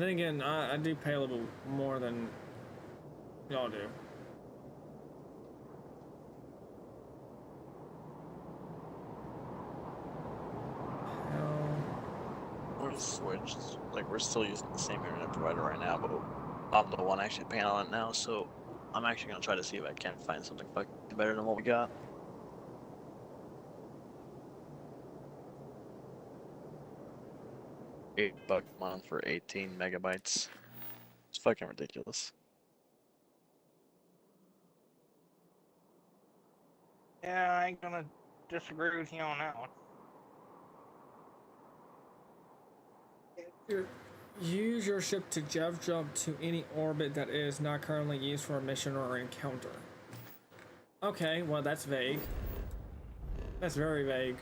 Then again, I do pay a little more than y'all do. We're switched. Like, we're still using the same internet provider right now, but I'm the one actually paying on it now, so I'm actually gonna try to see if I can find something fucking better than what we got. $8 a month for 18 megabytes. It's fucking ridiculous. Yeah, I ain't gonna disagree with you on that one. Use your ship to Jeff jump to any orbit that is not currently used for a mission or encounter. Okay, well that's vague. That's very vague.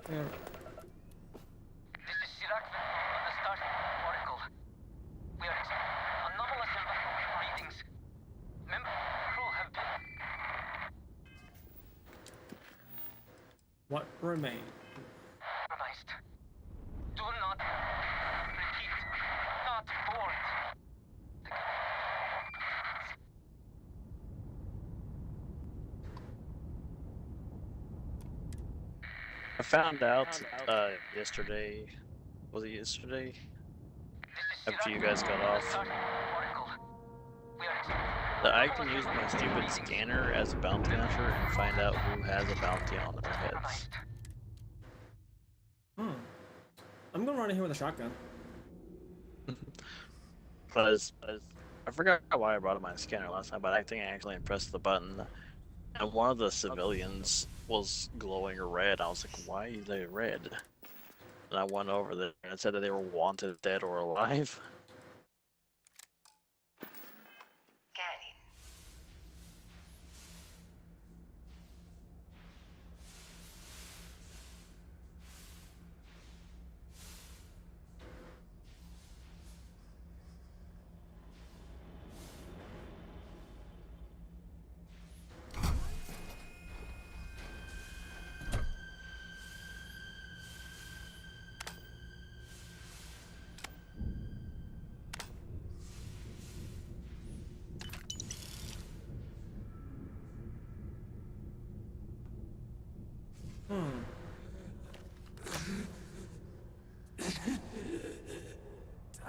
Yeah. This is Chirac on the starting Oracle. We are anomalous readings. Member crew have been... What remains? compromised. Do not repeat. Not board. I found out yesterday. Was it yesterday? After you guys got off, that I can use my stupid scanner as a bounty hunter and find out who has a bounty on their heads. I'm gonna run in here with a shotgun. Because I forgot why I brought up my scanner last time, but I think I actually pressed the button, and one of the civilians was glowing red. I was like, why are they red? And I went over there and it said that they were wanted, dead, or alive.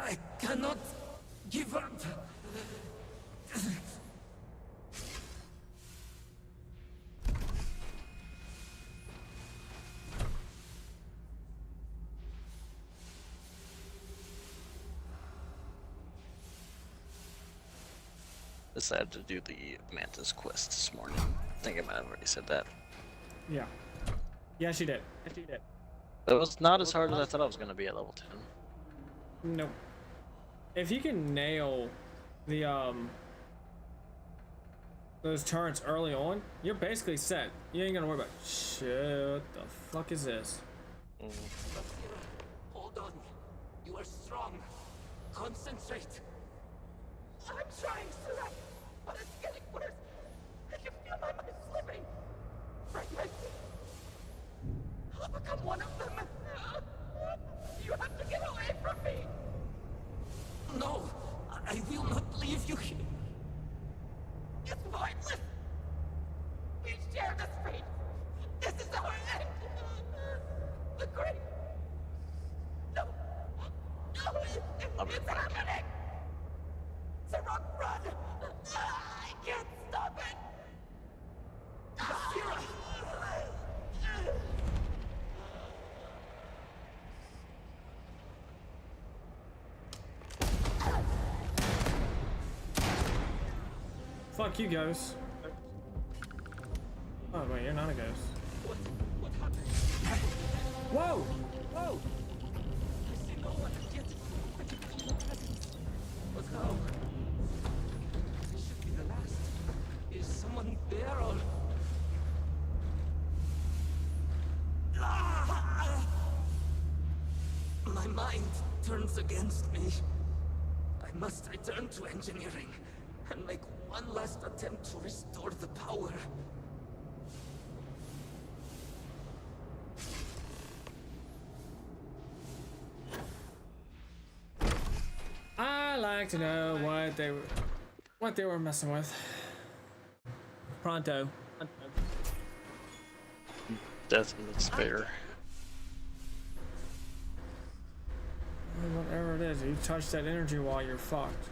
I cannot give up. Decided to do the Mantis quest this morning. I think I might have already said that. Yeah. Yeah, she did. She did. It was not as hard as I thought it was going to be at level 10. Nope. If you can nail the those turrets early on, you're basically set. You ain't gonna worry about shit. What the fuck is this? Hold on. You are strong. Concentrate. I'm trying, Surak, but it's getting worse. I can feel my mind slipping. Fragments. I'll become one of them. You have to get away from me. No, I will not leave you here. It's pointless. We share this fate. This is our end. The great. No. No, it's happening. Zarok, run! I can't stop it! Akira! Fuck you, ghost. Oh wait, you're not a ghost. What happened? Whoa! Whoa! I see no one yet. I can feel the presence. But how? This should be the last. Is someone there or... my mind turns against me, I must return to engineering and make one last attempt to restore the power. I like to know what they were messing with. Pronto. Death and despair. Whatever it is, you touch that energy while you're fucked.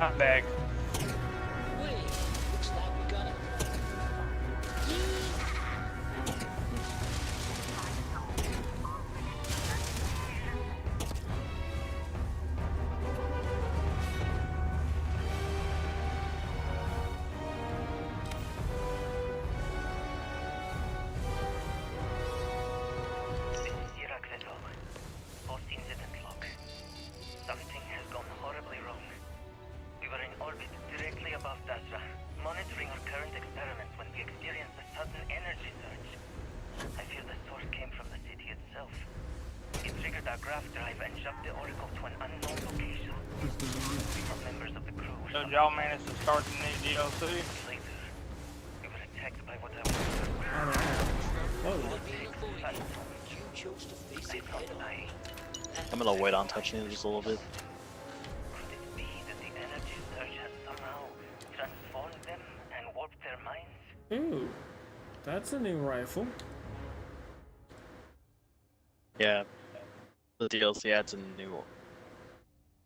I'm back. Wait, looks like we got it. This is Iraq Vettel. Post-incident log. Something has gone horribly wrong. We were in orbit directly above Dasra, monitoring our current experiments when we experienced a sudden energy surge. I fear the source came from the city itself. It triggered our graft drive and shoved the Oracle to an unknown location. We were members of the crew. So y'all managed to start the new DLC? Later, we were attacked by what I was Whoa. You chose to face it head on. I'm gonna wait on touching it just a little bit. Could it be that the energy surge has somehow transformed them and warped their minds? Ooh, that's a new rifle. Yeah. The DLC adds a new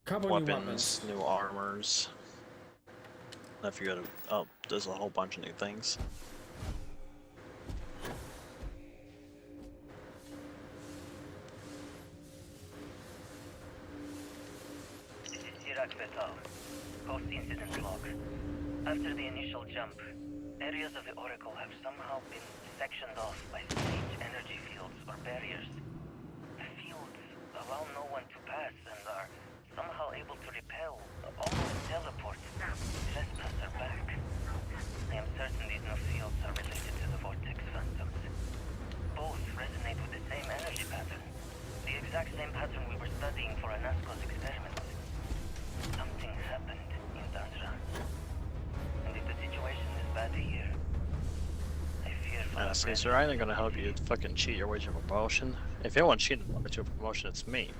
Couple new weapons. weapons, new armors. I forgot to, oh, there's a whole bunch of new things. This is Iraq Vettel. Post-incident log. After the initial jump, areas of the Oracle have somehow been sectioned off by strange energy fields or barriers. The fields allow no one to pass and are somehow able to repel, almost teleport, trespasser back. I am certain these new fields are related to the Vortex Phantoms. Both resonate with the same energy pattern. The exact same pattern we were studying for Anasco's experiment. Something happened in Dasra. And if the situation is bad here, I fear for the Honestly, sir, I ain't gonna help you fucking cheat your way to promotion. If anyone cheated to a promotion, it's me.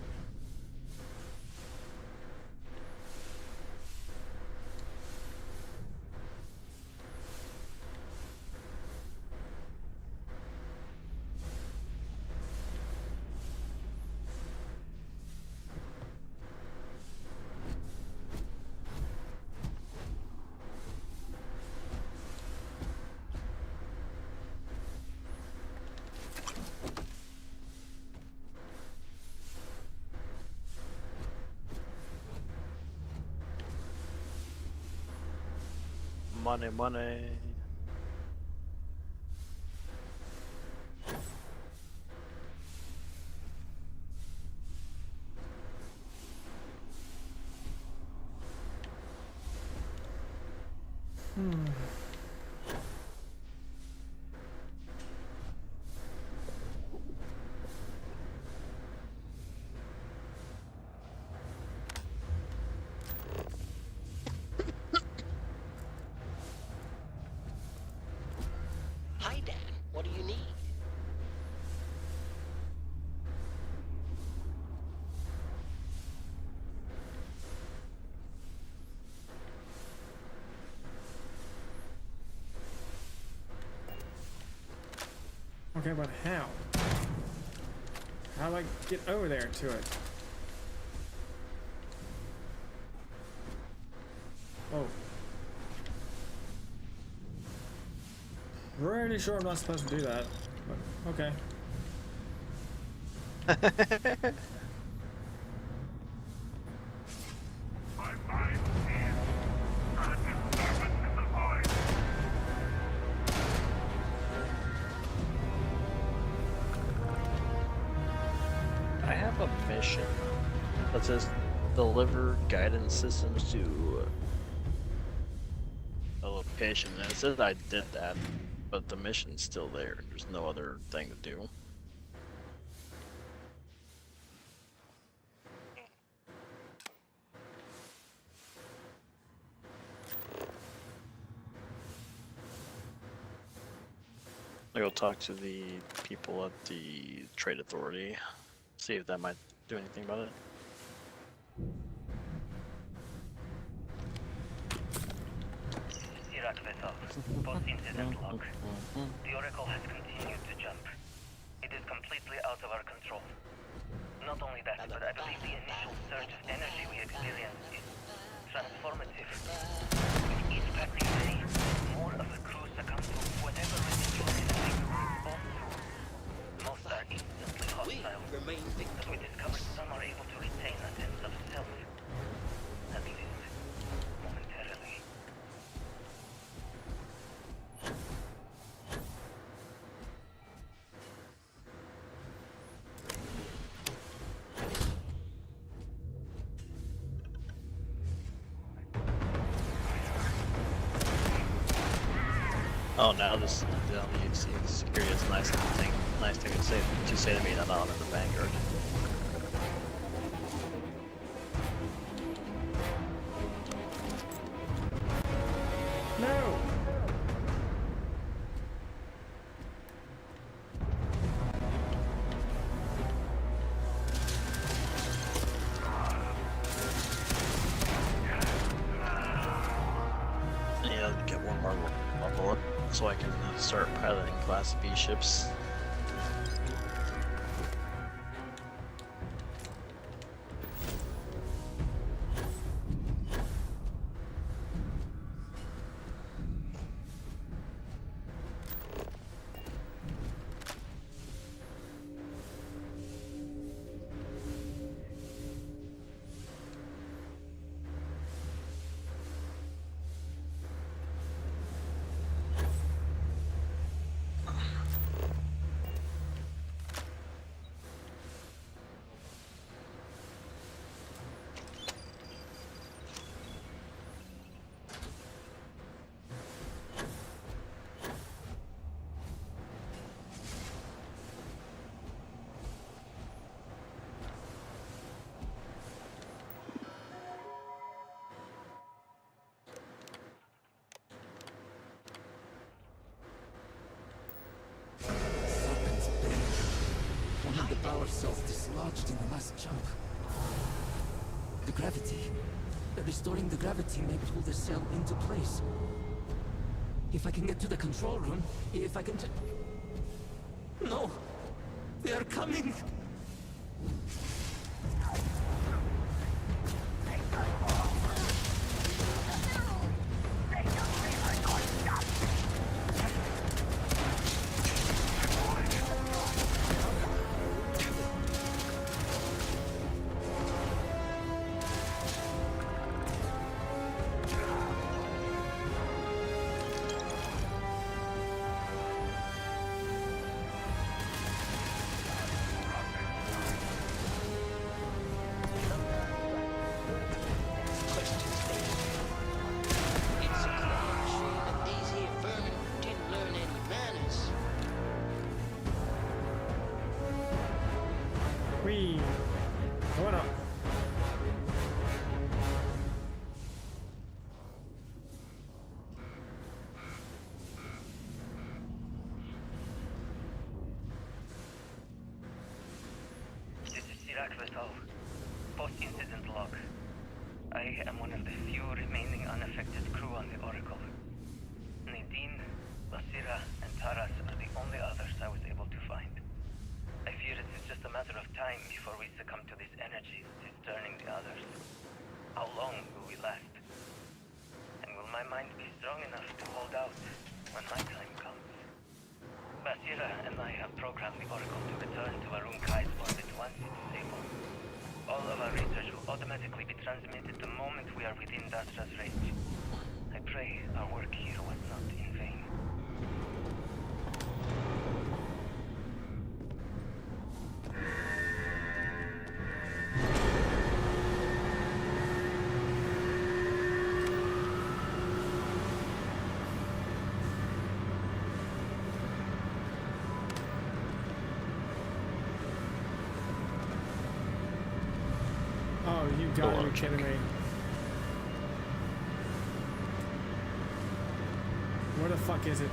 Money, money. Hi, Dan. What do you need? Okay, but how? How do I get over there to it? Oh. pretty sure I'm not supposed to do that. But okay. I have a mission that says deliver guidance systems to a location, and it says I did that, but the mission's still there. There's no other thing to do. I'll go talk to the people at the Trade Authority, see if that might do anything about it. Sirak Vessel, post-incident log. The Oracle has continued to jump. It is completely out of our control. Not only that, but I believe the initial surge of energy we experienced is transformative. With each passing day, more of the crew succumb to whatever residual energy we were exposed to. Most are instantly hostile, but we discovered some are able to retain a sense of self. At least, momentarily. Oh, now this the security is nice thing to say to me that I'm in the Vanguard. No! Yeah, get one more level so I can start piloting Class B ships. One of the power cells dislodged in the last jump. The gravity. Restoring the gravity may pull the cell into place. If I can get to the control room, if I can No! They are coming! Whee! Going up. This is Sirak Vessel, post-incident log. I am one of the few remaining unaffected crew on the Oracle. Nadine, Basira, and Taras are the only others I was able to find. I fear it is just a matter of time before we succumb to this energy that is turning the others. How long will we last? And will my mind be strong enough to hold out when my time comes? Sierra and I have programmed the Oracle to return to Arunkai's orbit once it's stable. All of our research will automatically be transmitted the moment we are within Dastra's range. I pray our work here was not in vain. Oh, you gotta be kidding me. Where the fuck is it?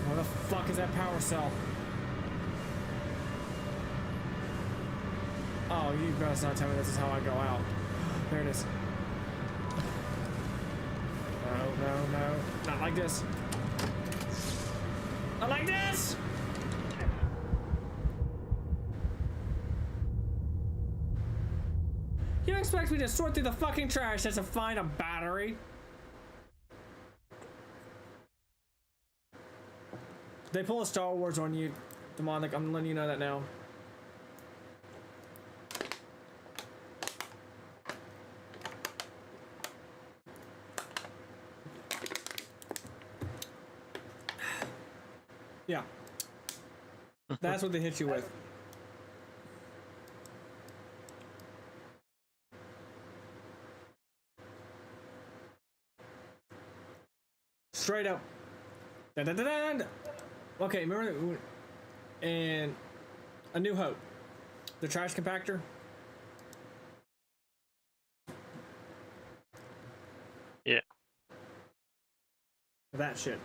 Where the fuck is that power cell? Oh, you better not tell me this is how I go out. There it is. No. Not like this. Not like this! You expect me to sort through the fucking trash just to find a battery? They pull a Star Wars on you, Demonic. I'm letting you know that now. Yeah. That's what they hit you with. Straight up. Dun, dun, dun, dun. Okay, remember and A New Hope, the trash compactor. Yeah. That shit.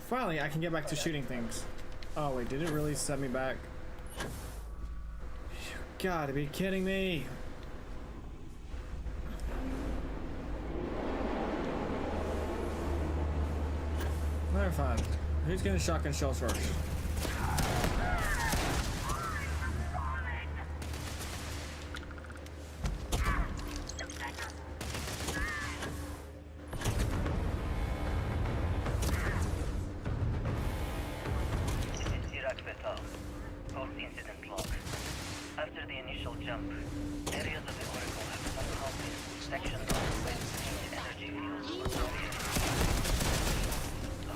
Finally, I can get back to shooting things. Oh wait, did it really set me back? You gotta be kidding me. Alright, fine. Who's gonna shotgun shells first? This is Sirac Betal. Post-incident log. After the initial jump, areas of the Oracle have somehow been sectioned off by strange energy fields associated.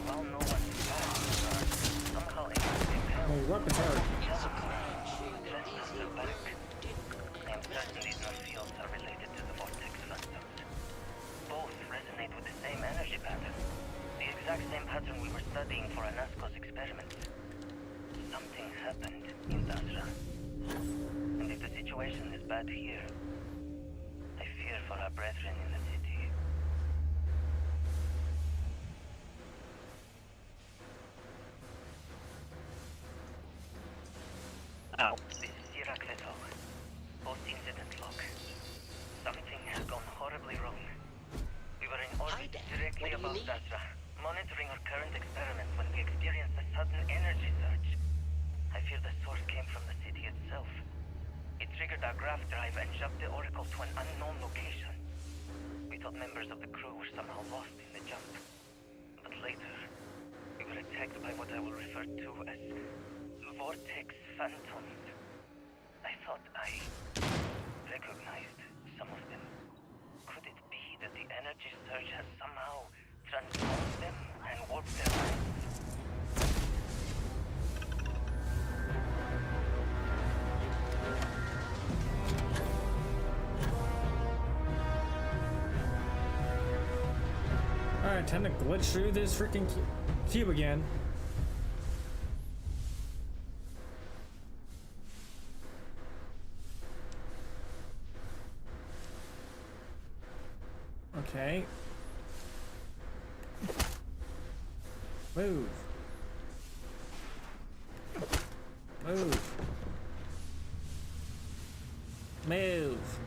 While no one's found are somehow able to repel Oh, weapons hurt. Restless are back. I am certain these new fields are related to the Vortex phantoms. Both resonate with the same energy pattern. The exact same pattern we were studying for Anasco's experiments. Something happened in Dasra. And if the situation is bad here, I fear for our brethren in the city. Ow. This is Sirac Veto. Post-incident log. Something has gone horribly wrong. We were in orbit directly above Dasra, monitoring our current experiment when we experienced a sudden energy surge. I fear the source came from the city itself. It triggered our graph drive and shoved the Oracle to an unknown location. We thought members of the crew were somehow lost in the jump. But later, we were attacked by what I will refer to as Vortex Phantoms. I thought I recognized some of them. Could it be that the energy surge has somehow transformed them and warped their minds? Alright, time to glitch through this freaking cube again. Okay. Move. Move. Move.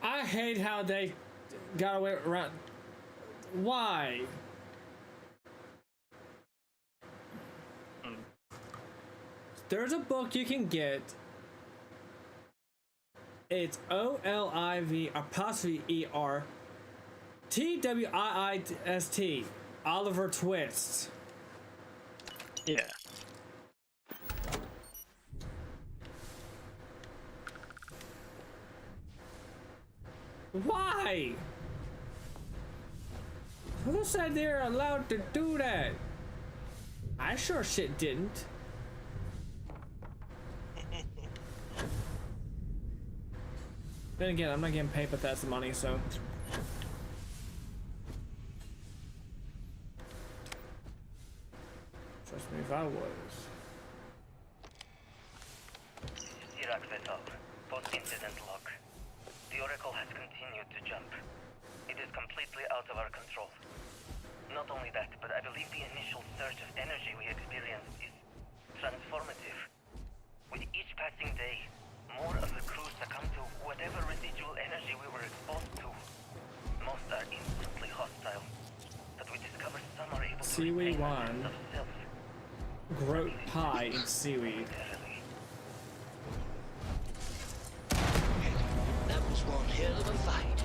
I hate how they got away around. Why? There's a book you can get. It's OLIV_ER TWIIST. Oliver Twist. Yeah. Why? Who said they're allowed to do that? I sure shit didn't. Then again, I'm not getting paid, but that's the money, so. Trust me if I was. Iraq vessel. Post-incident log. The Oracle has continued to jump. It is completely out of our control. Not only that, but I believe the initial surge of energy we experienced is transformative. With each passing day, more of the crew succumb to whatever residual energy we were exposed to. Most are instantly hostile, but we discovered some are able to Seaweed retain a one. sense of self. Groat pie and seaweed. Momentarily. That was one hell of a fight.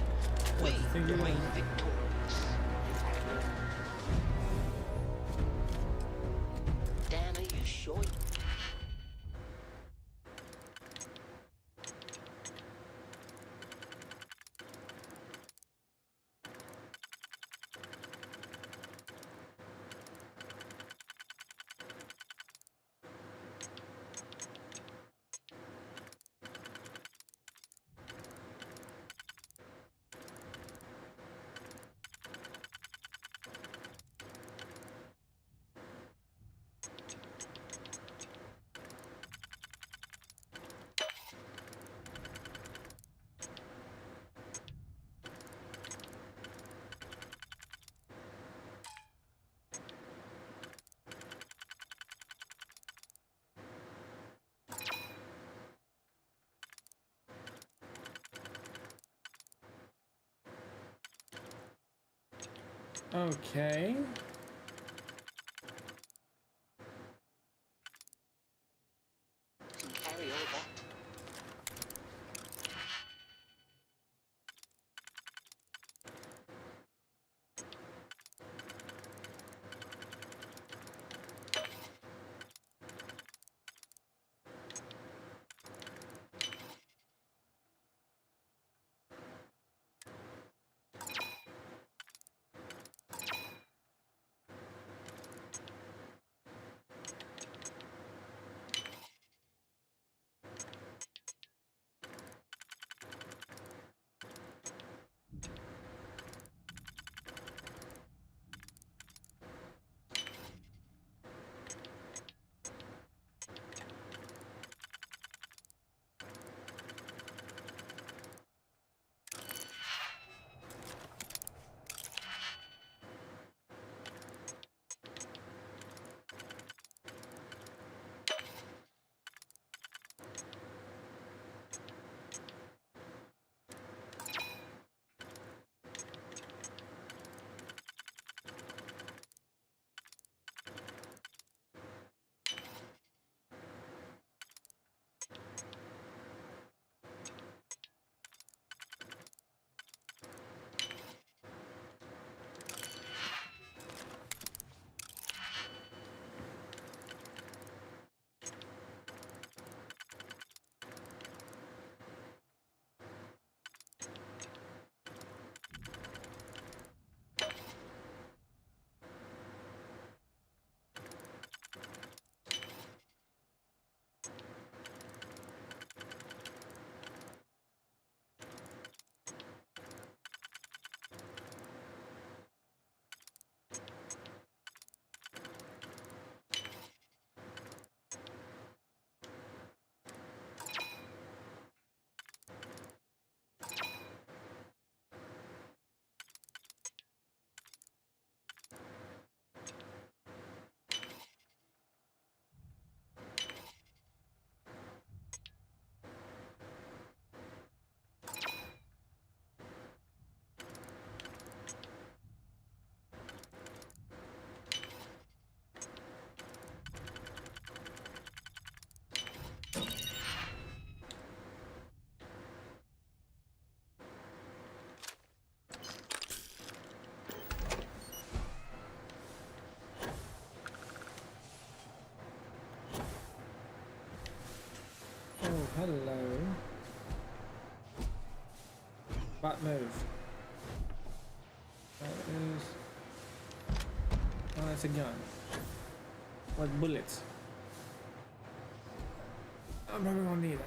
We Think you remain will. victorious. Dan, are you sure? Okay. Carry over. Oh, hello. Bot move. That is that's a gun. With bullets. I'm probably gonna need that.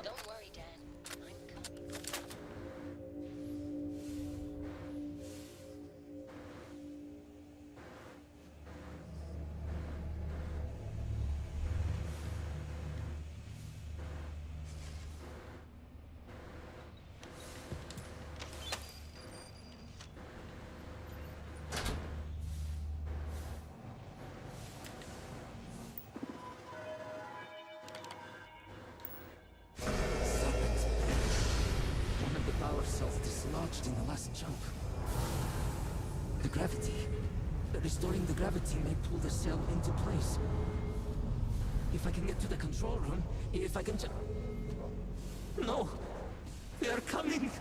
Don't worry, Dan. I'm coming. One of the power cells dislodged in the last jump. The gravity. Restoring the gravity may pull the cell into place. If I can get to the control room, if I can just... No! They are coming!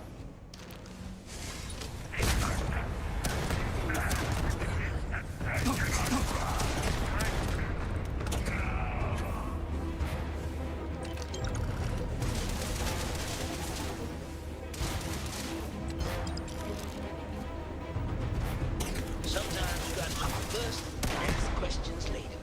Sometimes you gotta shoot first and ask questions later.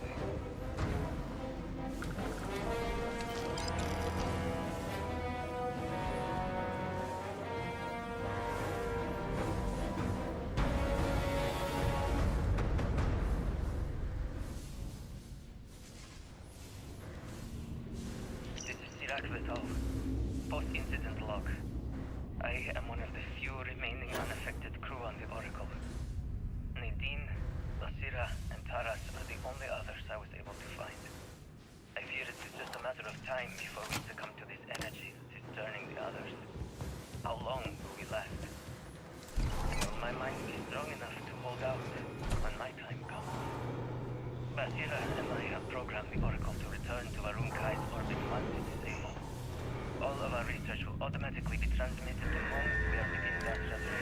This is Sirach Vital. Post-incident log. I am one of the few remaining unaffected crew on the Oracle. Nadine, Lasira, and Taras are the only others I was able to find. I fear it is just a matter of time before we succumb to this energy that is turning the others. How long will we last? Will my mind be strong enough to hold out when my time comes? Basira and I have programmed the Oracle to return to Varun Kai's orbit once it is able. All of our research will automatically be transmitted the moment we are within that range.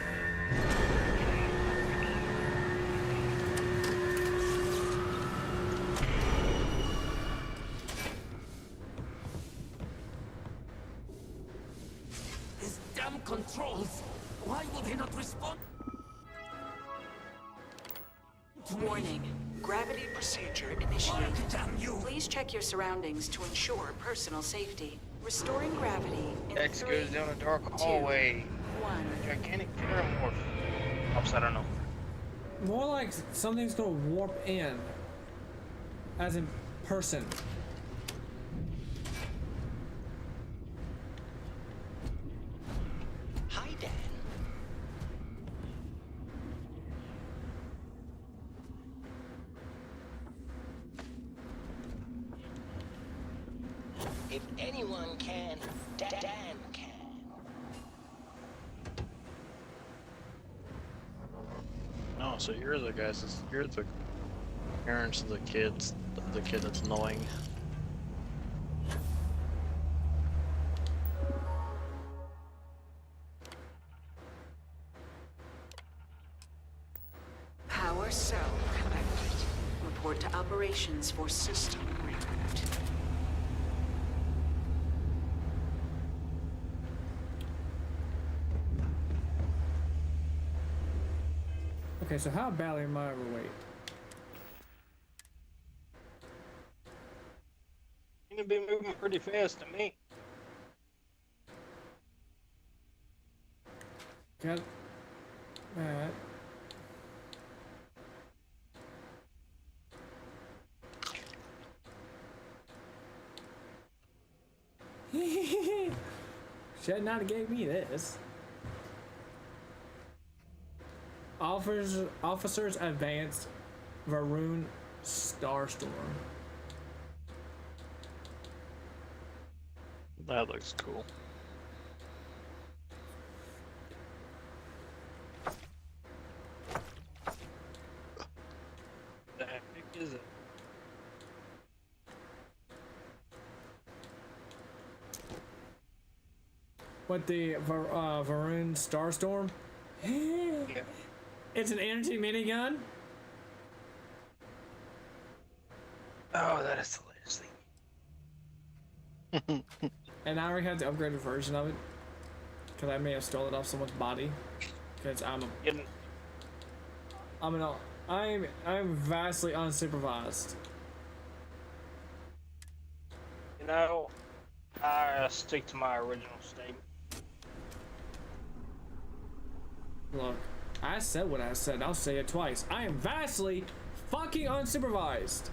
These damn controls! Why will they not respond? Warning. Gravity procedure initiated. Damn you! Please check your surroundings to ensure personal safety. Restoring gravity in X 3, goes down a dark hallway. 1. Gigantic paramorph. Oops, I don't know. More like something's gonna warp in. As in person. Hi, Dan. If anyone can, Dan can. No, so you're the guys. You're the parents of the kids. The kid that's annoying. Power cell connected. Report to operations for system reboot. Okay, so how badly am I overweight? You've been moving pretty fast to me. Got that. Should not have gave me this. Officers advanced Varun Starstorm. That looks cool. What the Varun Starstorm? Yeah. It's an energy minigun. Oh, that is hilarious. And I already have the upgraded version of it. Because I may have stolen it off someone's body. Because I'm vastly unsupervised. You know, I stick to my original statement. Look, I said what I said. I'll say it twice. I am vastly fucking unsupervised.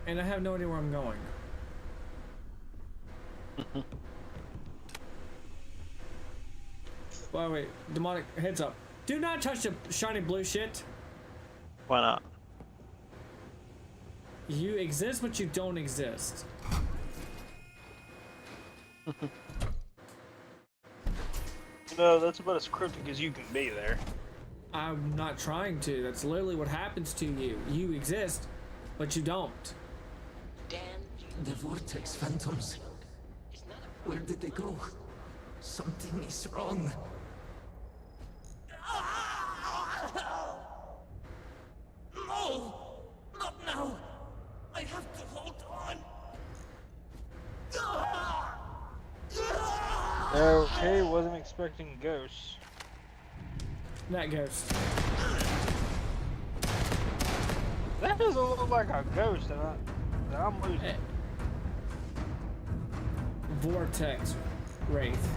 And I have no idea where I'm going. Wait, demonic, heads up. Do not touch the shiny blue shit. Why not? You exist, but you don't exist. No, that's about as cryptic as you can be there. I'm not trying to. That's literally what happens to you. You exist, but you don't. Dan, The Vortex Phantoms. Where did they go? Something is wrong. No! Not now! I have to hold on! Okay, wasn't expecting ghosts. That ghost. That doesn't look like a ghost, and I'm losing. Vortex Wraith.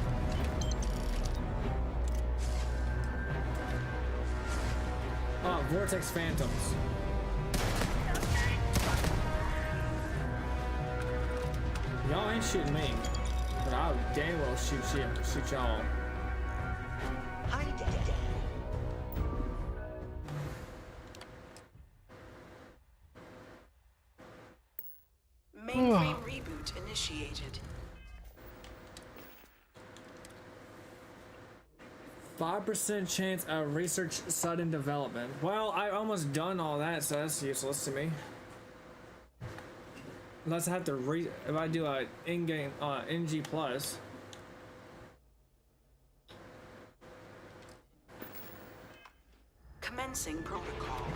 Oh, Vortex Phantoms. Y'all ain't shooting me, but I'll damn well shoot y'all. hi, Dan. Mainframe reboot initiated. 5% chance of research sudden development. Well, I almost done all that, so that's useless to me. Unless I have to if I do a in-game NG plus. Commencing protocol.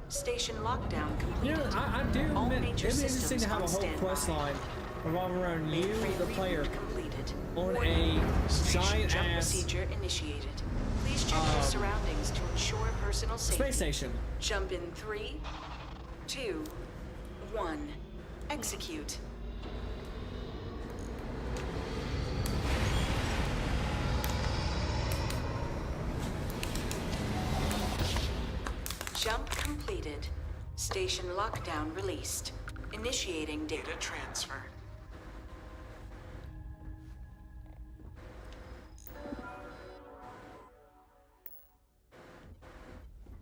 Station lockdown complete. You know, I do All admit, major it'd be interesting systems to have a on whole standby. quest line revolving around you, Mainframe the reboot player, completed. on Warning. a Station giant jump ass procedure initiated. Please check your surroundings to ensure personal safety. space station. Jump in 3, 2, 1. Execute. Jump completed. Station lockdown released. Initiating data transfer.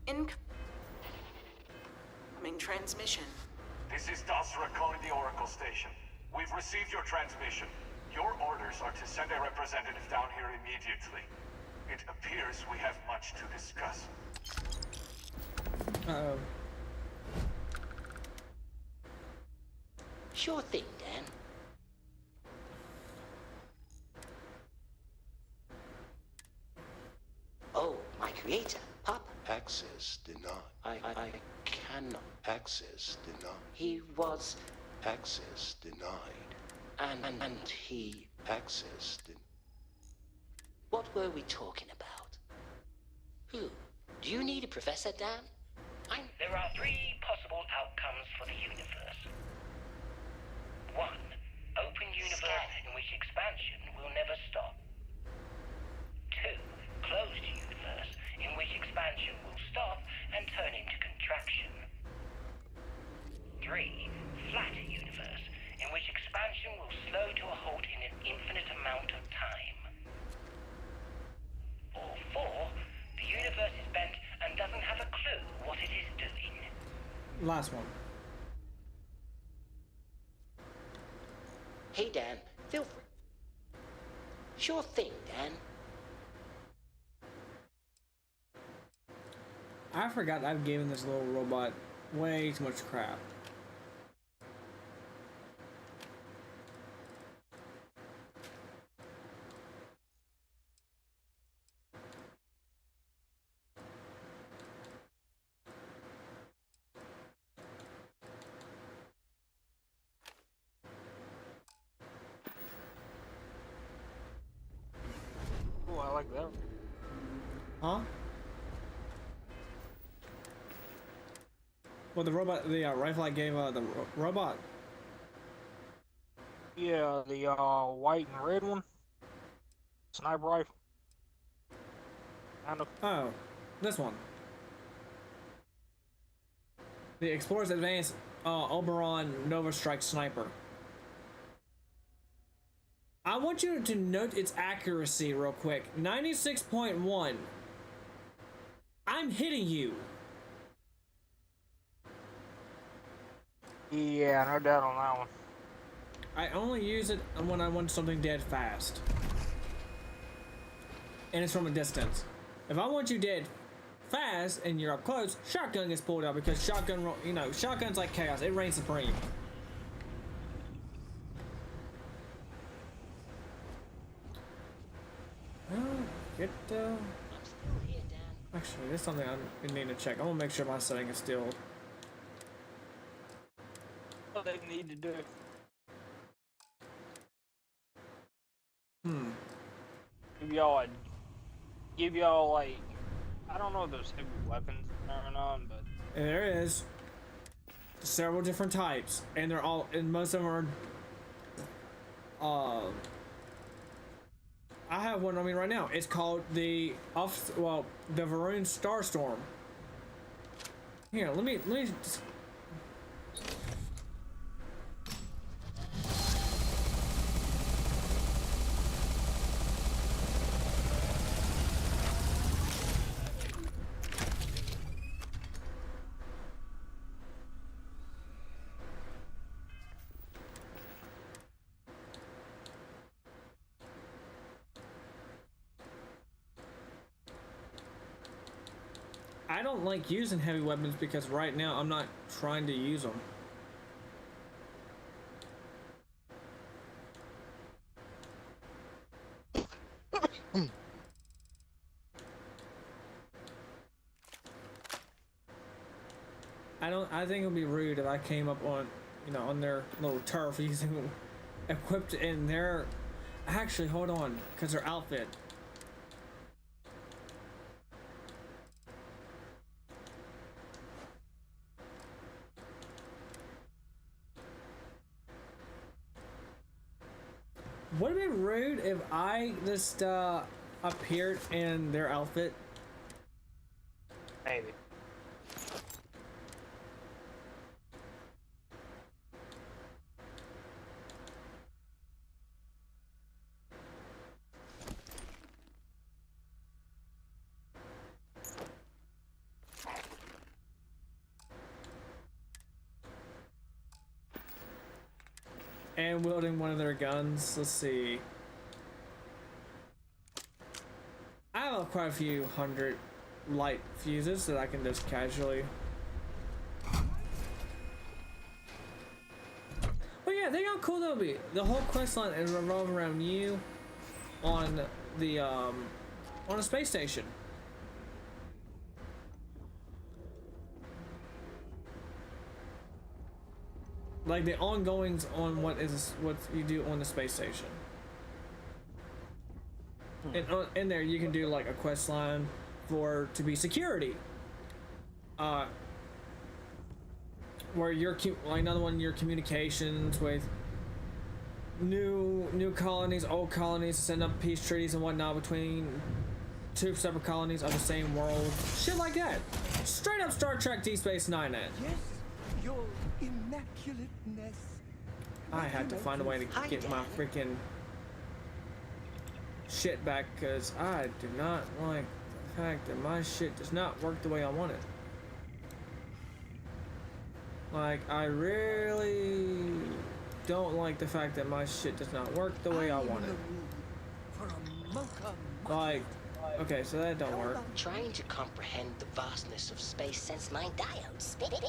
Incoming transmission. This is Dasra calling the Oracle station. We've received your transmission. Your orders are to send a representative down here immediately. It appears we have much to discuss. Uh-oh. Sure thing, Dan. Oh, my creator, Papa. Access denied. I cannot. Access denied. He was, Access denied. and he. Access denied. What were we talking about? Who? Do you need a professor, Dan? There are 3 possible outcomes for the universe. 1. Open universe in which expansion will never stop. 2. Closed universe in which expansion will stop and turn into contraction. 3. Flat universe in which expansion will slow to a halt in an infinite amount of time. Or 4. The universe is bent and doesn't have a clue what it is doing. Last one. Hey, Dan, feel free. Sure thing, Dan. I forgot I've given this little robot way too much crap. Huh? Well, the robot, the rifle I gave the robot. Yeah, the white and red one. Sniper rifle. Kind of. Oh, this one. The Explorer's Advanced Oberon Nova Strike Sniper. I want you to note its accuracy real quick. 96.1. I'm hitting you. Yeah, no doubt on that one. I only use it when I want something dead fast. And it's from a distance. If I want you dead fast and you're up close, shotgun gets pulled out because shotgun, you know, shotgun's like chaos. It reigns supreme. Get I'm still here, Dan. actually, there's something I need to check. I want to make sure my setting is still. What they need to do. Give y'all like, I don't know if there's heavy weapons going on, but And there is several different types, and they're all, and most of them are. I have one on me right now. It's called the the Varun Starstorm. Here, let me just. I don't like using heavy weapons because right now I'm not trying to use them. I think it would be rude if I came up on, you know, on their little turf using equipped in their. Actually, hold on, because their outfit. Would it be rude if I just appeared in their outfit? maybe. And wielding one of their guns. Let's see. I have quite a few hundred light fuses that I can just casually. But yeah, think how cool that would be. The whole quest line is revolving around you on the on a space station. Like the ongoings on what you do on the space station. And in there you can do like a quest line to be security. Where you're like another one, your communications with new colonies, old colonies, send up peace treaties and whatnot between two separate colonies of the same world. Shit like that. Straight up Star Trek Deep Space Nine. Yes, your immaculateness. I had to find a way to get my freaking shit back because I do not like the fact that my shit does not work the way I want it. Like, I really don't like the fact that my shit does not work the way I want it. Like, okay, so that don't work. Trying to comprehend the vastness of space since my diodes spinning.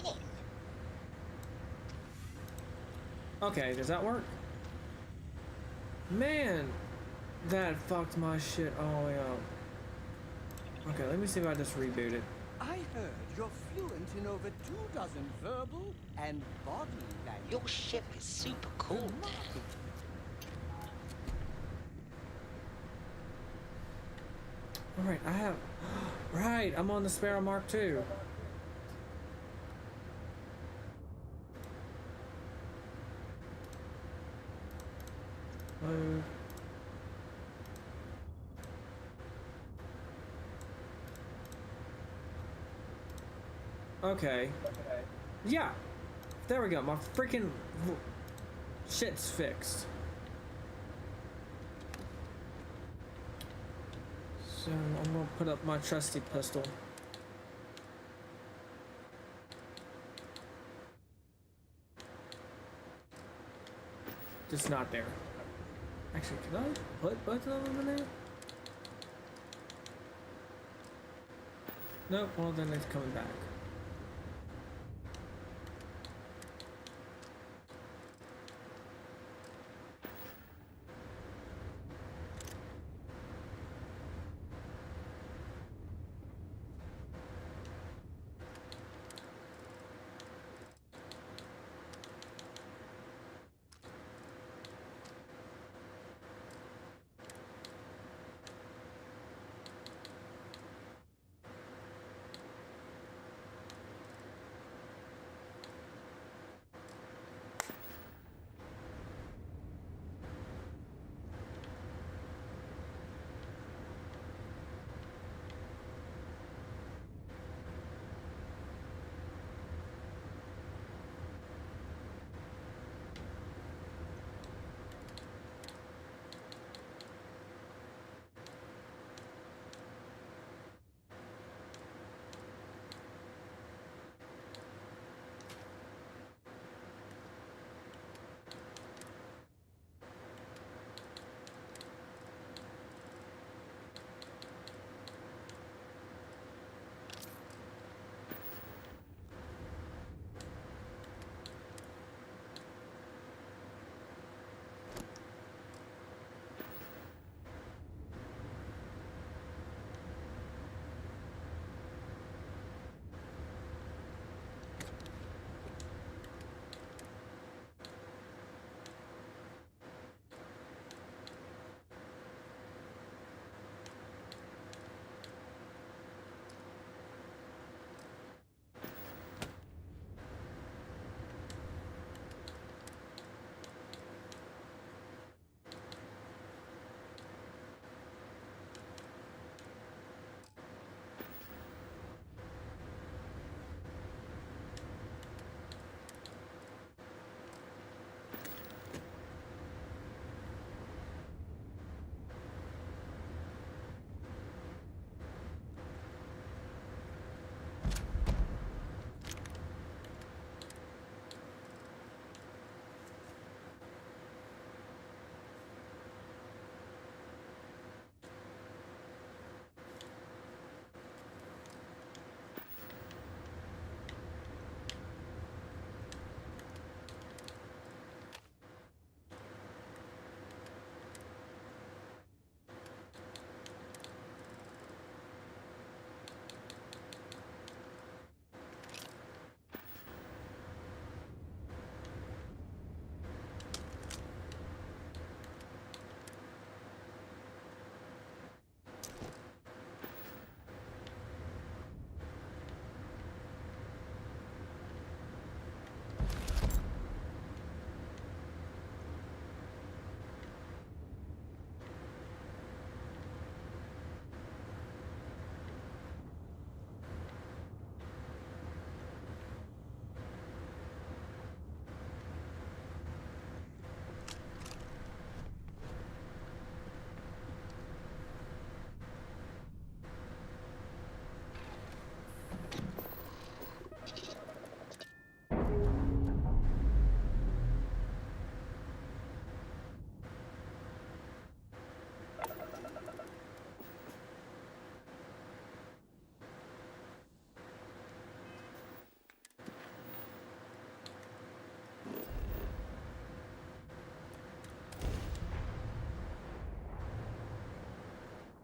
Okay, does that work? Man, that fucked my shit all the way up. Okay, let me see if I just reboot it. I heard you're fluent in over 24 verbal and body language. Your ship is super cool, Dan. Alright, I have... Right, I'm on the Sparrow Mark II. Load. Okay. Yeah. There we go. My freaking shit's fixed. So I'm gonna put up my trusty pistol. Just not there. Actually, can I put both of them in there? Nope, well then it's coming back.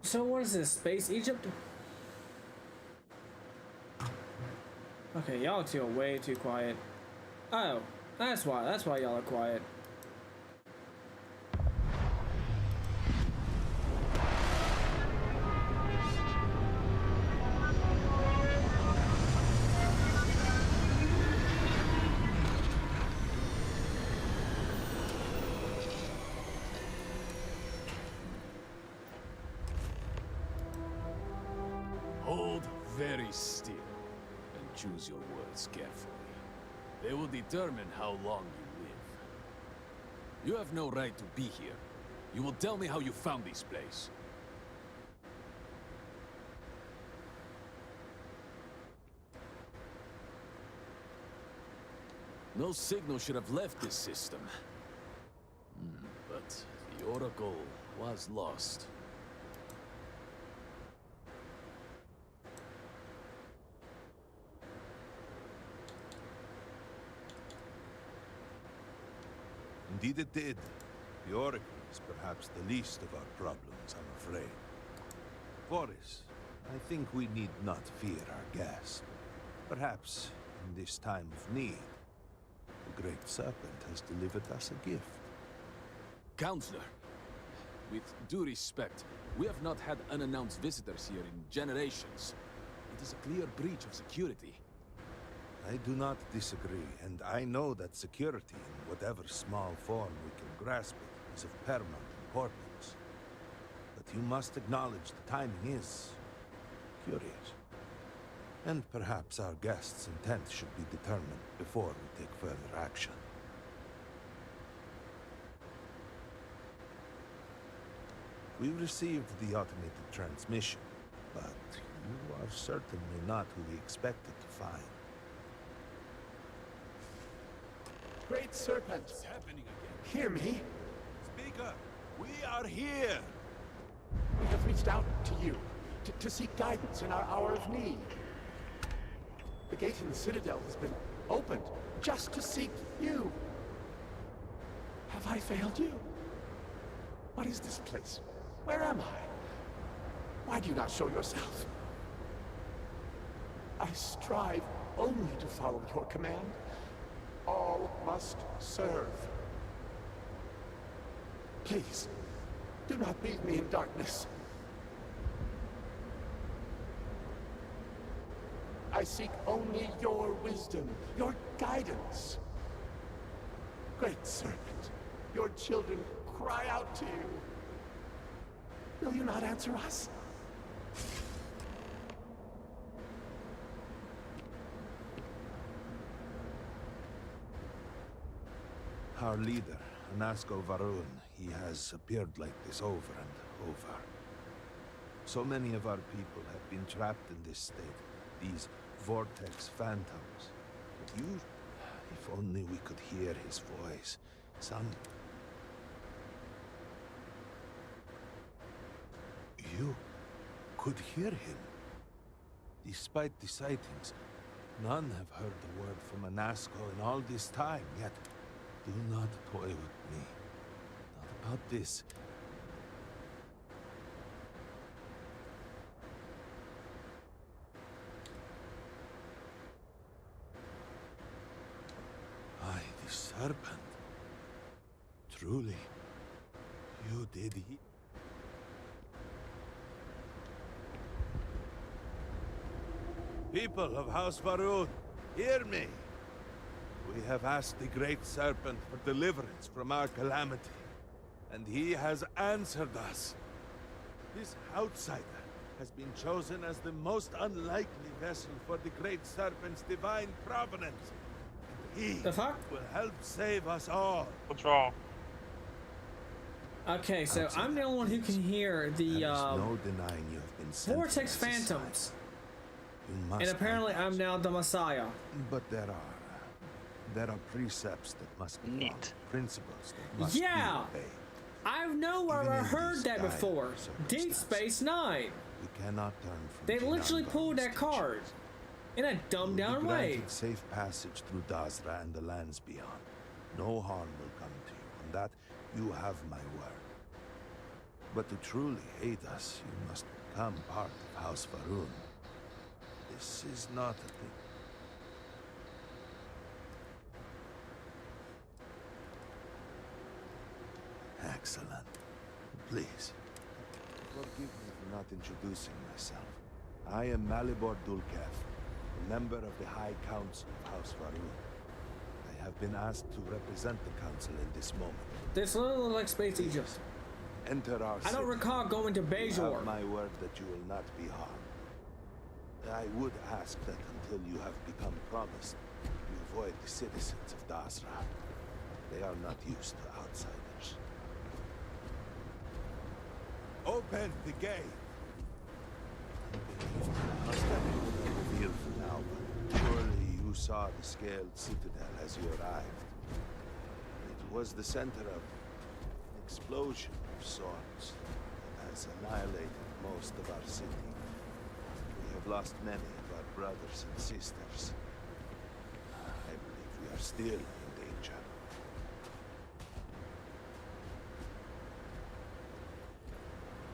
So what is this, Space Egypt? Okay, y'all two are way too quiet. Oh, that's why y'all are quiet. very still and choose your words carefully. They will determine how long you live. You have no right to be here. You will tell me how you found this place. No signal should have left this system. But the Oracle was lost. Indeed it did. The Oracle is perhaps the least of our problems, I'm afraid. Boris, I think we need not fear our guest. Perhaps, in this time of need, the Great Serpent has delivered us a gift. Counselor, with due respect, we have not had unannounced visitors here in generations. It is a clear breach of security. I do not disagree, and I know that security, in whatever small form we can grasp it, is of paramount importance. But you must acknowledge the timing is curious. And perhaps our guest's intent should be determined before we take further action. We received the automated transmission, but you are certainly not who we expected to find. Great Serpent! What's happening again? Hear me? Speaker, we are here! We have reached out to you, to seek guidance in our hour of need. The gate in the Citadel has been opened just to seek you. Have I failed you? What is this place? Where am I? Why do you not show yourself? I strive only to follow your command. All must serve. Please, do not leave me in darkness. I seek only your wisdom, your guidance. Great Serpent, your children cry out to you. Will you not answer us? Our leader, Anasko Varun, he has appeared like this over and over. So many of our people have been trapped in this state, these vortex phantoms. But you, if only we could hear his voice. You could hear him. Despite the sightings, none have heard the word from Anasko in all this time, yet do not toy with me. Not about this. The Serpent. Truly, you did he. People of House Varun, hear me. We have asked the Great Serpent for deliverance from our calamity, and he has answered us. This outsider has been chosen as the most unlikely vessel for the Great Serpent's divine providence. He will help save us all. What's wrong? Okay, so I'm the only one who can hear the no denying you have been sent vortex from my phantoms. society. You must And apparently find I'm now the Messiah. But there are precepts that must be followed, principles that must Yeah! be obeyed. I've nowhere Even in heard these that dire before. Deep Space Nine. We cannot turn from They literally Jinan pulled that Station. card in a dumbed You will down be way. granted safe passage through Dazra and the lands beyond. No harm will come to you. On that, you have my word. But to truly aid us, you must become part of House Varun. This is not a thing. Excellent. Please, forgive me for not introducing myself. I am Malibor Dulkev, a member of the High Council of House Varun. I have been asked to represent the Council in this moment. This little like Space Egypt. Enter our I don't city. recall going to You Bajor. have my word that you will not be harmed. I would ask that until you have become promised, you avoid the citizens of Dasra. They are not used to outsiders. Open the gate! Must have been revealed for now, but surely you saw the scaled citadel as you arrived. It was the center of an explosion of sorts that has annihilated most of our city. We have lost many of our brothers and sisters. I believe we are still in danger.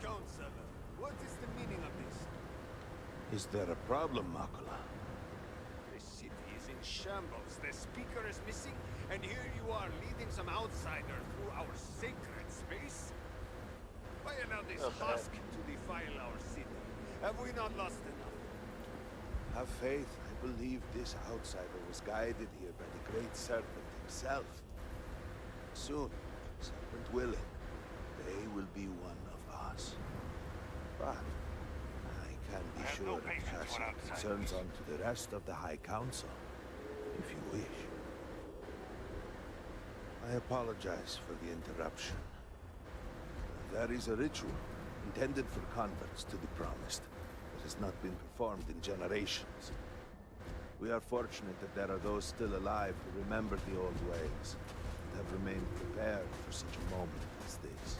Counselor, what is the meaning of this? Is there a problem, Makula? The city is in shambles. The speaker is missing, and here you are leading some outsider through our sacred space? Why allow this husk to defile our city? Have we not lost enough? Have faith. I believe this outsider was guided here by the great serpent himself. Soon, serpent willing, they will be one of us. But I can be sure of passing concerns on to the rest of the High Council, if you wish. I apologize for the interruption. There is a ritual intended for converts to the Promised that has not been performed in generations. We are fortunate that there are those still alive who remember the old ways and have remained prepared for such a moment as this.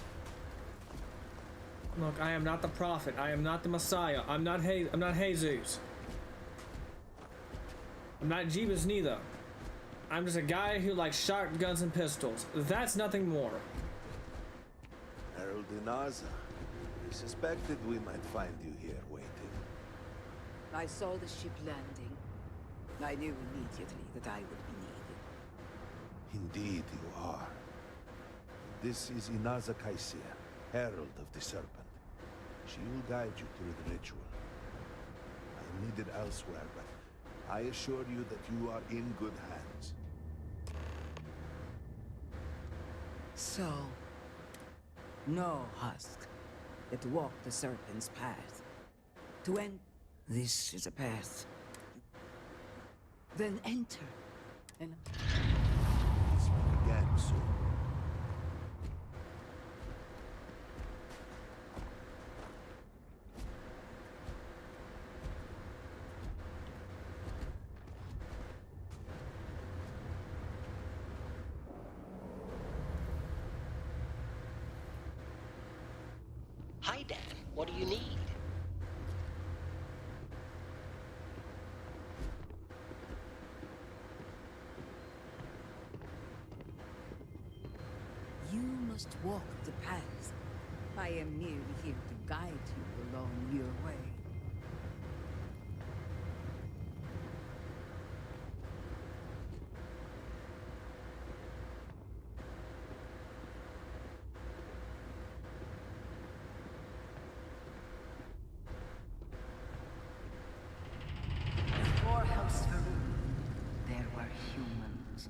Look, I am not the prophet. I am not the Messiah. I'm not Jesus. I'm not Jeebus neither. I'm just a guy who likes shotguns and pistols. That's nothing more. Herald Inaza, we suspected we might find you here waiting. I saw the ship landing. I knew immediately that I would be needed. Indeed you are. This is Inaza Kaisia, Herald of the Serpent. She will guide you through the ritual. I am needed elsewhere, but I assure you that you are in good hands. So, no husk that walk the serpent's path. To end, this is a path. Then enter, and Speak again soon. Hi, Dan. What do you need? you must walk the path. I am merely here to guide you along your way. Before House Farouk, there were humans.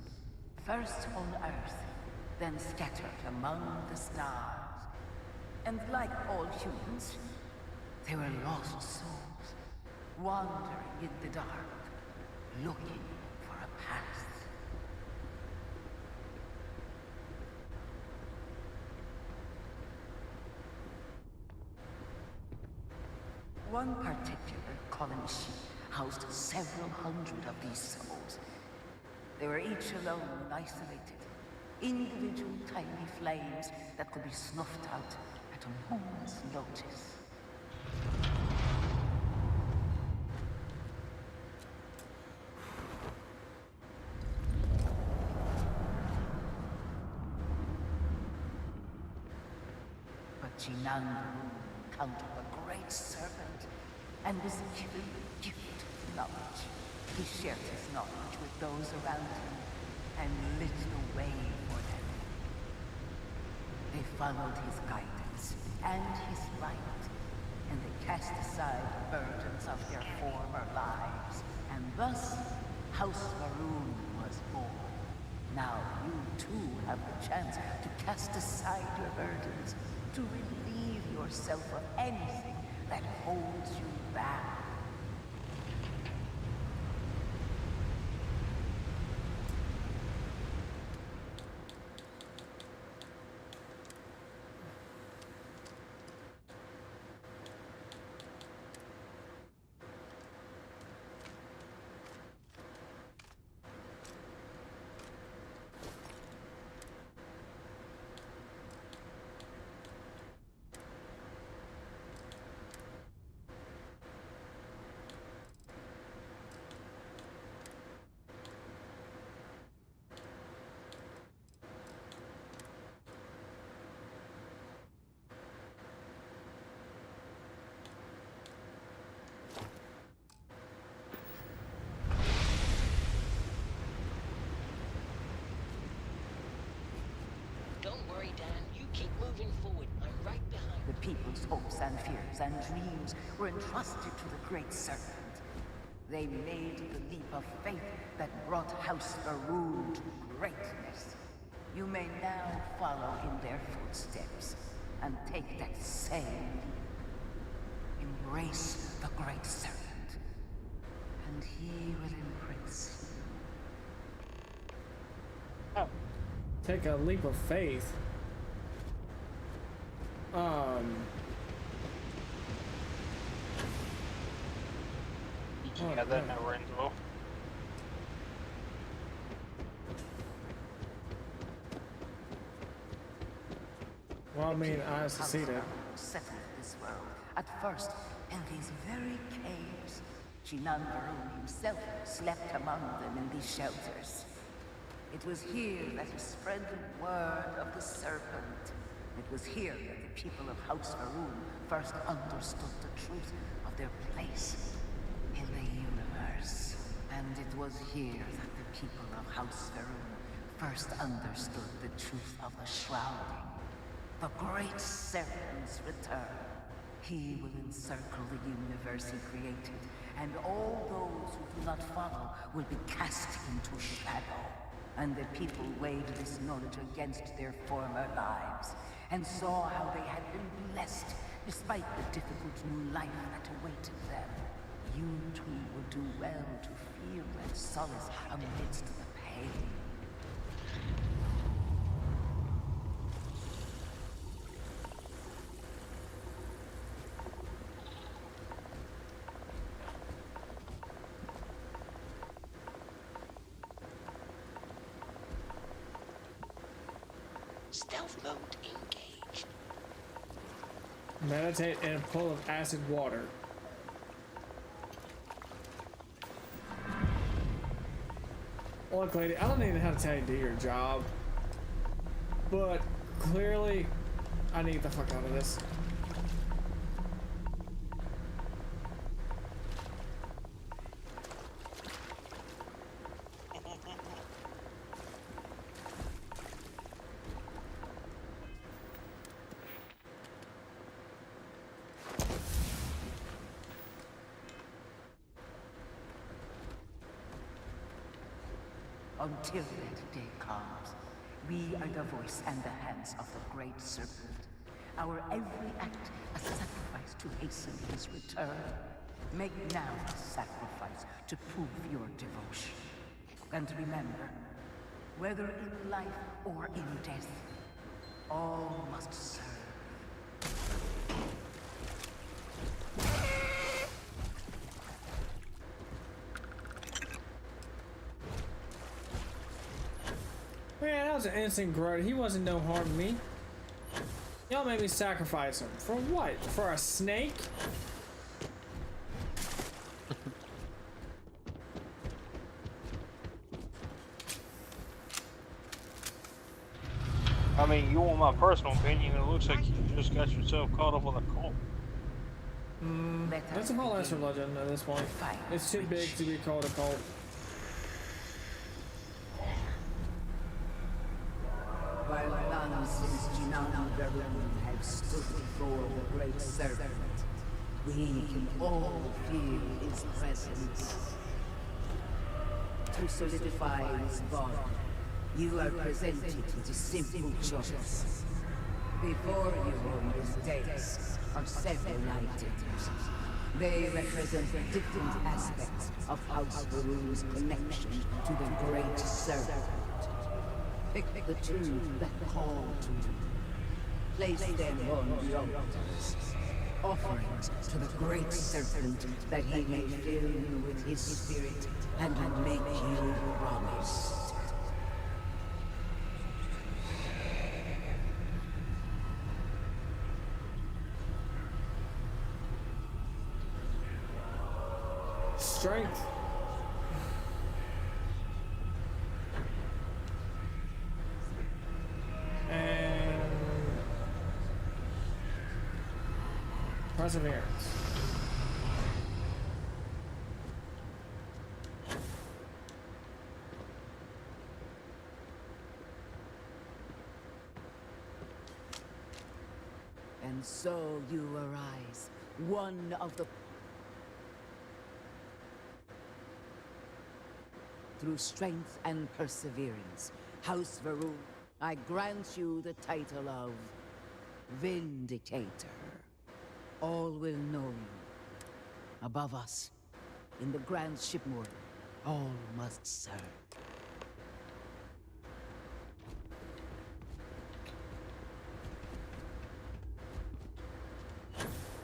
First on Earth, then scattered among the stars. And like all humans, they were lost souls, wandering in the dark, looking for a path. One particular colony ship housed several hundred of these souls. They were each alone and isolated, individual tiny flames that could be snuffed out at a moment's notice. But Jinangaru encountered a great serpent and was given the gift of knowledge. He shared his knowledge with those around him and lit the way for them. They followed his guidance and his light, and they cast aside the burdens of their former lives. And thus, House Maroon was born. Now you too have the chance to cast aside your burdens, to relieve yourself of anything that holds you back. worry, Dan. You keep moving forward. I'm right behind The people's hopes and fears and dreams were entrusted to the Great Serpent. They made the leap of faith that brought House Faroon to greatness. You may now follow in their footsteps and take that same leap. Embrace the Great Serpent, and he will embrace you. Take a leap of faith. Yeah, that never ends well. Well, I mean, I succeeded. Settled this world, at first in these very caves. Shinan Varun himself slept among them in these shelters. It was here that he spread the word of the serpent. It was here that the people of House Faroon first understood the truth of their place in the universe. And it was here that the people of House Faroon first understood the truth of the shrouding. The Great Serpent's return. He will encircle the universe he created, and all those who do not follow will be cast into shadow. And the people weighed this knowledge against their former lives, and saw how they had been blessed despite the difficult new life that awaited them. You too will do well to feel that solace amidst the pain. Stealth mode engaged. Meditate in a pool of acid water. Look, lady, I don't even have to tell you to do your job, but clearly, I need the fuck out of this. Until that day comes, we are the voice and the hands of the Great Serpent. Our every act a sacrifice to hasten his return. Make now a sacrifice to prove your devotion. And remember, whether in life or in death, all must serve. Man, that was an innocent grudge. He wasn't no harm to me. Y'all made me sacrifice him. For what? For a snake? I mean, you want my personal opinion, it looks like you just got yourself caught up with a cult. That's a whole ass religion at this point. It's too big to be called a cult. While none since Jinan Varun have stood before the Great Serpent, we can all feel his presence. To solidify his bond, you are presented with a simple choice. Before you on this desk are several items. They represent different aspects of House Varun's connection to the Great Serpent. Pick the two that call to you. Place them on the altars. Offerings to the Great Serpent that he may fill you with his spirit and make you promise. Strength. And perseverance. And so you arise, one of the... Through strength and perseverance, House Varun, I grant you the title of Vindicator. All will know you. Above us, in the Grand Shipmortal, all must serve.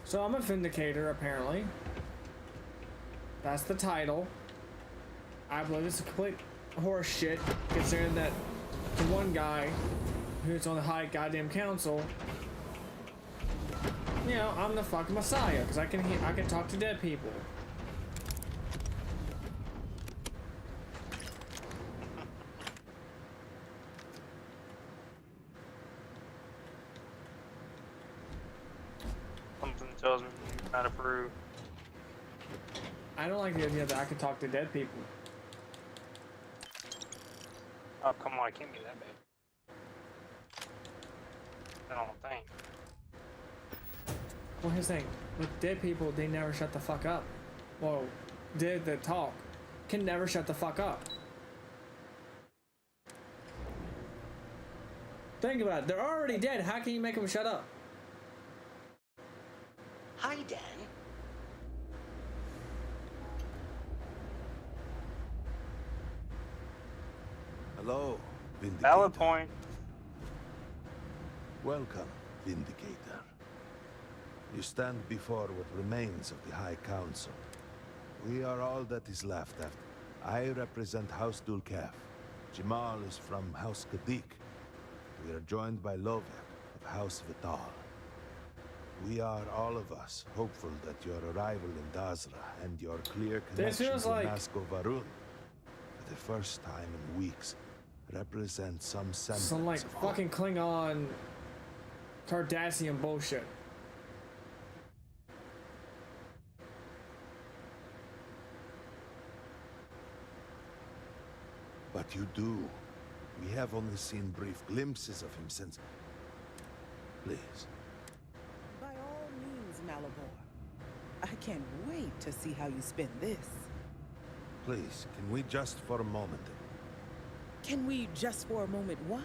So I'm a Vindicator, apparently. That's the title. I believe it's a complete horse shit, considering that the one guy who's on the High Goddamn Council, you know, I'm the fucking Messiah, because I can talk to dead people. Something tells me you not approve. I don't like the idea that I can talk to dead people. Oh, come on, it can't be that bad. I don't think. Well, here's the thing. With dead people, they never shut the fuck up. Well, dead that talk can never shut the fuck up. Think about it. They're already dead. How can you make them shut up? Hi, Dan. Hello, Vindicator. Valid point. Welcome, Vindicator. You stand before what remains of the High Council. We are all that is left after. I represent House Dulkef. Jamal is from House Kadik. We are joined by Lovek of House Vital. We are, all of us, hopeful that your arrival in Dazra and your clear connection to Nasko Varun, for the first time in weeks, represent some semblance Some like of fucking Klingon Cardassian bullshit. But you do. We have only seen brief glimpses of him since... Please. By all means, Malabor. I can't wait to see how you spin this. Please, can we just for a moment... Can we just for a moment what?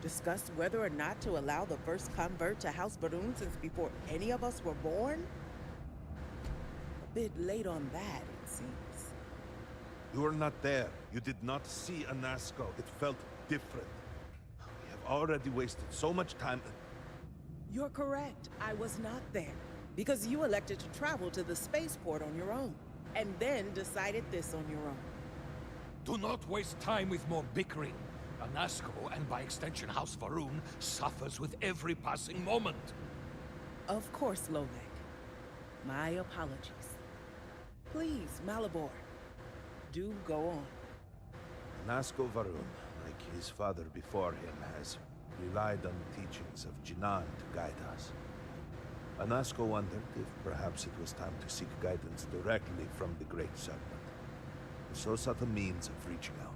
Discuss whether or not to allow the first convert to House Varun since before any of us were born? A bit late on that, it seems. You were not there. You did not see Anasco. It felt different. We have already wasted so much time... You're correct. I was not there. Because you elected to travel to the spaceport on your own. And then decided this on your own. Do not waste time with more bickering. Anasco, and by extension House Varun, suffers with every passing moment. Of course, Lovek. My apologies. Please, Malabor. Do go on. Anasco Varun, like his father before him, has relied on the teachings of Jinan to guide us. Anasco wondered if perhaps it was time to seek guidance directly from the Great Serpent. So sought a means of reaching out.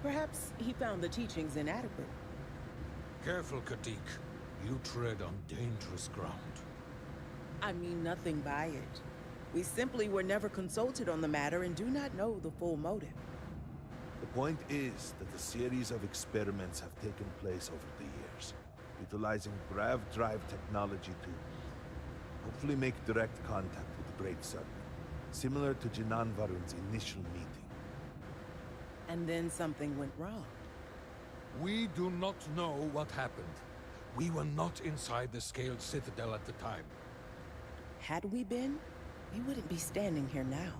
Perhaps he found the teachings inadequate. Careful, Kadik. You tread on dangerous ground. I mean nothing by it. We simply were never consulted on the matter and do not know the full motive. The point is that a series of experiments have taken place over the years, utilizing grav drive technology to hopefully make direct contact with the Great Serpent, similar to Jinan Varun's initial meeting. And then something went wrong. We do not know what happened. We were not inside the Scaled Citadel at the time. Had we been, we wouldn't be standing here now.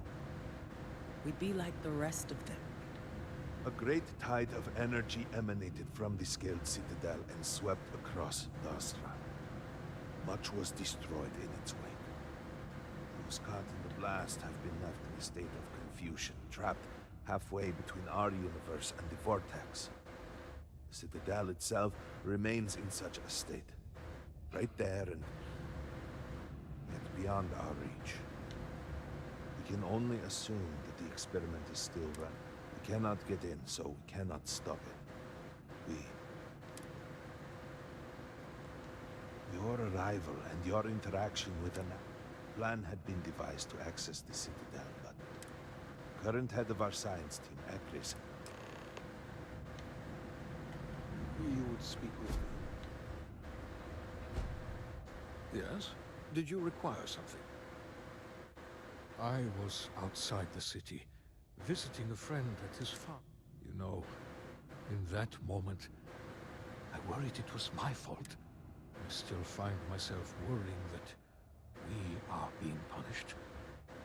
We'd be like the rest of them. A great tide of energy emanated from the Scaled Citadel and swept across Dasra. Much was destroyed in its wake. Those caught in the blast have been left in a state of confusion, trapped halfway between our universe and the Vortex. The Citadel itself remains in such a state. Right there and yet beyond our reach. We can only assume that the experiment is still running. We cannot get in, so we cannot stop it. Your arrival and your interaction with an plan had been devised to access the Citadel, but current head of our science team, Ekris. You would speak with me. Yes? Did you require something? I was outside the city, visiting a friend at his farm. You know, in that moment, I worried it was my fault. I still find myself worrying that we are being punished.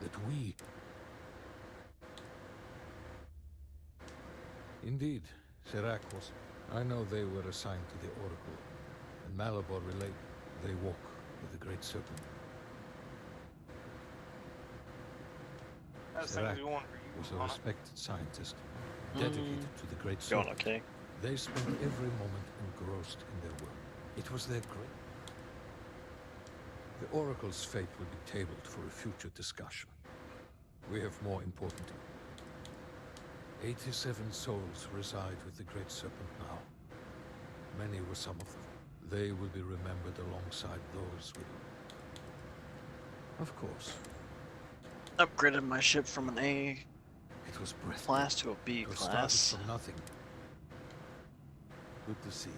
That we... Indeed, Serac was... I know they were assigned to the Oracle, and Malabor relate they walk with the Great Serpent. Serac was a respected scientist, dedicated to the Great Serpent. Okay. They spent every moment engrossed in their work. It was their great... The Oracle's fate will be tabled for a future discussion. We have more important... 87 souls reside with the Great Serpent now. Many were some of them. They will be remembered alongside those with... Of course. Upgraded my ship from an A It was breathtaking. class to a B It class. started from nothing. Good to see you.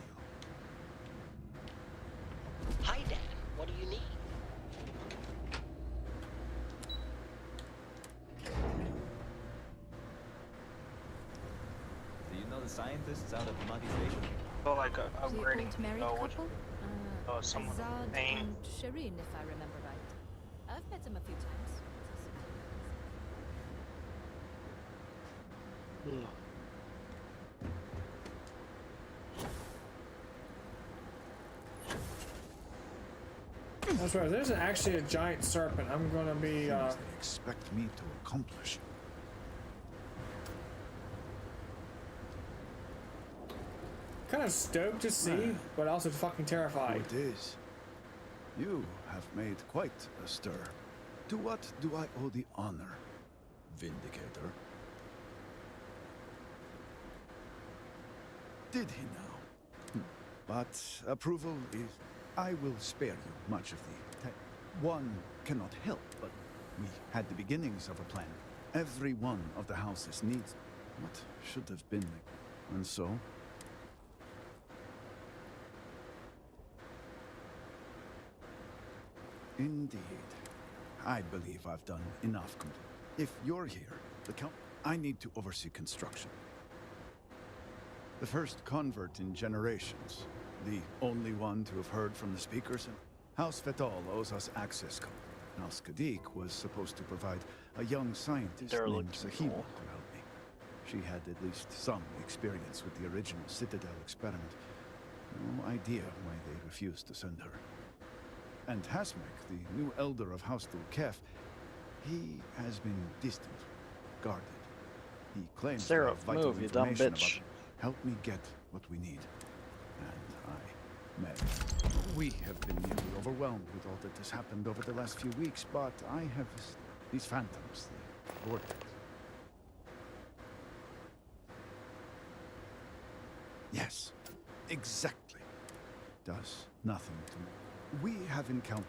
Hi, Dad. What do you need? Do you know the scientists out at Muddy Station? So like The upgrading. old married which, couple? someone Azad paying. and Shireen, if I remember right. I've met them a few times. That's right. There's actually a giant serpent. I'm gonna be. They expect me to accomplish. Kind of stoked to see, but also fucking terrified. It is. You have made quite a stir. To what do I owe the honor, Vindicator? Did he now? But approval is... I will spare you much of the... One cannot help, but we had the beginnings of a plan. Every one of the houses needs what should have been. And so... Indeed. I believe I've done enough. If you're here, the count... I need to oversee construction. The first convert in generations. The only one to have heard from the speakers. House Fetal owes us access code. House Kadik was supposed to provide a young scientist named Sahima to help me. She had at least some experience with the original Citadel experiment. No idea why they refused to send her. And Hasmek, the new elder of House Dulkef, he has been distant, guarded. He claims to have vital move, you dumb information bitch. about... Help me get what we need. And I may. We have been nearly overwhelmed with all that has happened over the last few weeks, but I have these phantoms, the vortex. Yes, exactly. Does nothing to me. We have encountered.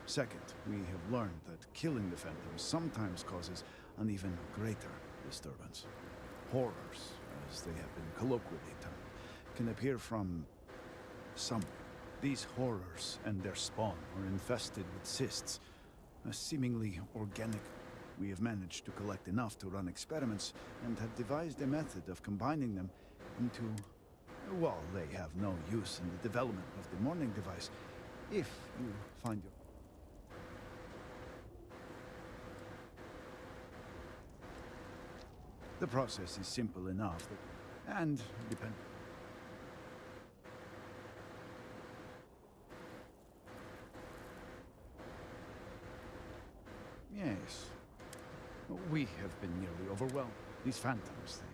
Second, we have learned that killing the phantoms sometimes causes an even greater disturbance. Horrors, as they have been colloquially termed, can appear from somewhere. These horrors and their spawn are infested with cysts, a seemingly organic. We have managed to collect enough to run experiments and have devised a method of combining them into... While they have no use in the development of the morning device, if you find your... The process is simple enough, and depend... Yes. We have been nearly overwhelmed. These phantoms, they...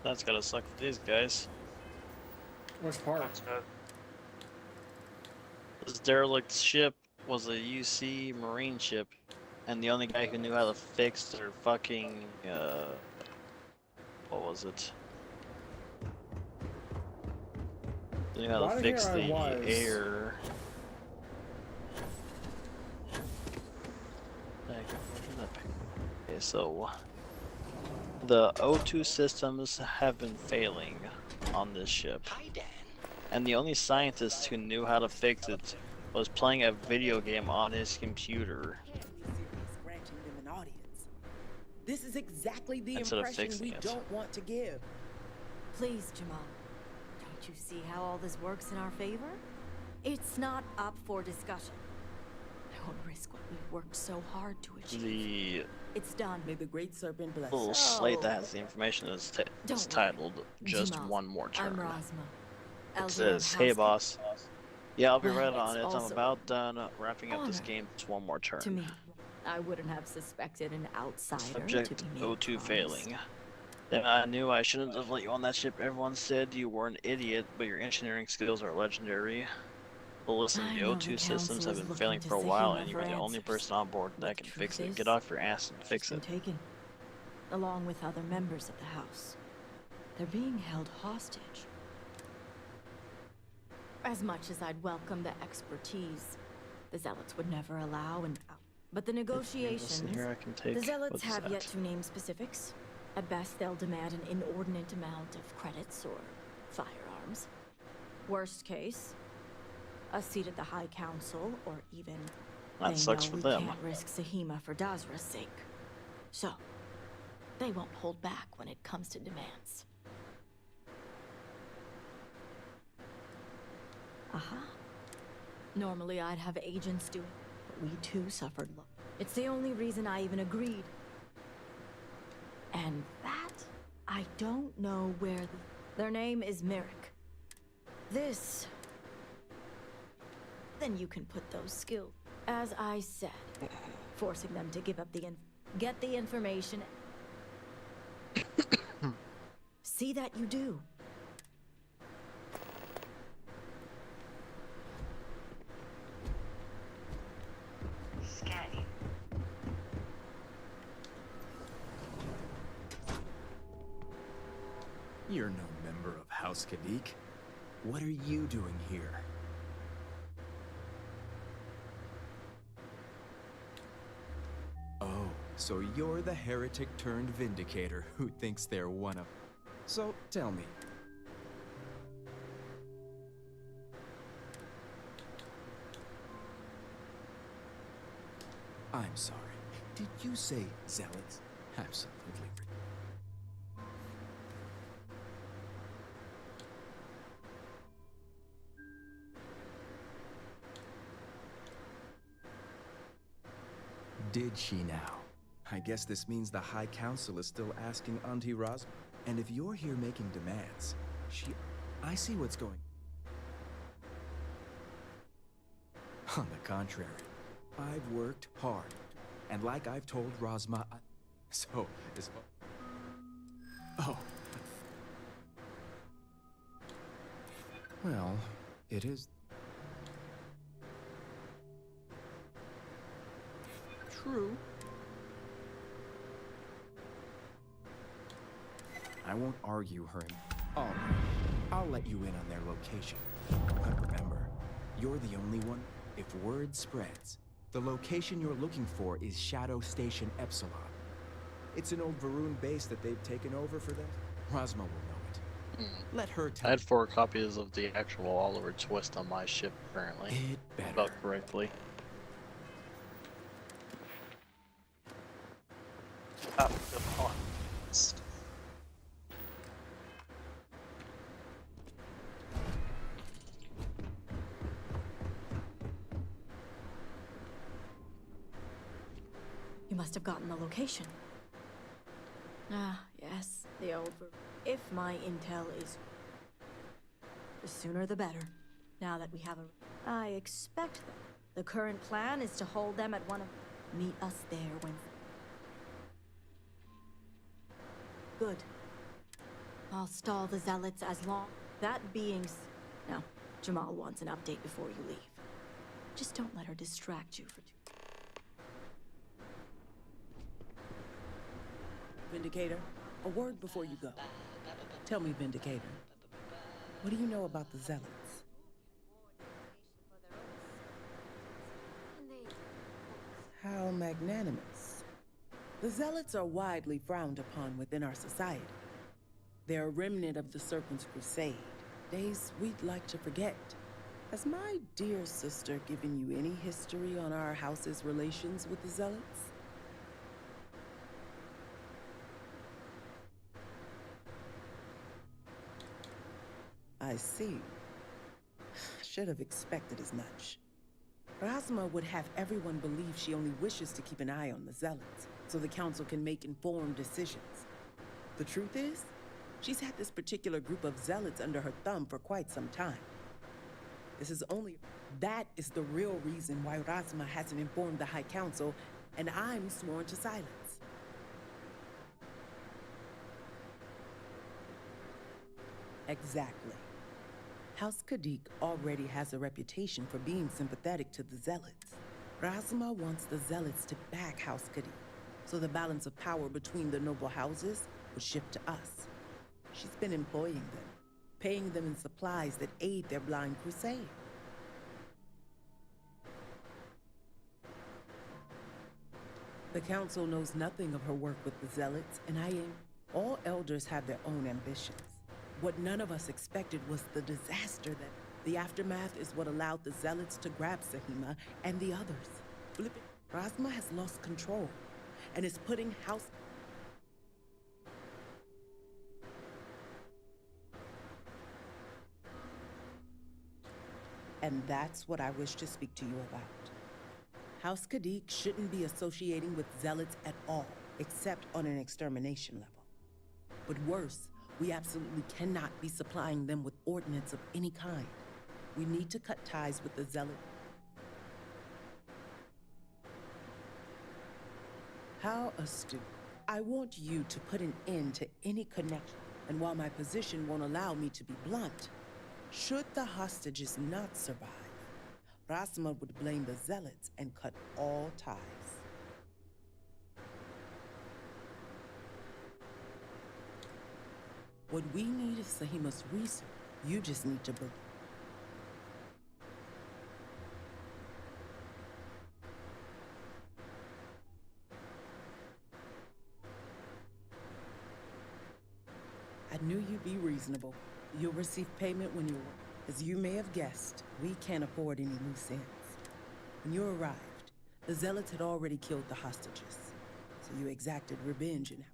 That's gotta suck for these guys. Which part? This derelict ship was a UC Marine ship, and the only guy who knew how to fix their fucking, what was it? You gotta Right fix here I the was. air. Okay, so the O2 systems have been failing on this ship. And the only scientist who knew how to fix it was playing a video game on his computer. Granting them an audience. This is exactly the Instead of impression fixing we it. don't want to give. Please, Jamal. Don't you see how all this works in our favor? It's not up for discussion. I won't risk what we've worked so hard to achieve. The It's done. May the great serpent bless. little slate that has the information is, Don't is titled "Just Jamal, One More Turn." I'm Rosma. It Elder says, of "Hey House boss, yeah, I'll be Well, right on it's it. I'm also about done wrapping up this honor game. It's one more turn." To me, I wouldn't have suspected an outsider Subject to be made O2 promise. failing. Then I knew I shouldn't have let you on that ship. Everyone said you were an idiot, but your engineering skills are legendary. But listen, I the know O2 the systems council have is been looking failing to for a while, Zahima and you're for the only answers. person on board that can Truth fix it. is, Get off your ass and fix been it. taken, along with other members of the house. They're being held hostage. As much as I'd welcome the expertise, the Zealots would never allow an out. But the negotiations, here, I can take- the Zealots what's have yet that? to name specifics. At best, they'll demand an inordinate amount of credits or firearms. Worst case, a seat at the High Council, or even That they sucks know for we them. can't risk Zahima for Dazra's sake. So, they won't hold back when it comes to demands. Aha. Normally I'd have agents do it, but we too suffered loss. It's the only reason I even agreed. And that, I don't know where their name is Merrick. This... Then you can put those skills. As I said, forcing them to give up get the information. See that you do. Scanning. You're no member of House Kadik. What are you doing here? Oh, so you're the heretic turned vindicator who thinks they're one of... So, tell me. I'm sorry. Did you say zealots? Absolutely. Did she now? I guess this means the High Council is still asking Auntie Ros. And if you're here making demands, I see what's going... On the contrary, I've worked hard. And like I've told Rosma, so, as far... Oh. Well, it is... True. I won't argue her. All right, I'll let you in on their location. But remember, you're the only one. If word spreads, the location you're looking for is Shadow Station Epsilon. It's an old Varun base that they've taken over for them. Rosma will know it. Let her tell I had 4 copies of the actual Oliver Twist on my ship, apparently. It better. Spelled correctly. Oh, good point. You must have gotten the location. Ah, yes, the old... If my intel is... The sooner the better. Now that we have a... I expect them. The current plan is to hold them at one of... Meet us there when... Good. I'll stall the Zealots as long... That being... No, Jamal wants an update before you leave. Just don't let her distract you for too... Vindicator, a word before you go. Tell me, Vindicator, what do you know about the Zealots? How magnanimous. The Zealots are widely frowned upon within our society. They're a remnant of the Serpent's Crusade, days we'd like to forget. Has my dear sister given you any history on our house's relations with the Zealots? I see. Should have expected as much. Rasma would have everyone believe she only wishes to keep an eye on the Zealots, so the Council can make informed decisions. The truth is, she's had this particular group of Zealots under her thumb for quite some time. That is the real reason why Rasma hasn't informed the High Council, and I'm sworn to silence. Exactly. House Kadik already has a reputation for being sympathetic to the Zealots. Rasma wants the Zealots to back House Kadik, so the balance of power between the noble houses would shift to us. She's been employing them, paying them in supplies that aid their blind crusade. The Council knows nothing of her work with the Zealots, and all elders have their own ambitions. What none of us expected was the disaster that the aftermath is what allowed the Zealots to grab Sahima and the others. Rasma has lost control and is putting House... And that's what I wish to speak to you about. House Kadik shouldn't be associating with Zealots at all, except on an extermination level. But worse, we absolutely cannot be supplying them with ordnance of any kind. We need to cut ties with the Zealot. How astute. I want you to put an end to any connection, and while my position won't allow me to be blunt, should the hostages not survive, Rasma would blame the Zealots and cut all ties. What we need is Sahima's research. You just need to believe. I knew you'd be reasonable. You'll receive payment when you work. As you may have guessed, we can't afford any loose ends. When you arrived, the Zealots had already killed the hostages, so you exacted revenge and...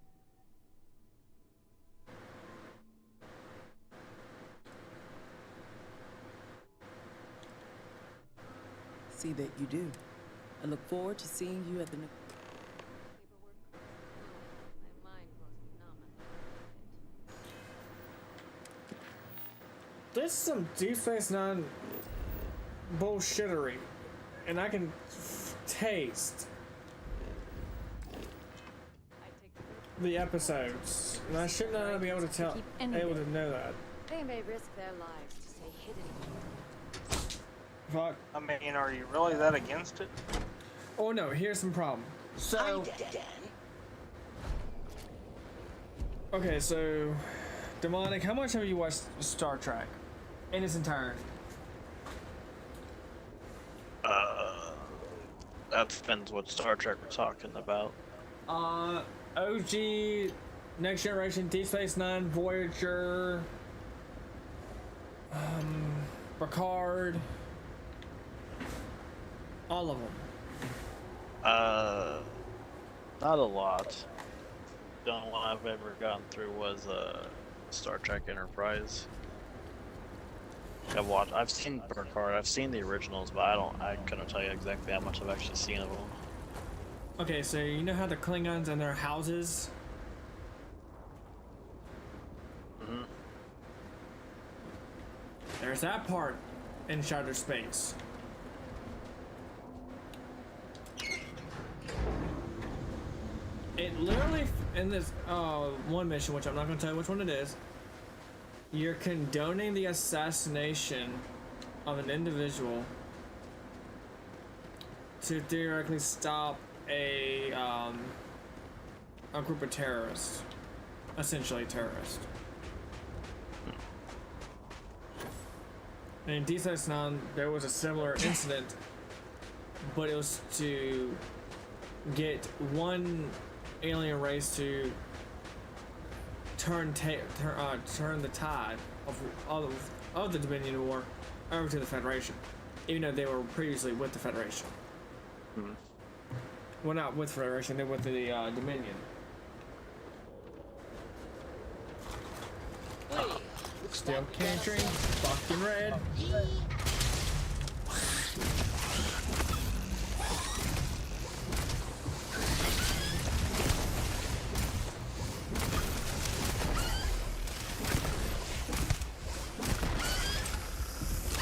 See that you do. I look forward to seeing you at the... This is some Deep Space Nine bullshittery, and I can taste the episodes, and I should not be able to know that. They may risk their lives to stay hidden. Fuck. I mean, are you really that against it? Oh no, here's some problem. So, okay, so Demonic, how much have you watched Star Trek in its entirety? That depends what Star Trek we're talking about. OG, Next Generation, Deep Space Nine, Voyager, Picard, all of them. Not a lot. The only one I've ever gotten through was Star Trek Enterprise. I've seen Picard, I've seen the originals, but I couldn't tell you exactly how much I've actually seen of them. Okay, so you know how the Klingons and their houses? Mm-hmm. There's that part in Shattered Space. It literally, in this one mission, which I'm not going to tell you which one it is, you're condoning the assassination of an individual to theoretically stop a group of terrorists, essentially terrorists. And in Deep Space Nine, there was a similar incident, but it was to get one alien race to turn the tide of the Dominion War over to the Federation, even though they were previously with the Federation. Hmm. Well, not with Federation, they're with the Dominion. Still cantering, fucking red.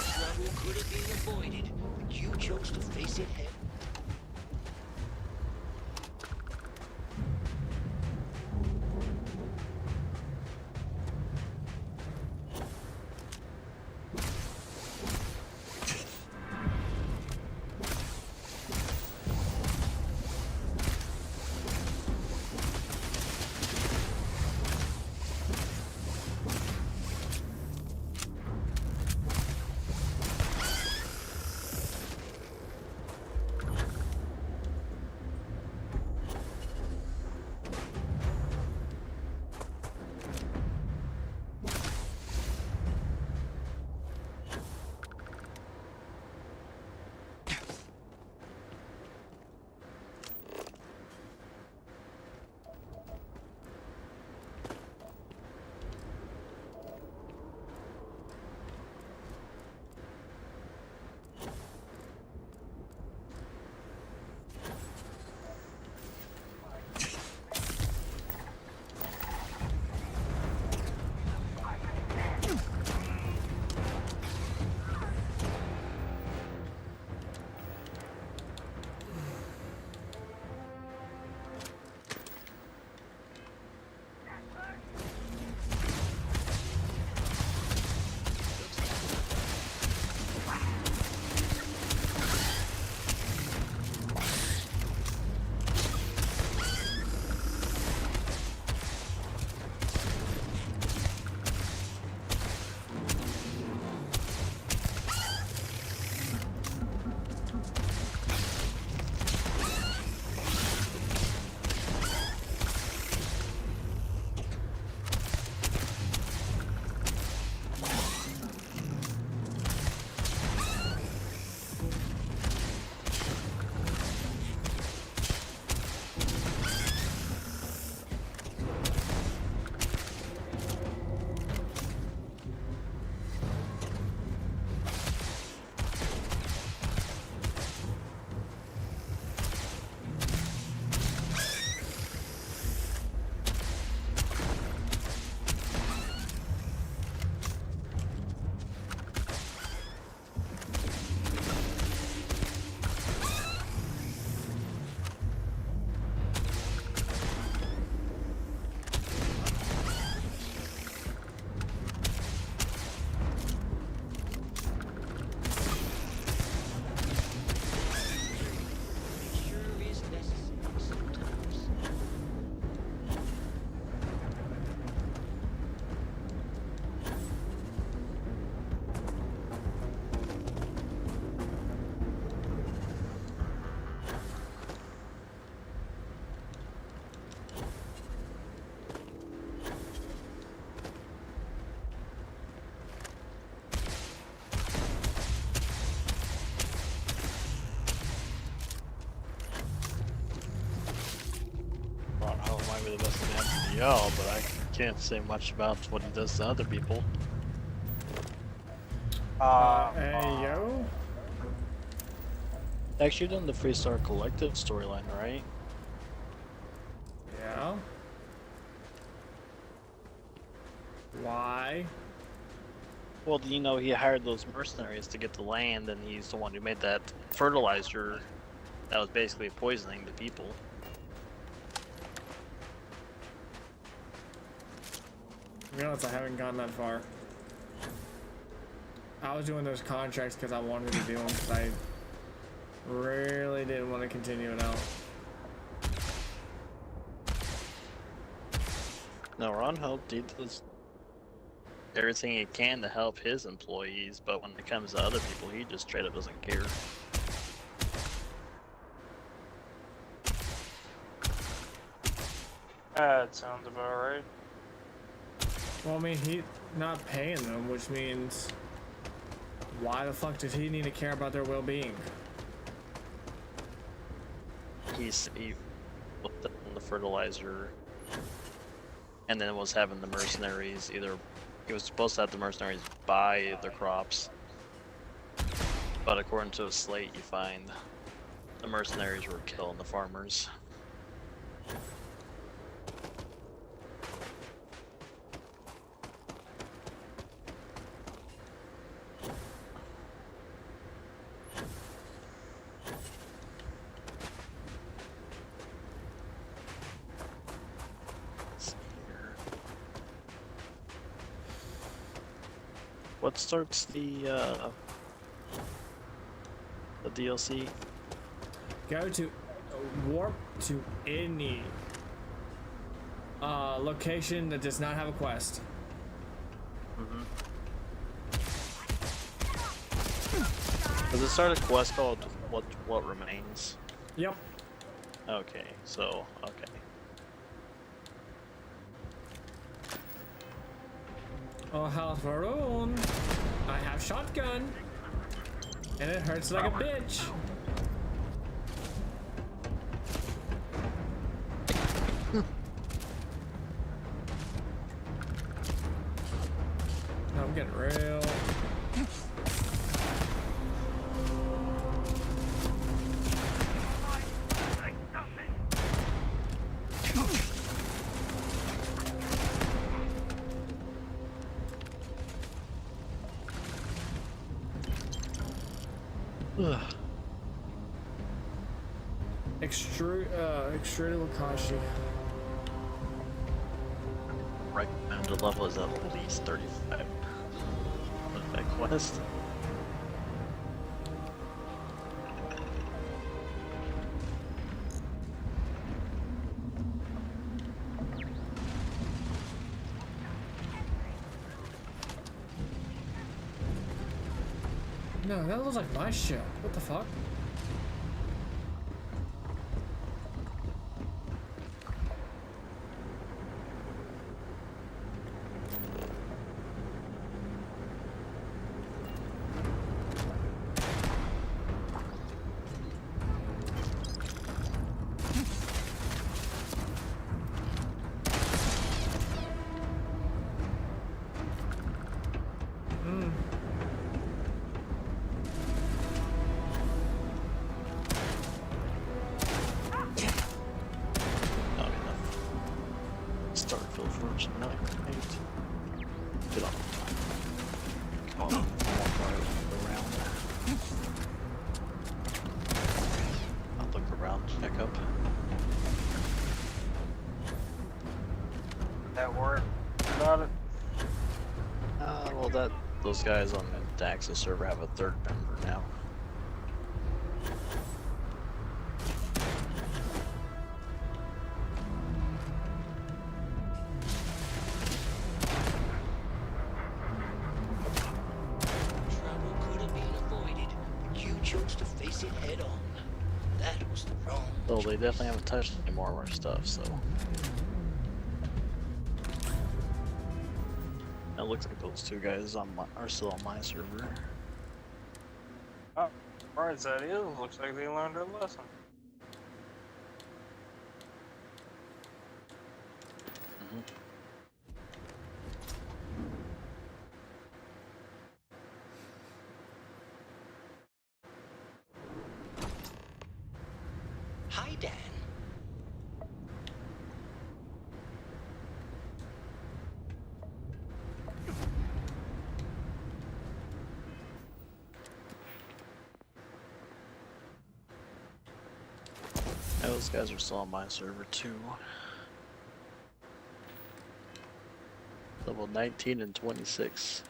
Trouble could have been avoided, but you chose to face it head. The best man to yell, but I can't say much about what he does to other people. Hey, yo. Actually, done the Freestar Collective storyline, right? Yeah. Why? Well, you know, he hired those mercenaries to get the land, and he's the one who made that fertilizer that was basically poisoning the people. To be honest, I haven't gotten that far. I was doing those contracts because I wanted to do them, because I really didn't want to continue it out. No, Ron helped. He does everything he can to help his employees, but when it comes to other people, he just straight up doesn't care. That sounds about right. Well, I mean, he's not paying them, which means why the fuck does he need to care about their well-being? He put them in the fertilizer, and then was having the mercenaries he was supposed to have the mercenaries buy the crops, but according to a slate you find, the mercenaries were killing the farmers. What starts the DLC? Go to warp to any location that does not have a quest. Does it start a quest called What Remains? Yep. Okay, so okay. Oh, House Varun, I have shotgun, and it hurts like a bitch. I'm getting real. Extruded Wakashi. Recommended level is at least 35. With that quest. No, that looks like my ship. What the fuck? Those guys on the Daxus server have a third member now. Trouble could have been avoided, but you chose to face it head on. That was the wrong. Well, they definitely haven't touched any more of our stuff, so. It looks like those two guys are still on my server. Oh, right, that is. Looks like they learned their lesson. Hi, Dan. Those guys are still on my server too. Level 19 and 26.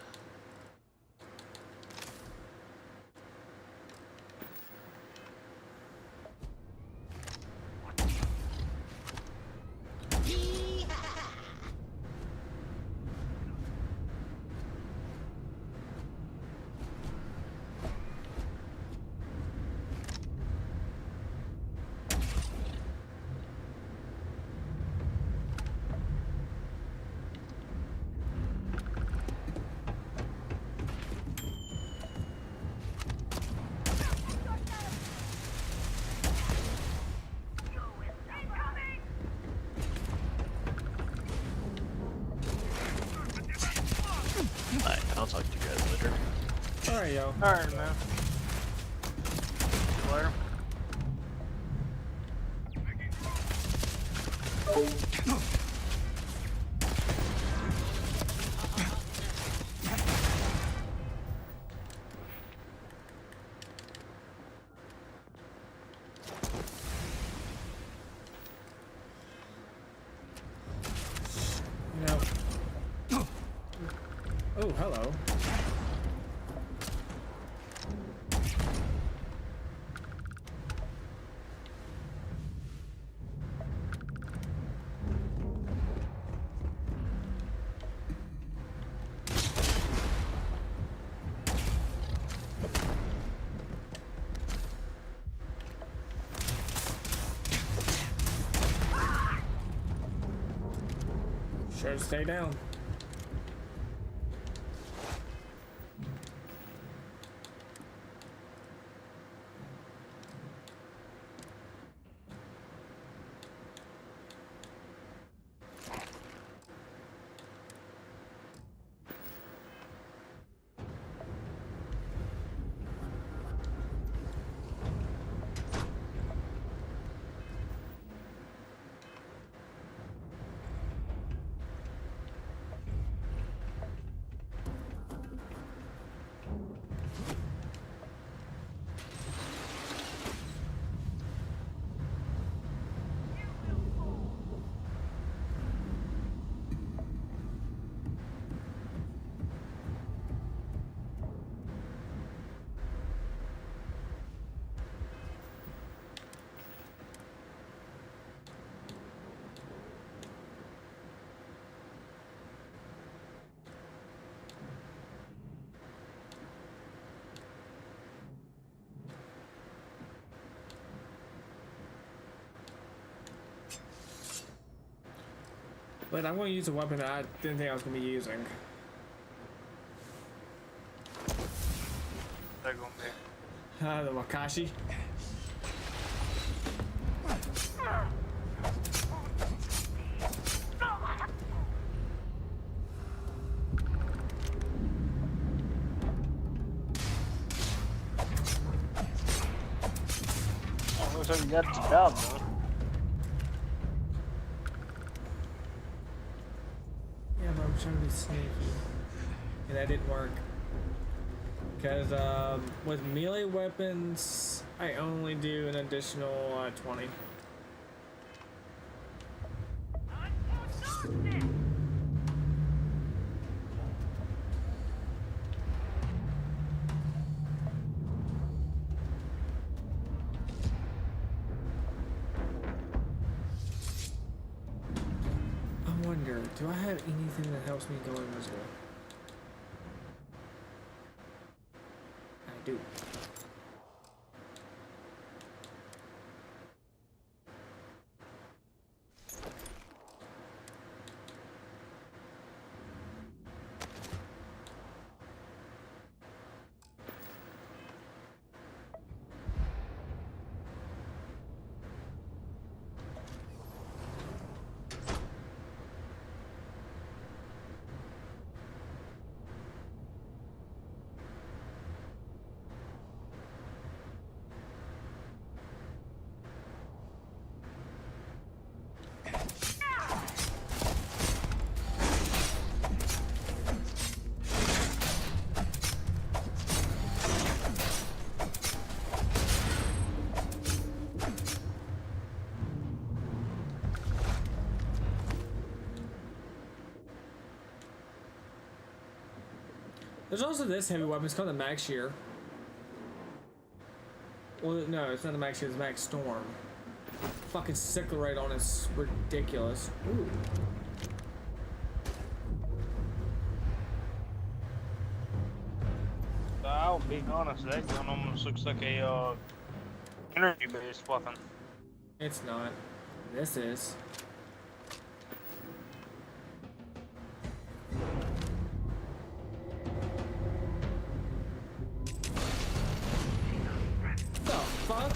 Alright, I'll talk to you guys later. Alright, yo. Alright, man. See you later. No. Oh, hello. Should stay down. But I'm going to use a weapon that I didn't think I was going to be using. They're gonna be. The Wakashi. Oh, looks like you got the job done. Yeah, but I'm trying to be sneaky. And that didn't work. Because with melee weapons, I only do an additional 20. I wonder, do I have anything that helps me go invisible? I do. There's also this heavy weapon. It's called the Mag Shear. Well, no, it's not the Mag Shear. It's the Mag Storm. Fucking sickle rate on it's ridiculous. Ooh. I'll be honest, that gun almost looks like a energy-based weapon. It's not. This is. The fuck?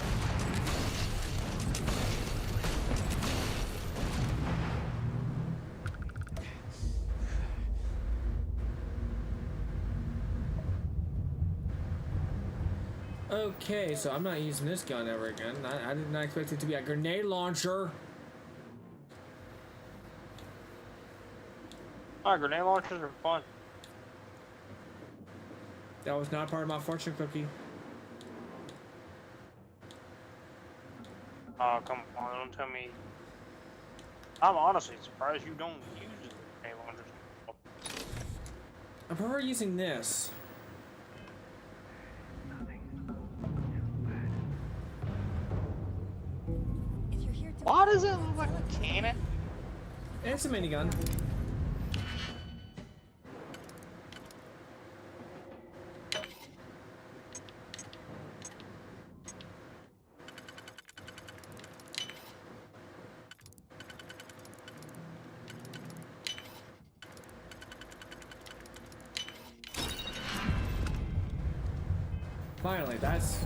Okay, so I'm not using this gun ever again. I did not expect it to be a grenade launcher. Grenade launchers are fun. That was not part of my fortune cookie. Oh, come on, don't tell me. I'm honestly surprised you don't use grenade launchers. I prefer using this. Why does it look like a cannon? It's a minigun. Finally, that's...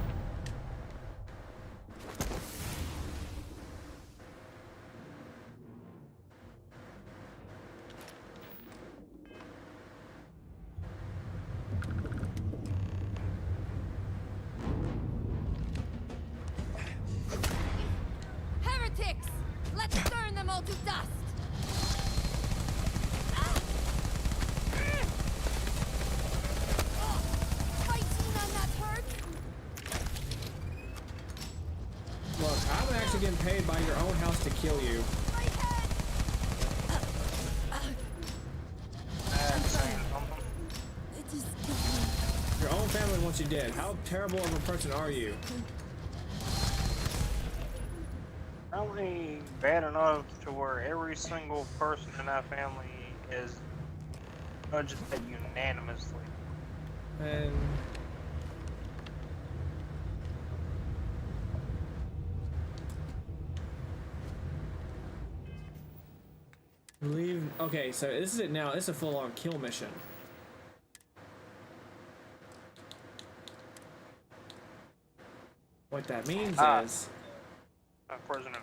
Heretics! Let's burn them all to dust! Look, I'm actually getting paid by your own house to kill you. Your own family wants you dead. How terrible of a person are you? Probably bad enough to where every single person in that family is judged unanimously. And leave. Okay, so this is it now. This is a full-on kill mission. What that means is prisoners.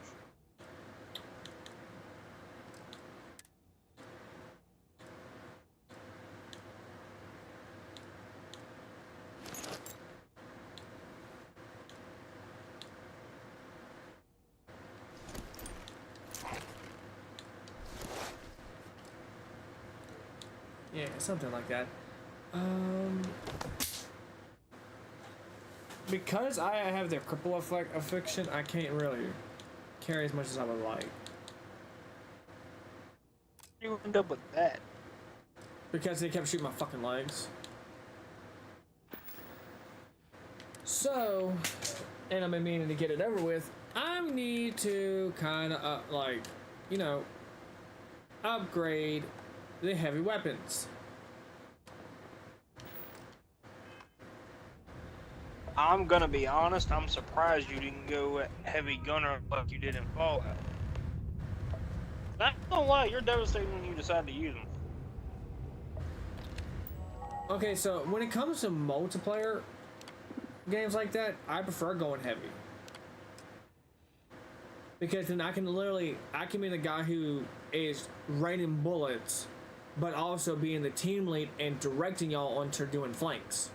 yeah, something like that. Because I have the cripple affliction, I can't really carry as much as I would like. You end up with that? Because they kept shooting my fucking legs. So, and I've been meaning to get it over with. I need to kind of like, you know, upgrade the heavy weapons. I'm gonna be honest, I'm surprised you didn't go heavy gunner like you did in Fallout. Not gonna lie, you're devastating when you decide to use them. Okay, so when it comes to multiplayer games like that, I prefer going heavy. Because then I can be the guy who is raining bullets, but also being the team lead and directing y'all onto doing flanks.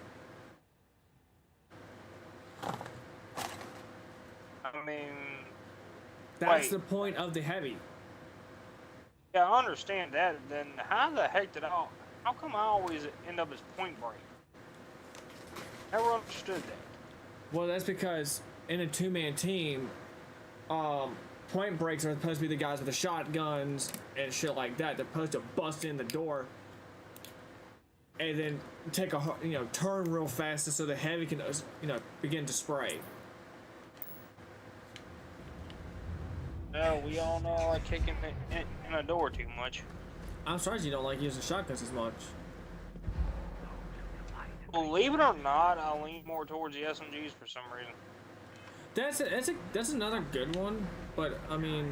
I mean, that's the point of the heavy. Yeah, I understand that. Then how the heck how come I always end up as Point Break? Never understood that. Well, that's because in a two-man team, Point Breaks are supposed to be the guys with the shotguns and shit like that. They're supposed to bust in the door and then take a turn real fast so the heavy can begin to spray. No, we all know I like kicking in a door too much. I'm sorry you don't like using shotguns as much. Believe it or not, I lean more towards the SMGs for some reason. That's another good one, but I mean,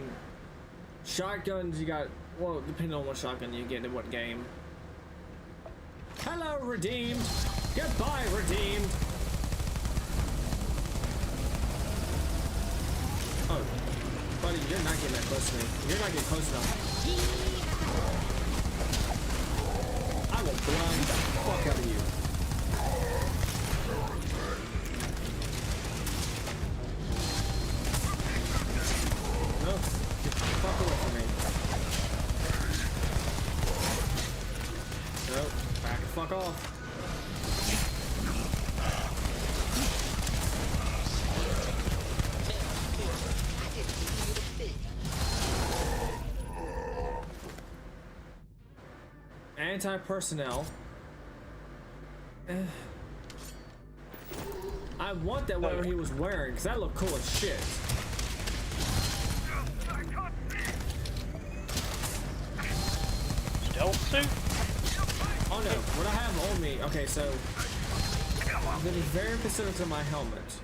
shotguns you got. Well, depending on what shotgun you get in what game. Hello, Redeemed. Goodbye, Redeemed. Oh, buddy, you're not getting that close to me. You're not getting close enough. I will blind the fuck out of you. off. Anti-personnel. I want that whatever he was wearing, because that looked cool as shit. Stealth suit? Oh no, what I have on me, okay, so I'm gonna be very specific to my helmet.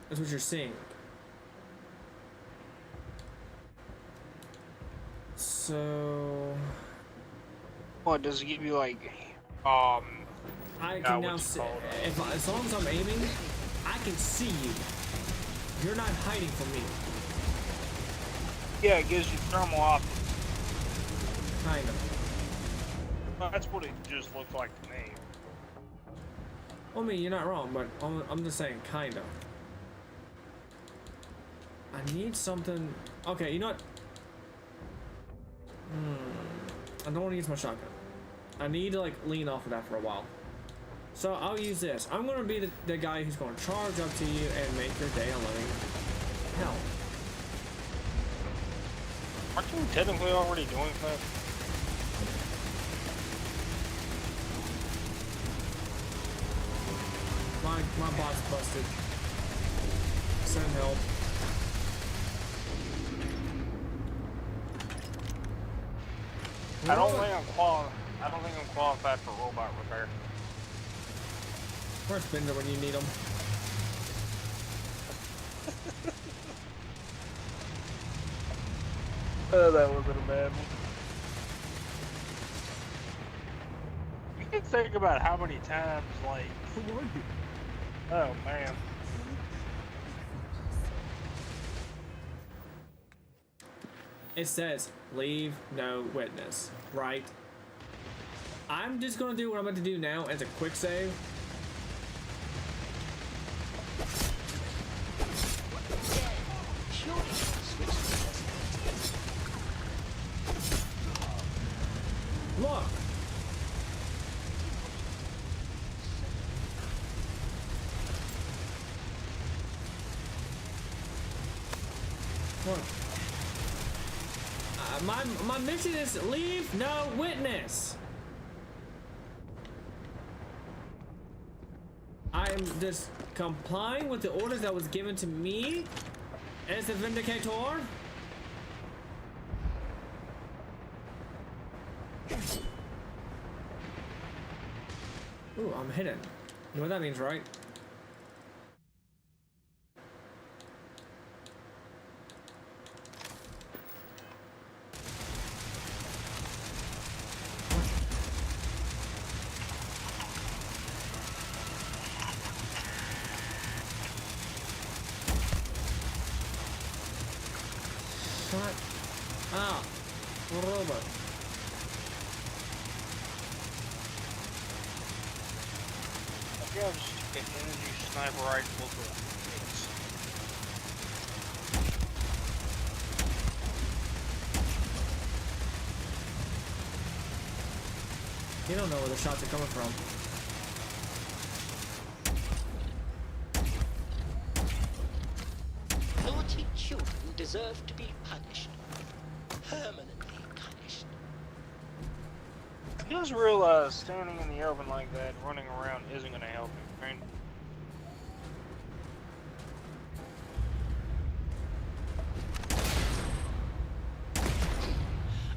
That's what you're seeing. So what does it give you like I can now see, as long as I'm aiming, I can see you. You're not hiding from me. Yeah, it gives you thermal optics. Kind of. Well, that's what it just looked like to me. Well, I mean, you're not wrong, but I'm just saying, kind of. I need something. Okay, you know what? I don't want to use my shotgun. I need to like lean off of that for a while. So I'll use this. I'm gonna be the guy who's gonna charge up to you and make your day a living hell. Aren't you technically already doing that? My bot's busted. Send help. I don't think I'm qualified for robot repair. Where's Bender when you need him? Oh, that wasn't a bad one. You can think about how many times, like... Oh, man. It says, leave no witness, right? I'm just gonna do what I'm about to do now as a quick save. Look! Look. My mission is leave no witness. I'm just complying with the orders that was given to me as the Vindicator. Ooh, I'm hidden. You know what that means, right? Shut up, Robert. Maybe I'll just get energy sniper rifle for You don't know where the shots are coming from. Naughty children deserve to be punished. Permanently punished. You just realize standing in the open like that, running around, isn't going to help you, right?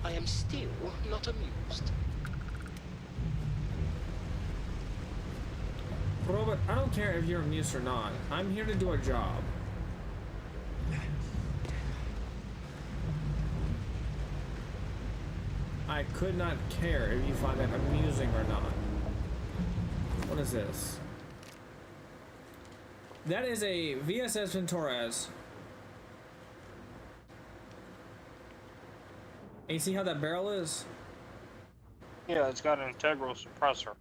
I am still not amused. Robert, I don't care if you're amused or not. I'm here to do a job. I could not care if you find that amusing or not. What is this? That is a VSS Venturas. And you see how that barrel is? Yeah, it's got an integral suppressor.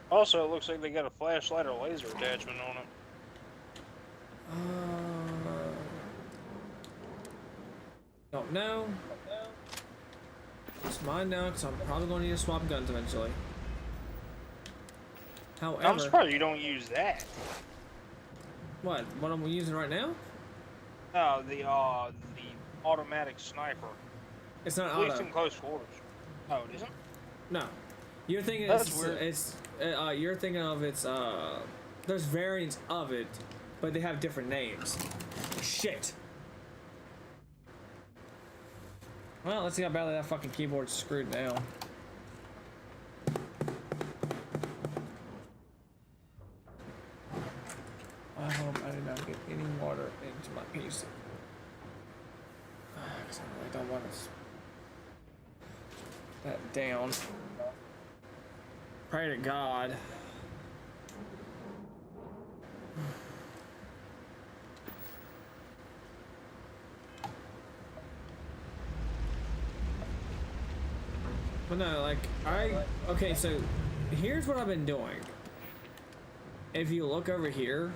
Also, it looks like they got a flashlight or laser attachment on it. Don't know. It's mine now because I'm probably going to need to swap guns eventually. However, I'm surprised you don't use that. What am we using right now? No, the automatic sniper. It's not At least auto. in close quarters. Oh, it isn't? No. You're thinking That's weird. you're thinking of there's variants of it, but they have different names. Shit. Well, let's see how badly that fucking keyboard's screwed now. I hope I did not get any water into my PC. Because I really don't want to that down. Pray to God. But no, like, okay, so here's what I've been doing. If you look over here,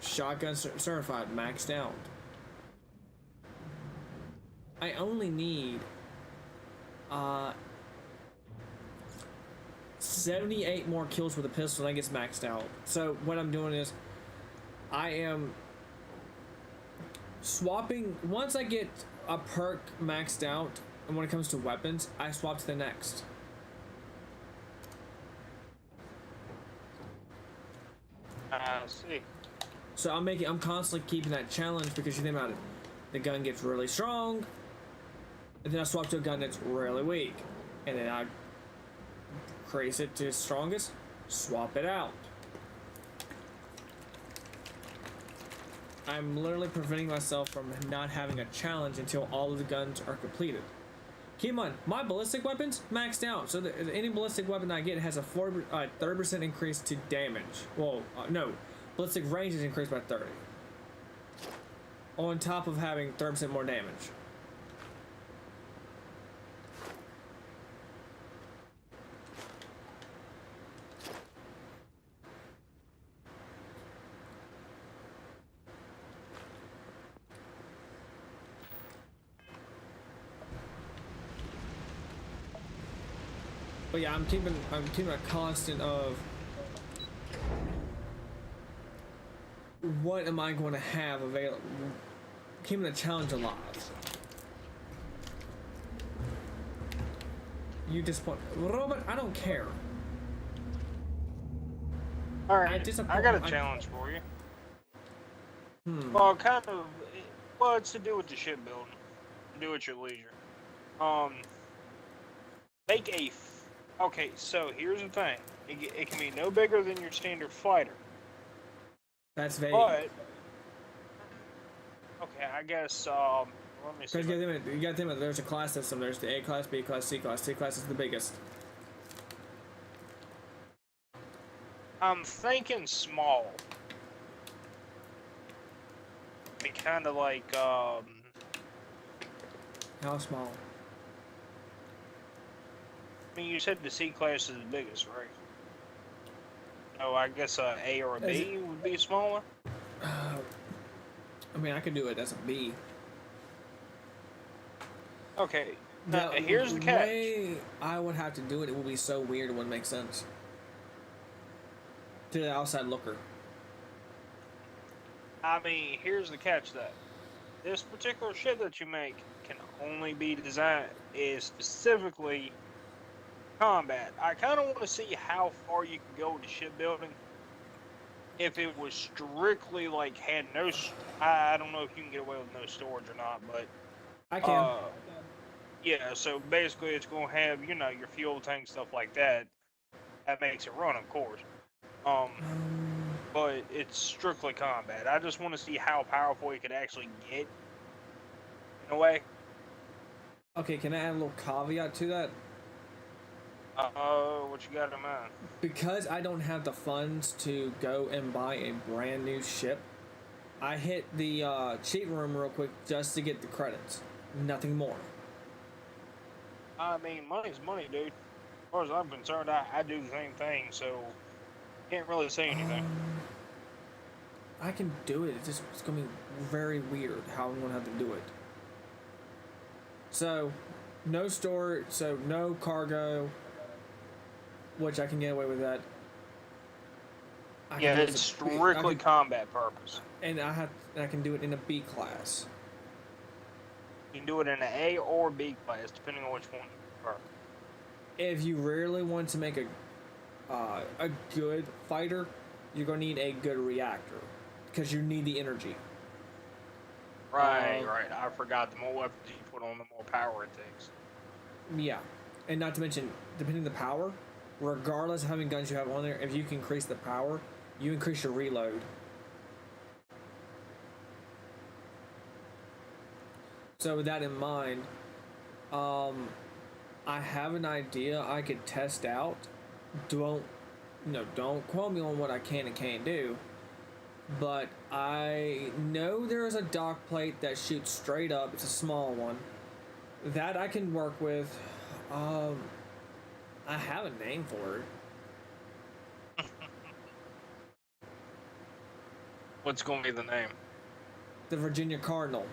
shotgun certified, maxed out. I only need 78 more kills with a pistol and I gets maxed out. So what I'm doing is I am swapping once I get a perk maxed out, and when it comes to weapons, I swap to the next. I see. So I'm constantly keeping that challenge because you think about it, the gun gets really strong, and then I swap to a gun that's really weak, and then I increase it to its strongest, swap it out. I'm literally preventing myself from not having a challenge until all of the guns are completed. Keep in mind, my ballistic weapons maxed out, so that any ballistic weapon I get has a 30% increase to damage. Well, no, ballistic range is increased by 30. On top of having 30% more damage. But yeah, I'm keeping a constant of what am I going to have available, keeping the challenge alive. You disappoint, Robert. I don't care. All right, I got a challenge for you. Well, well, it's to do with the shipbuilding. Do at your leisure. Make a. Okay, so here's the thing. It can be no bigger than your standard fighter. That's vague. But okay, I guess let me see. Because you got to think about there's a class system. There's the A class, B class, C class. C class is the biggest. I'm thinking small. Be kind of like How small? I mean, you said the C class is the biggest, right? Oh, I guess a A or a B would be smaller. I mean, I could do it as a B. Okay. Now, here's the catch. The way I would have to do it, it would be so weird it wouldn't make sense. To the outside looker. I mean, here's the catch though. This particular ship that you make can only be designed is specifically combat. I kind of want to see how far you can go with the shipbuilding. If it was strictly like had no, I don't know if you can get away with no storage or not, but I can. Yeah, so basically it's going to have, you know, your fuel tank, stuff like that. That makes it run, of course. But it's strictly combat. I just want to see how powerful it could actually get. In a way. Okay, can I add a little caveat to that? What you got in mind? Because I don't have the funds to go and buy a brand new ship, I hit the cheat room real quick just to get the credits. Nothing more. I mean, money's money, dude. As far as I'm concerned, I do the same thing, so can't really say anything. I can do it. It's gonna be very weird how I'm gonna have to do it. So, no storage. So no cargo, which I can get away with that. Yeah, it's strictly combat purpose. And I can do it in a B class. You can do it in an A or B class, depending on which one you prefer. If you really want to make a good fighter, you're gonna need a good reactor because you need the energy. Right. I forgot. The more weapons you put on, the more power it takes. Yeah, and not to mention, depending on the power, regardless of how many guns you have on there, if you can increase the power, you increase your reload. So with that in mind, I have an idea I could test out. Don't quote me on what I can and can't do, but I know there is a dock plate that shoots straight up. It's a small one that I can work with. I have a name for it. What's going to be the name? The Virginia Cardinal.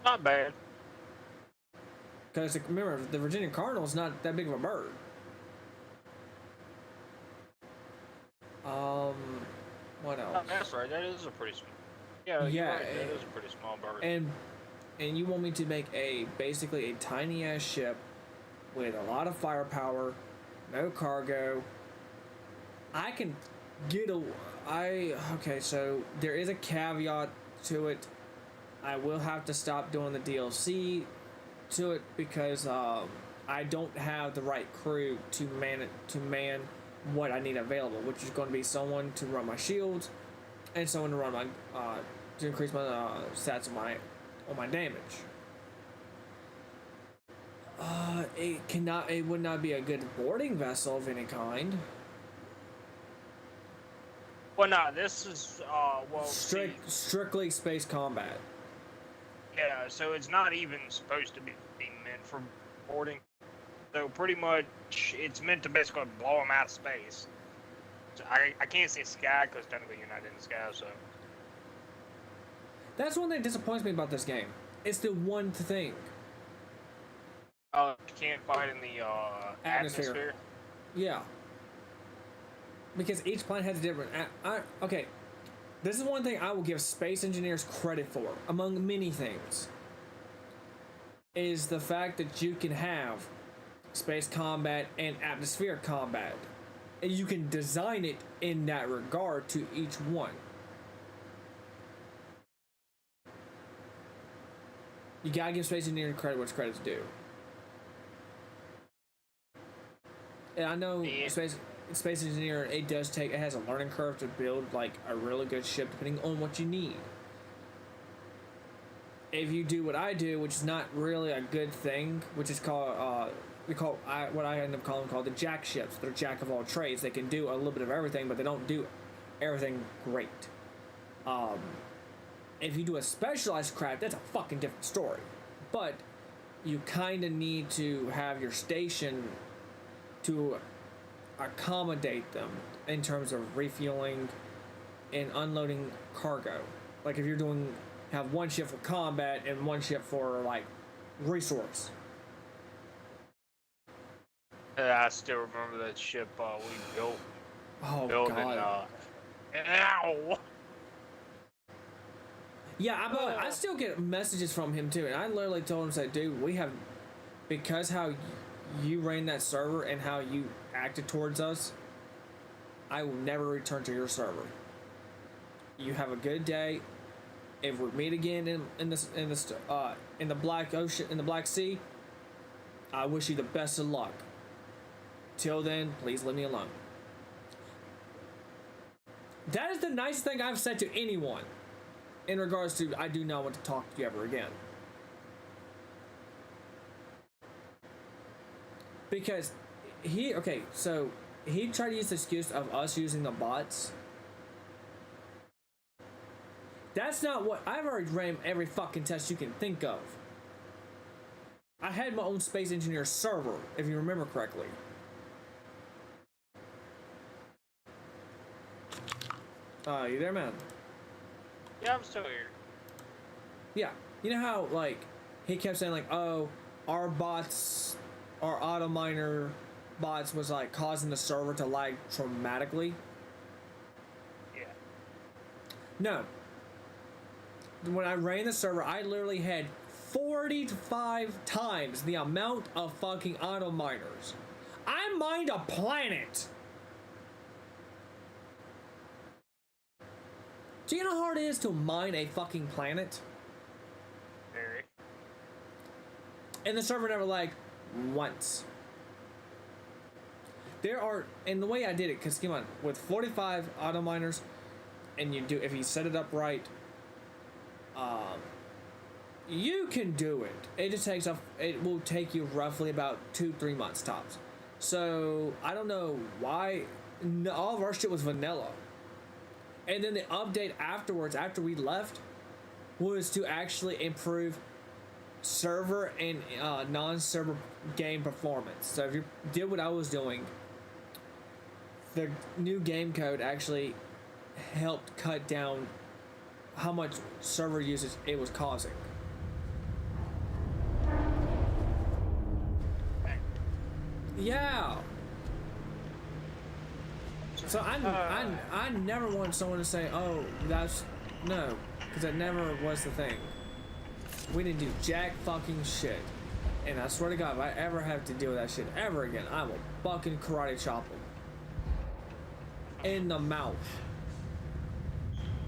Not bad. Because remember, the Virginia Cardinal is not that big of a bird. What else? Oh, that's right. That is a pretty small. Yeah, you're right. That is a pretty small bird. And you want me to make basically a tiny ass ship with a lot of firepower, no cargo. I can get okay, so there is a caveat to it. I will have to stop doing the DLC to it because I don't have the right crew to man what I need available, which is going to be someone to run my shields and someone to run my to increase my stats on my damage. It would not be a good boarding vessel of any kind. Well, no, this is strictly space combat. Yeah, so it's not even supposed to be meant for boarding. So pretty much, it's meant to basically blow them out of space. So I can't say sky because technically you're not in the sky. So that's one thing that disappoints me about this game. It's the one thing. You can't fight in the atmosphere. Yeah. Because each planet has a different. Okay. This is one thing I will give space engineers credit for, among many things, is the fact that you can have space combat and atmospheric combat. And you can design it in that regard to each one. You gotta give space engineering credit what's credit's due. And I know space engineer, it has a learning curve to build like a really good ship depending on what you need. If you do what I do, which is not really a good thing, which is called what I end up calling the jack ships. They're jack of all trades. They can do a little bit of everything, but they don't do everything great. If you do a specialized craft, that's a fucking different story. But you kind of need to have your station to accommodate them in terms of refueling and unloading cargo. Like if you're have one ship for combat and one ship for like resource. I still remember that ship we built. Oh God! Ow! Yeah, I still get messages from him too, and I literally told him, "Said, dude, we have because how you ran that server and how you acted towards us, I will never return to your server. You have a good day. If we meet again in the Black Ocean, in the Black Sea, I wish you the best of luck. Till then, please leave me alone." That is the nicest thing I've said to anyone in regards to I do not want to talk to you ever again. Because he tried to use the excuse of us using the bots. That's not what I've already ran every fucking test you can think of. I had my own space engineer server, if you remember correctly. You there, man? Yeah, I'm still here. Yeah. You know how, like, he kept saying, like, oh, our bots, our auto miner bots was, like, causing the server to lag dramatically? Yeah. No. When I ran the server, I literally had 45 times the amount of fucking auto miners. I mined a planet! Do you know how hard it is to mine a fucking planet? Very. And the server never lagged once. There are, and the way I did it, because come on, with 45 auto miners, and you do, if you set it up right, you can do it. It just takes it will take you roughly about 2-3 months tops. So I don't know why all of our shit was vanilla. And then the update afterwards, after we left, was to actually improve server and non-server game performance. So if you did what I was doing, the new game code actually helped cut down how much server usage it was causing. Yeah. So I never want someone to say, oh, that's no, because that never was the thing. We didn't do jack fucking shit. And I swear to God, if I ever have to deal with that shit ever again, I will fucking karate chop him. In the mouth.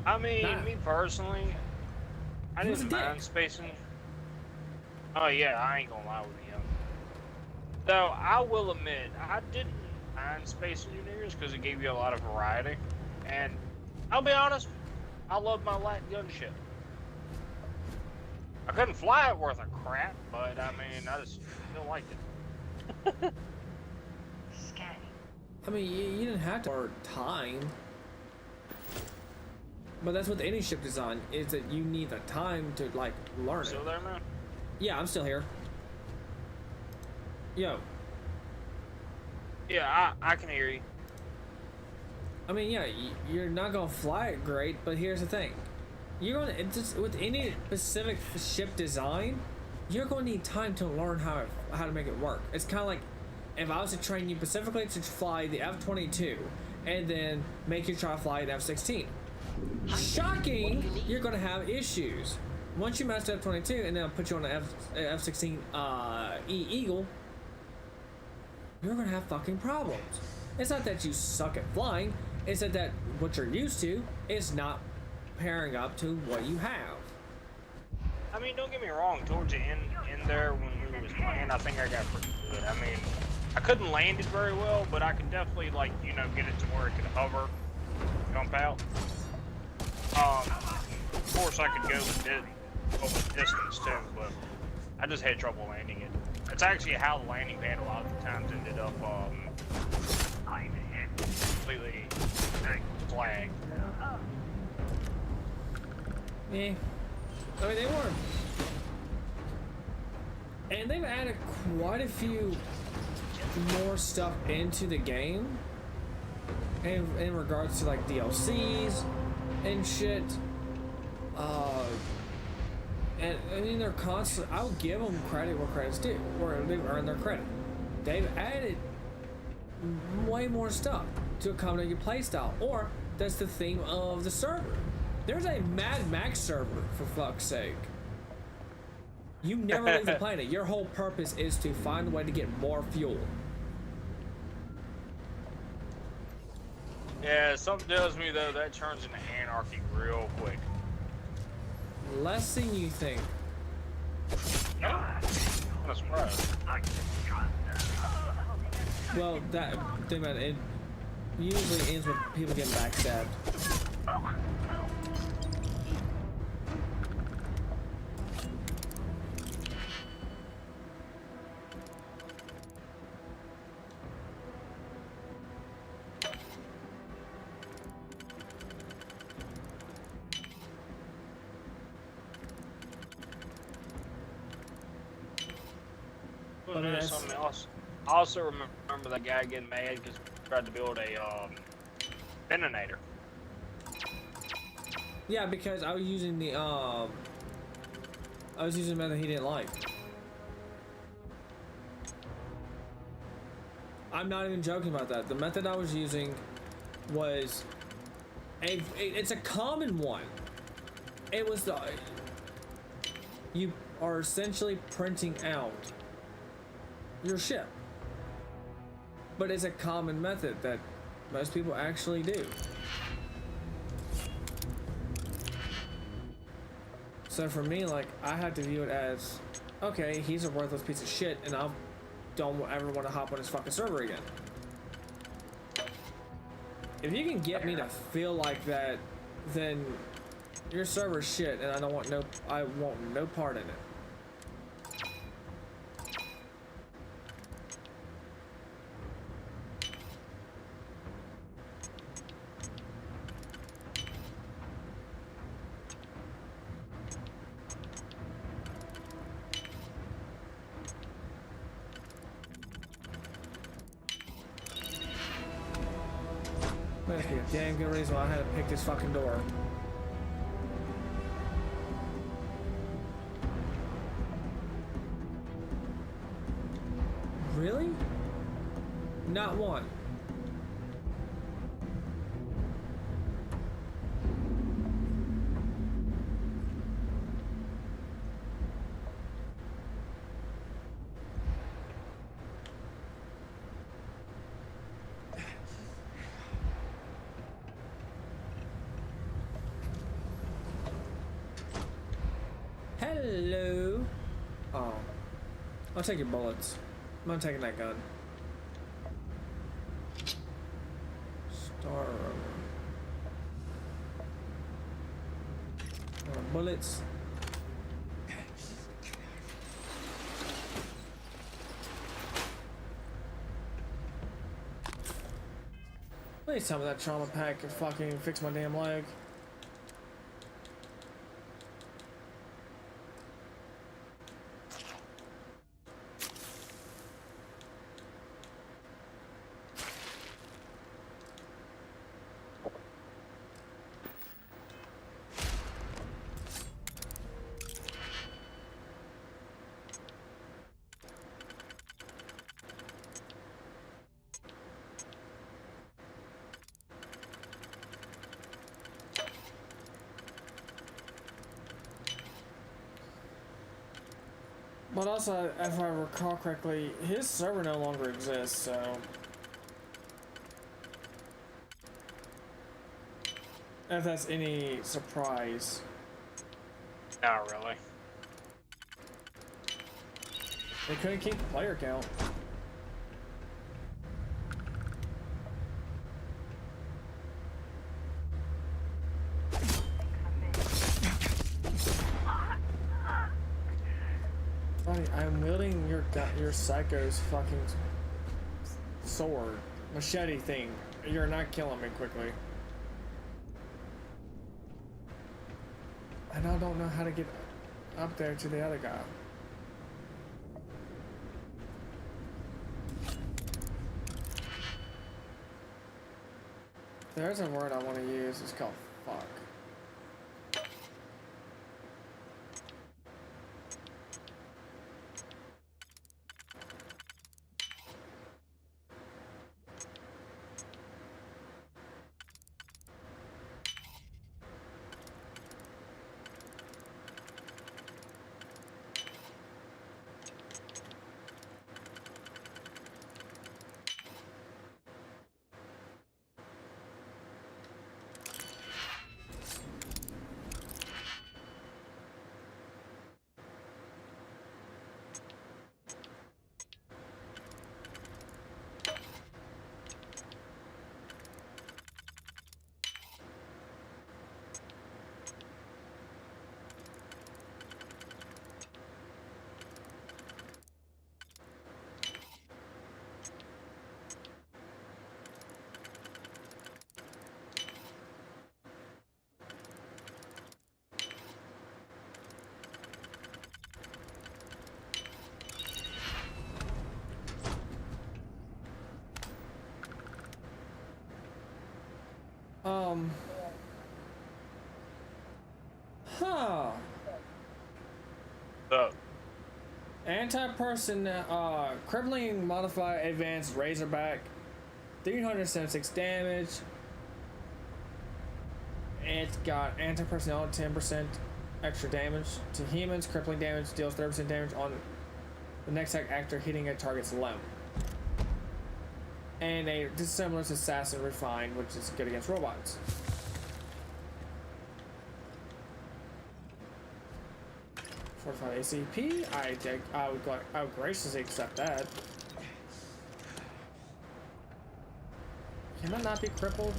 I mean, me personally, I didn't mind spacing. Oh yeah, I ain't gonna lie with you. Though I will admit, I didn't mind Space Engineers because it gave you a lot of variety. And I'll be honest, I love my light gunship. I couldn't fly it worth a crap, but I mean, I just still liked it. I mean, you didn't have to for time. But that's with any ship design, is that you need the time to, like, learn it. Still there, man? Yeah, I'm still here. Yo. Yeah, I can hear you. I mean, yeah, you're not gonna fly it great, but here's the thing. You're gonna, just with any specific ship design, you're gonna need time to learn how to make it work. It's kind of like if I was to train you specifically to fly the F-22 and then make you try to fly an F-16. Shocking, you're gonna have issues. Once you master F-22 and then I'll put you on an F-16 Eagle, you're gonna have fucking problems. It's not that you suck at flying, it's that what you're used to is not pairing up to what you have. I mean, don't get me wrong, towards the end there when we was playing, I think I got pretty good. I mean, I couldn't land it very well, but I could definitely, like, you know, get it to where it could hover, jump out. Of course I could go the distance too, but I just had trouble landing it. It's actually how the landing pad a lot of the times ended up completely flagged. Yeah. I mean, they were. And they've added quite a few more stuff into the game. In regards to, like, DLCs and shit. And I mean, they're constantly, I'll give them credit where credit's due, where they've earned their credit. They've added way more stuff to accommodate your playstyle, or that's the theme of the server. There's a Mad Max server, for fuck's sake. You never leave the planet. Your whole purpose is to find a way to get more fuel. Yeah, something tells me though that turns into anarchy real quick. Less than you think. I'm surprised. Well, that thing about it usually ends with people getting backstabbed. Well, there's something else. I also remember that guy getting mad because he tried to build a detonator. Yeah, because I was using the I was using a method he didn't like. I'm not even joking about that. The method I was using was it's a common one. It was the you are essentially printing out your ship. But it's a common method that most people actually do. So for me, like, I had to view it as, okay, he's a worthless piece of shit, and I don't ever want to hop on his fucking server again. If you can get me to feel like that, then your server's shit, and I want no part in it. Must be a damn good reason why I had to pick this fucking door. Really? Not one. Hello. Oh. I'll take your bullets. I'm not taking that gun. Star. Bullets. Please tell me that trauma pack can fucking fix my damn leg. But also, if I recall correctly, his server no longer exists, so... If that's any surprise. Not really. They couldn't keep the player count. I'm wielding your psycho's fucking sword, machete thing. You're not killing me quickly. And I don't know how to get up there to the other guy. There's a word I want to use. It's called fuck. up? Anti-person, crippling modified advanced Razorback, 376 damage. It's got anti-personnel 10% extra damage to humans. Crippling damage deals 30% damage on the next actor hitting a target's limb. And a dissimilars assassin refined, which is good against robots. $45 ACP. I would graciously accept that. Can I not be crippled?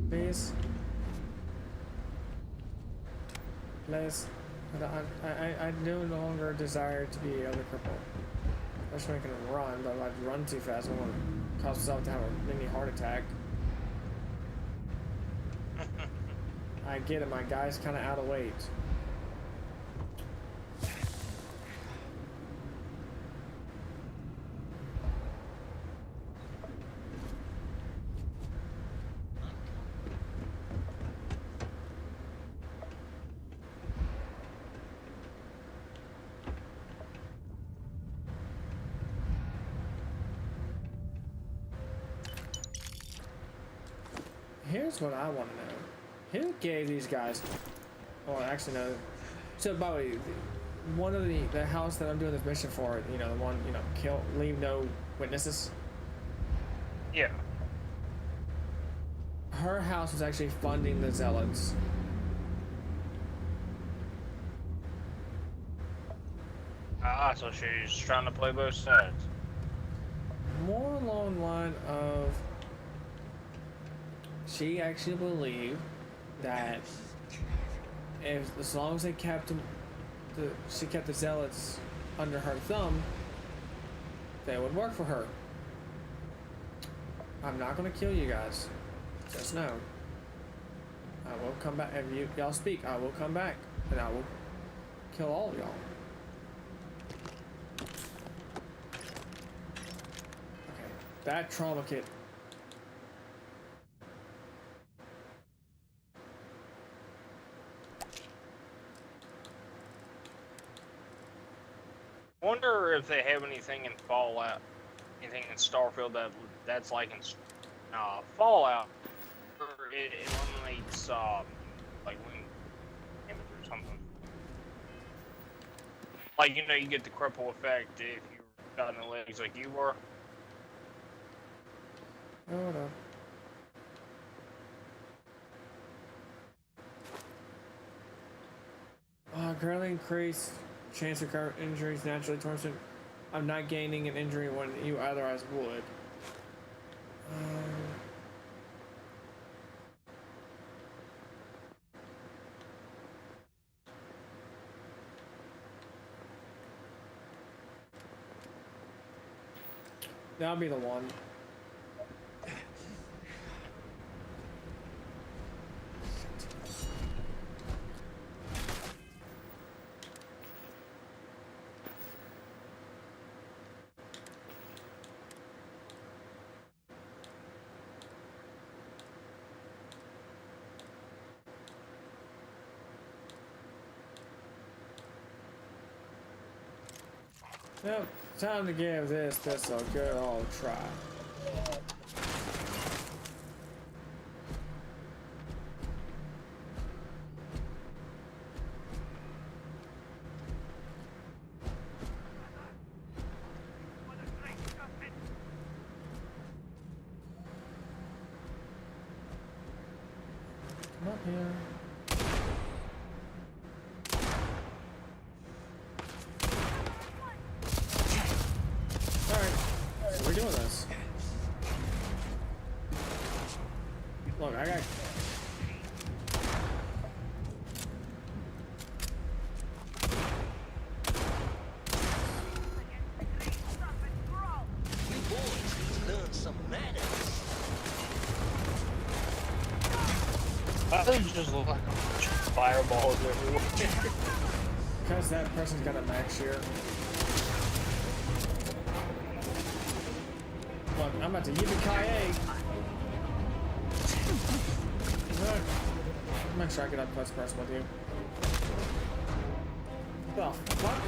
Please. Please. I no longer desire to be able to cripple. Especially when I can run, but if I run too fast, I want to cause myself to have a mini heart attack. I get it, my guy's kind of out of weight. Here's what I want to know. Who gave these guys... Oh, actually, no. So, by the way, one of the house that I'm doing this mission for, you know, the one, you know, kill, leave no witnesses. Yeah. Her house was actually funding the zealots. Ah, so she's trying to play both sides. More along the line of... She actually believed that as long as they kept she kept the zealots under her thumb, they would work for her. I'm not gonna kill you guys. Just know. I will come back. If y'all speak, I will come back and I will kill all of y'all. Okay, that trauma kit. Wonder if they have anything in Fallout, anything in Starfield that's like in Fallout, or it eliminates like wing damage or something. Like, you know, you get the cripple effect if you got in the legs like you were. Hold on. Currently increased chance to recover injuries naturally torsion. I'm not gaining an injury when you otherwise would. That'll be the one. Yep, time to give this a good old try. Come up here. We're doing this. Look, I got... You boys need to learn some manners. I just look like a bunch of fireballs everywhere. Because that person's got a max shear. Look, I'm about to yippee-ki-yay. Look. make sure I get up close personal with you. The fuck?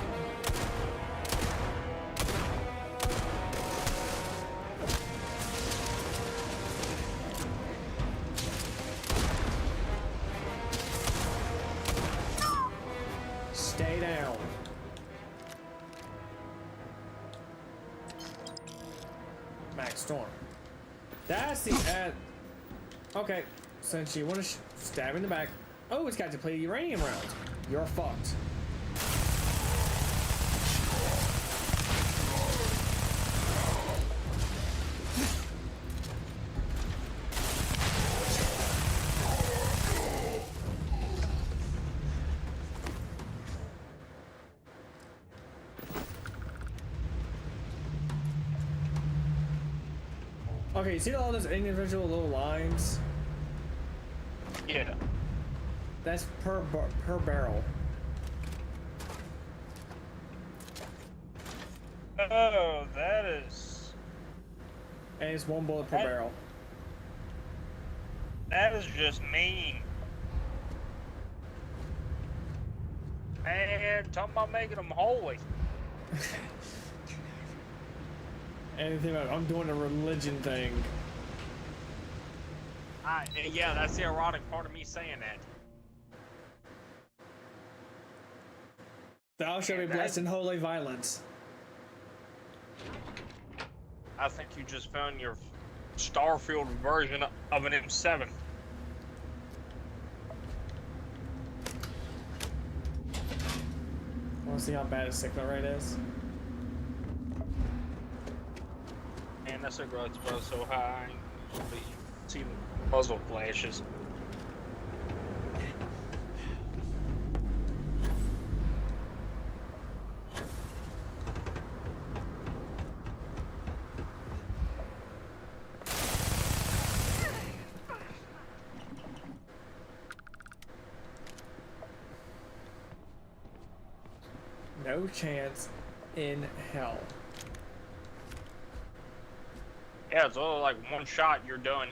Stay down. Max Storm. That's the okay, since you want to stab in the back. Oh, it's got depleted uranium rounds. You're fucked. Okay, you see all those individual little lines? Yeah. That's per barrel. Oh, that is... And it's 1 bullet per barrel. That is just mean. Man, talking about making them holy. Anything about I'm doing a religion thing. Yeah, that's the ironic part of me saying that. Thou shalt be blessed in holy violence. I think you just found your Starfield version of an M7. Wanna see how bad his signal rate is? Man, that cigarette's bro so high. I usually see the muzzle flashes. No chance in hell. Yeah, it's all like one shot, you're done.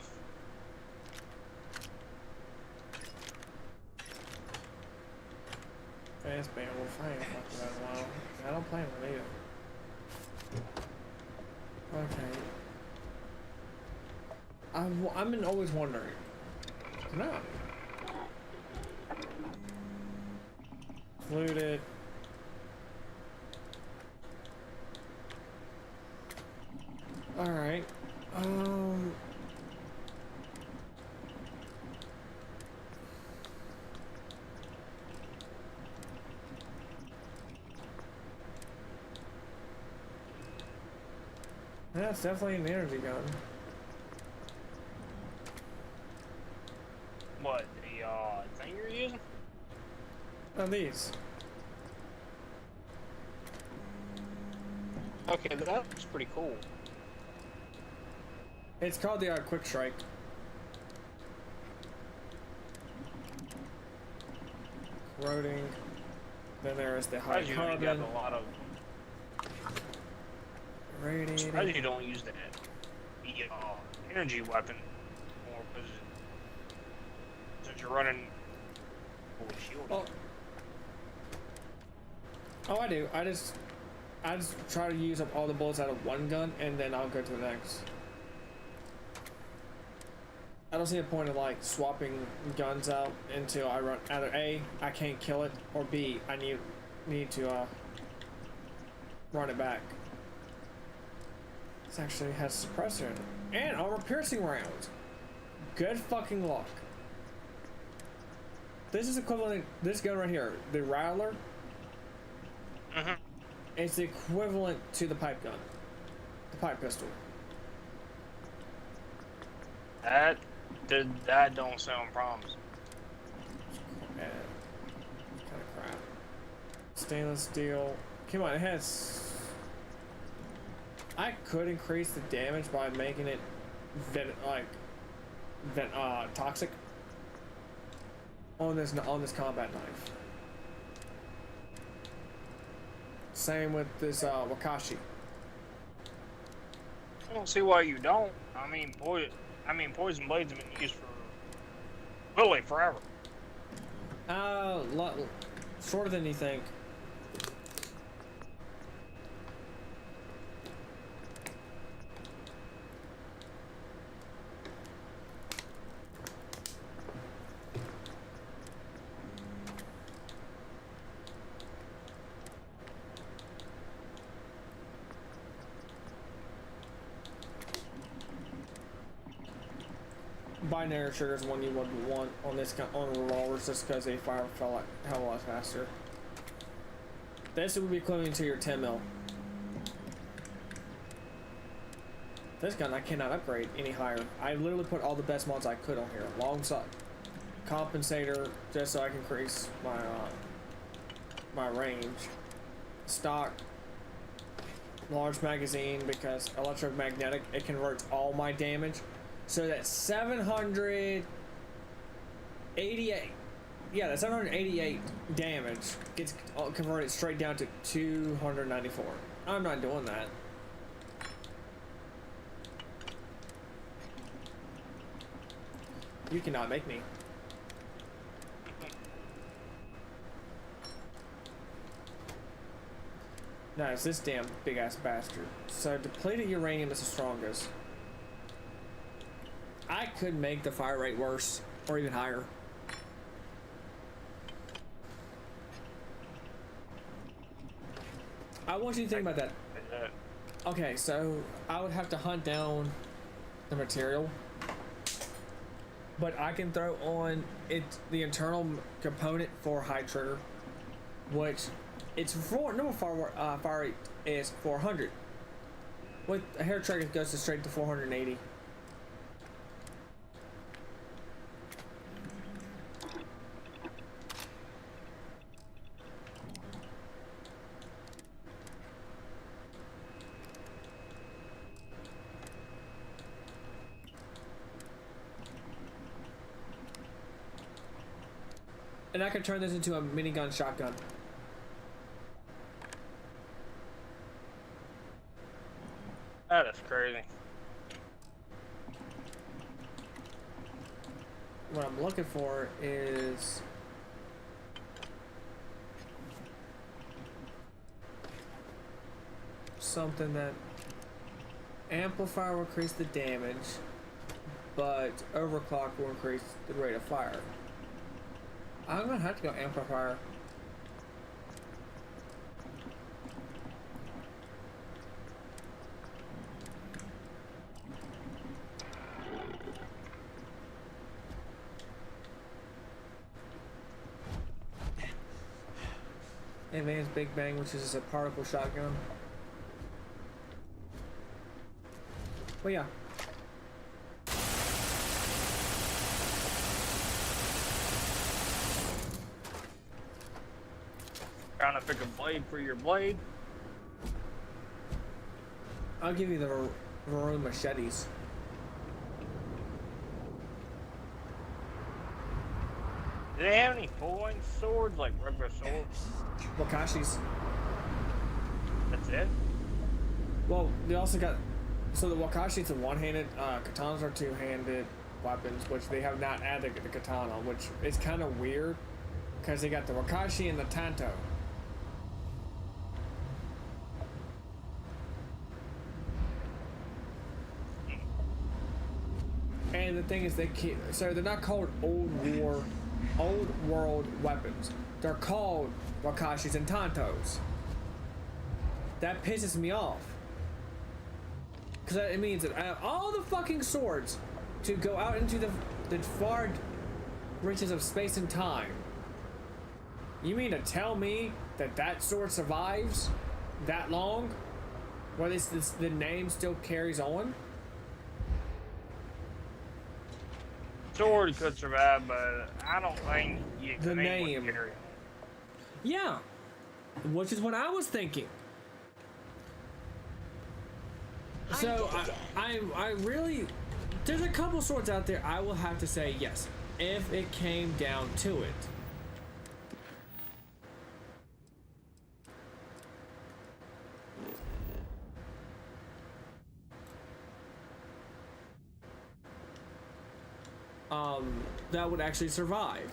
Fast band, we'll fight after that a while. I don't play with either. Okay. I've been always wondering. No. Looted. Alright. Yeah, it's definitely an energy gun. What, the thing you're using? Oh, these. Okay, that looks pretty cool. It's called the Quick Strike. Corroding. Then there is the high carbon. You got a lot of... Radiating. I'm surprised you don't use that energy weapon more, because since you're running fully shielded. Oh, I do. I just try to use up all the bullets out of one gun, and then I'll go to the next. I don't see a point of like swapping guns out until I run either A, I can't kill it, or B, I need to run it back. This actually has suppressor in it. And armor piercing rounds. Good fucking luck. This is equivalent, this gun right here, the Rattler. It's equivalent to the pipe gun. The pipe pistol. That don't sound promising. Yeah. Kind of crap. Stainless steel. Come on, it has... I could increase the damage by making it toxic on this combat knife. Same with this Wakashi. I don't see why you don't. I mean, poison blades have been used for really forever. Shorter than you think. Binary trigger is one you would want on this on revolvers just because they fire a hell of a lot faster. This would be equivalent to your 10 mil. This gun I cannot upgrade any higher. I literally put all the best mods I could on here. Alongside compensator, just so I can increase my my range. Stock, large magazine because electromagnetic, it converts all my damage. So that 788, yeah, that 788 damage gets converted straight down to 294. I'm not doing that. You cannot make me. No, it's this damn big ass bastard. So depleted uranium is the strongest. I could make the fire rate worse or even higher. I want you to think about that. Okay, so I would have to hunt down the material, but I can throw on it the internal component for high trigger, which it's for normal fire rate is 400. With a hair trigger it goes to straight to 480. And I could turn this into a minigun shotgun. That is crazy. What I'm looking for is something that amplifier will increase the damage, but overclock will increase the rate of fire. I'm gonna have to go amplifier. Advanced Big Bang, which is a particle shotgun. Well, yeah. Trying to pick a blade for your blade. I'll give you the Varun machetes. Do they have any full-length swords, like regular swords? Wakashis. That's it? Well, they also got... So the Wakashi's a one-handed, katanas are two-handed weapons, which they have not added the katana, which is kind of weird, because they got the Wakashi and the Tanto. And the thing is, so they're not called old world weapons. They're called Wakashis and Tantos. That pisses me off. Because it means that out of all the fucking swords to go out into the far reaches of space and time, you mean to tell me that that sword survives that long? Where the name still carries on? Sword could survive, but I don't think the name would carry on. Yeah, which is what I was thinking. So I really, there's a couple swords out there I will have to say yes, if it came down to it. That would actually survive.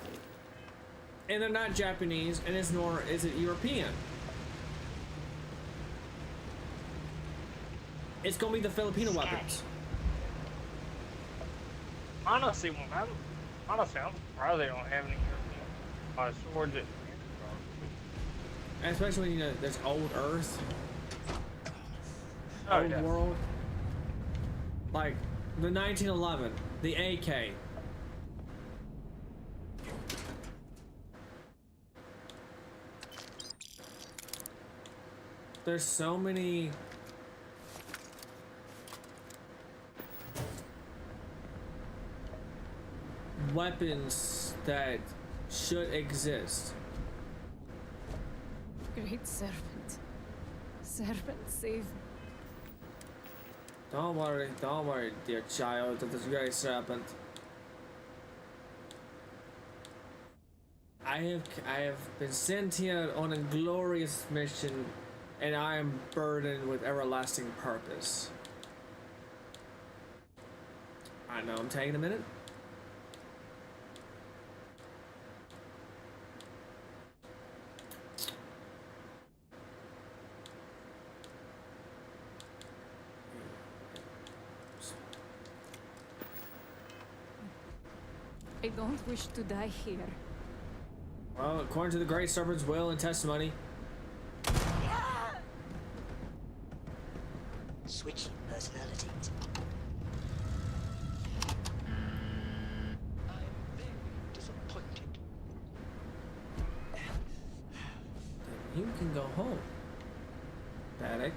and they're not Japanese, and it's nor is it European. It's gonna be the Filipino weapons. Honestly, I'm surprised they don't have any swords. Especially when, you know, there's old Earth, Oh, old yeah. world. Like the 1911, the AK. There's so many weapons that should exist. Great serpent. Serpent, save me. Don't worry, dear child, that this great serpent. I have been sent here on a glorious mission, and I am burdened with everlasting purpose. I know I'm taking a minute. I don't wish to die here. Well, according to the Great Serpent's will and testimony, Switching personalities. I'm very disappointed. you can go home. Paddock,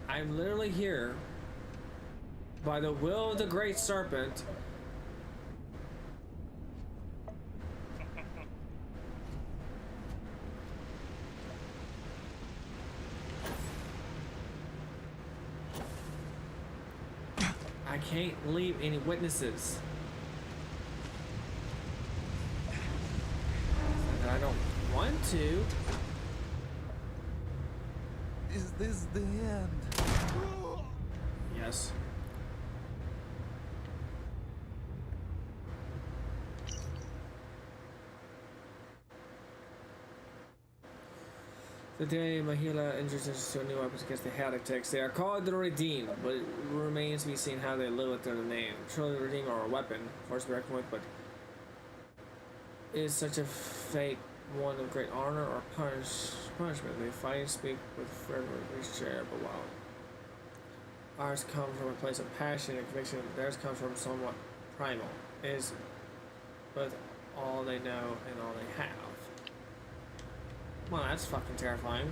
I'm literally here by the will of the Great Serpent. I can't leave any witnesses. And I don't want to. Is this the end? Yes. Today, Mahila introduces two new weapons against the heretics. They are called the Redeemed, but it remains to be seen how they live with their name. Truly, the Redeemed are a weapon, force to be reckoned with, but is such a fate one of great honor or punishment? They fight, speak with fervor, they share, but wow. Ours come from a place of passion and conviction. Theirs comes from somewhat primal. It is both all they know and all they have. Well, that's fucking terrifying.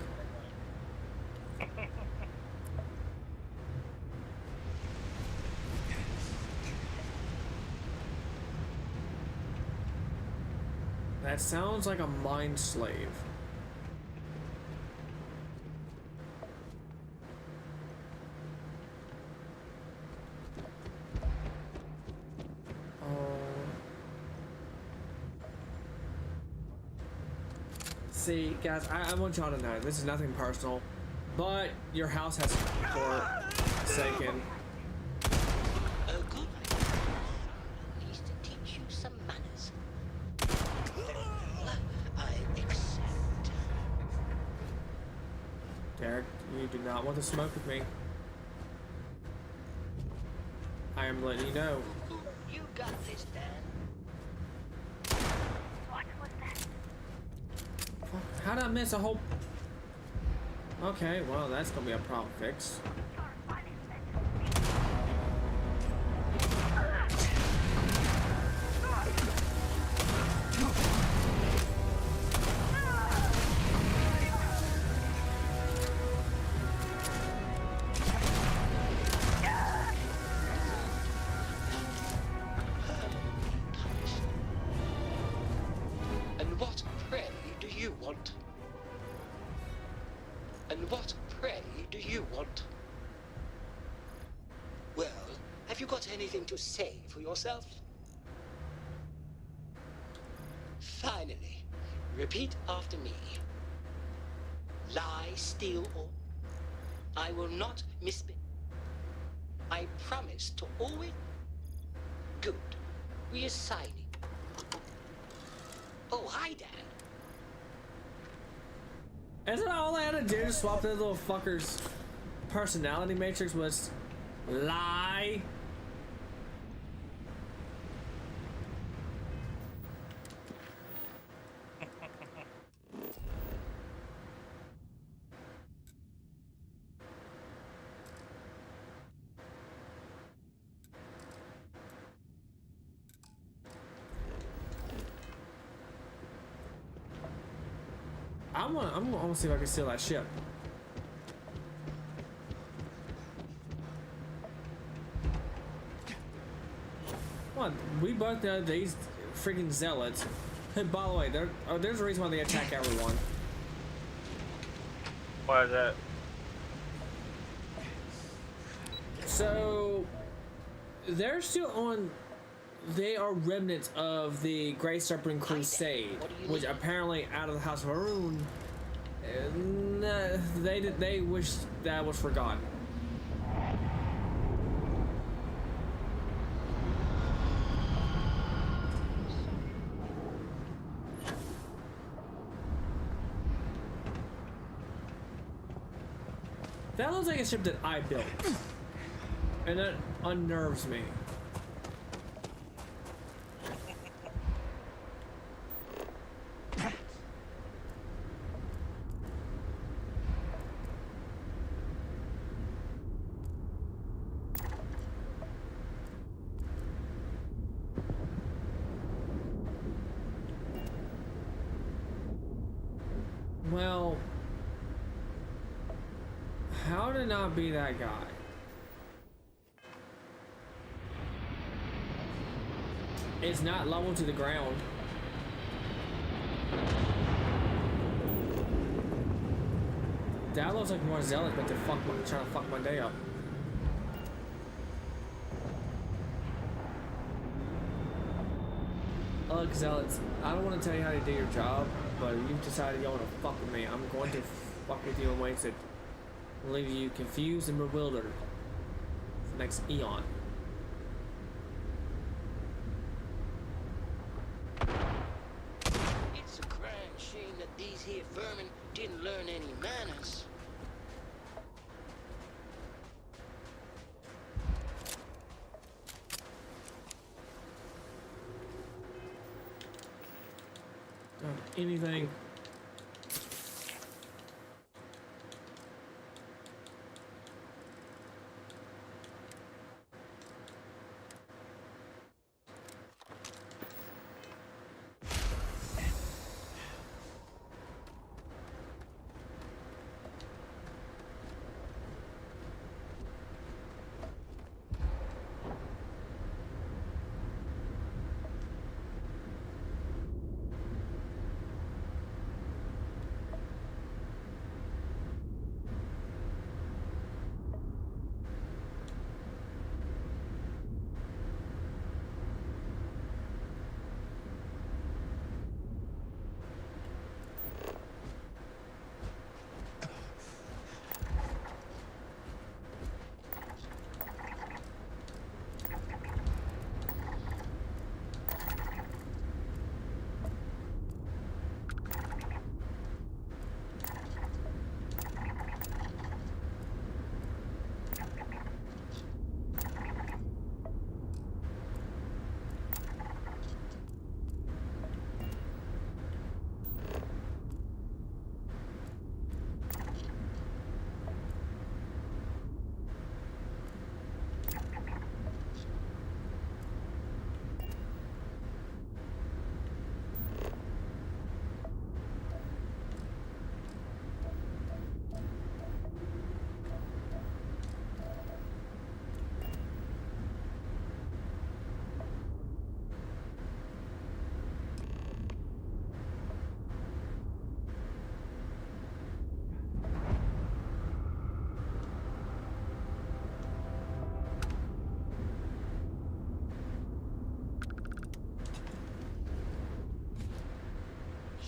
That sounds like a mind slave. See, guys, I want y'all to know, this is nothing personal, but your house has forsaken. Oh, good. At least to teach you some manners. I accept. Derek, you do not want to smoke with me. I am letting you know. You got this, Dan. How did I miss a whole... Okay, well, that's gonna be a problem fix. And what, pray, do you want? And what, pray, do you want? Well, have you got anything to say for yourself? Finally, repeat after me. Lie, steal, or... I will not misbehave. I promise to always... Good. Reassigning. Oh, hi, Dad. Isn't all I had to do to swap that little fucker's personality matrix was lie? I'm gonna see if I can steal that ship. Come on, we both know these freaking zealots. Hey, by the way, there's a reason why they attack everyone. Why is that? So they're still on. They are remnants of the Great Serpent Crusade, which apparently out of the House of Harun, they wish that was forgotten. That looks like a ship that I built, and that unnerves me. Well, how to not be that guy? It's not level to the ground. That looks like more zealot, but they're trying to fuck my day up. Look, zealots, I don't want to tell you how to do your job, but you've decided you want to fuck with me. I'm going to fuck with you in ways that will leave you confused and bewildered for the next eon. It's a crying shame that these here vermin didn't learn any manners. Anything.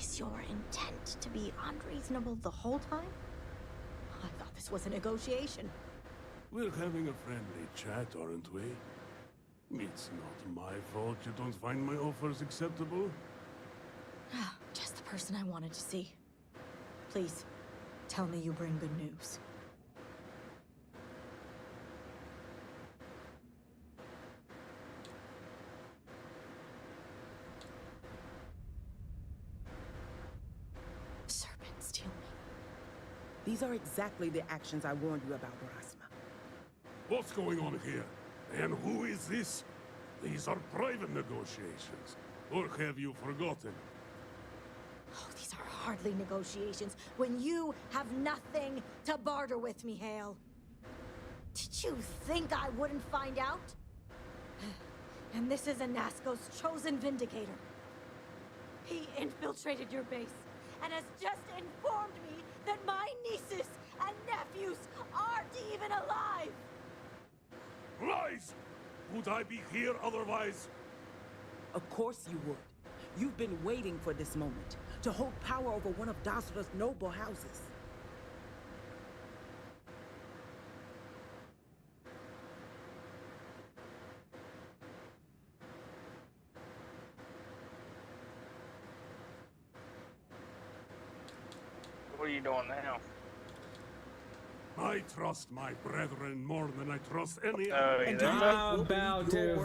Is your intent to be unreasonable the whole time? I thought this was a negotiation. We're having a friendly chat, aren't we? It's not my fault you don't find my offers acceptable. Just the person I wanted to see. Please, tell me you bring good news. Serpents steal me. These are exactly the actions I warned you about, Rasma. What's going on here? And who is this? These are private negotiations. Or have you forgotten? Oh, these are hardly negotiations when you have nothing to barter with, Mihail. Did you think I wouldn't find out? And this is Anasco's chosen vindicator. He infiltrated your base and has just informed me that my nieces and nephews aren't even alive! Lies! Would I be here otherwise? Of course you would. You've been waiting for this moment, to hold power over one of Dasra's noble houses. What are you doing now? I trust my brethren more than I trust any other. I'm about to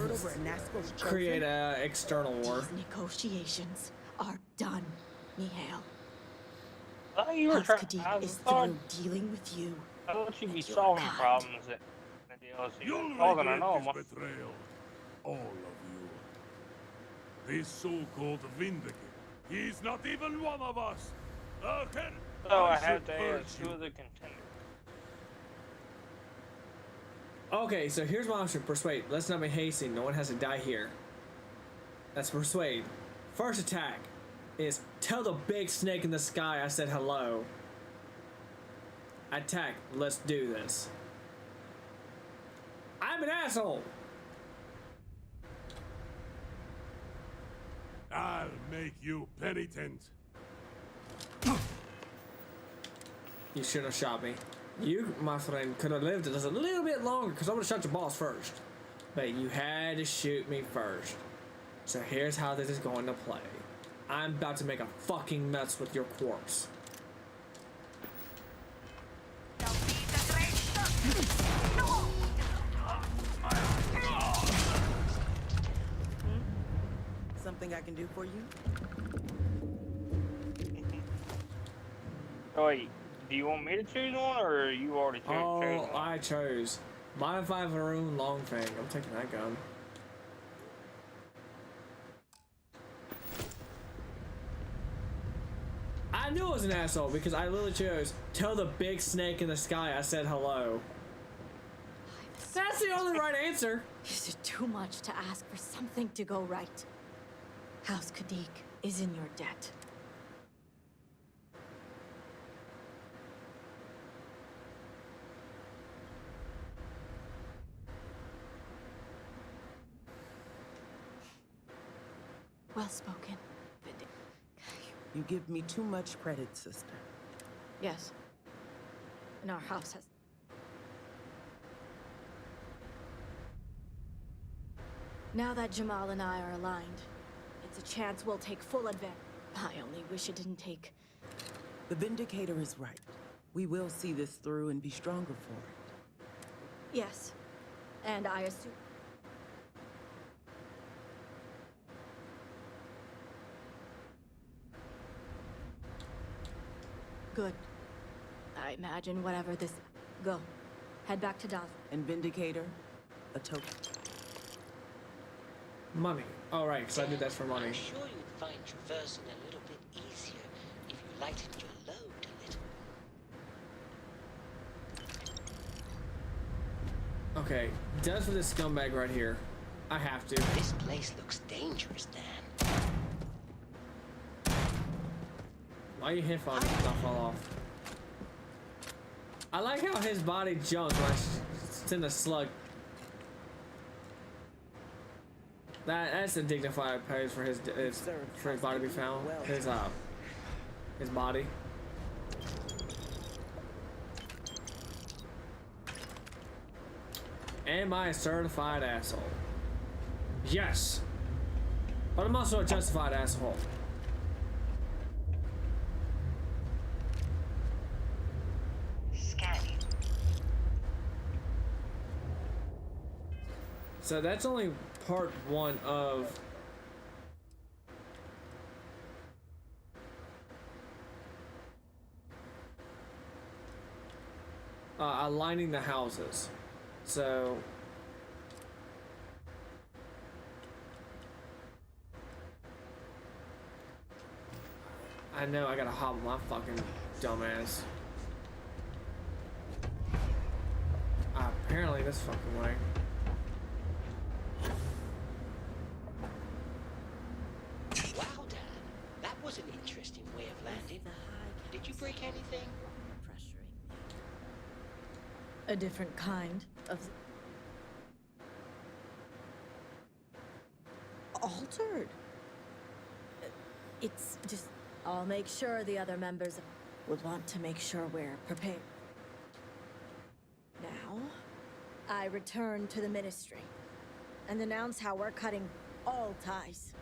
create an external war. These negotiations are done, Mihail. I thought you were House trying. Khadik I is thought, through dealing with you. I thought you'd be and your solving kind. problems in the DLC. You'll Oh, then I regret know. this betrayal. All of you. This so-called Vindicator. He's not even one of us. So I should have to purge ask, you. who are the contenders? Okay, so here's my option. Persuade. Let's not be hasty. No one has to die here. That's persuade. First attack is tell the big snake in the sky I said hello. Attack. Let's do this. I'm an asshole. I'll make you penitent. You shouldn't have shot me. You, my friend, could have lived just a little bit longer because I would have shot your boss first. But you had to shoot me first. So here's how this is going to play. I'm about to make a fucking mess with your corpse. Something I can do for you? Oh, wait, do you want me to choose one, or you already chose Oh, one? I chose. Modify Varun Longfang. I'm taking that gun. I knew I was an asshole because I literally chose tell the big snake in the sky I said hello. That's the only right answer. Is it too much to ask for something to go right? House Khadik is in your debt. Well spoken. You give me too much credit, sister. Yes. And our house has... Now that Jamal and I are aligned, it's a chance we'll take full advantage. I only wish it didn't take... The Vindicator is right. We will see this through and be stronger for it. Yes. And I assume... Good. I imagine whatever this... Go. Head back to Daz. And Vindicator, a token. Money. All right, because I did that for money. I'm sure you'd find traversing a little bit easier if you lightened your load a little. Okay, death for this scumbag right here. I have to. This place looks dangerous, Dan. Why you hit on not fall off? I like how his body jumps when I send a slug. That's a dignified pose for his body to be found. His body. Am I a certified asshole? Yes. But I'm also a justified asshole. So that's only part one of aligning the houses. So I know I gotta hobble my fucking dumbass. Apparently this fucking way. Wow, Dad. That was an interesting way of landing. Did you break anything? A different kind of altered. It's just I'll make sure the other members would want to make sure we're prepared. Now, I return to the Ministry and announce how we're cutting all ties.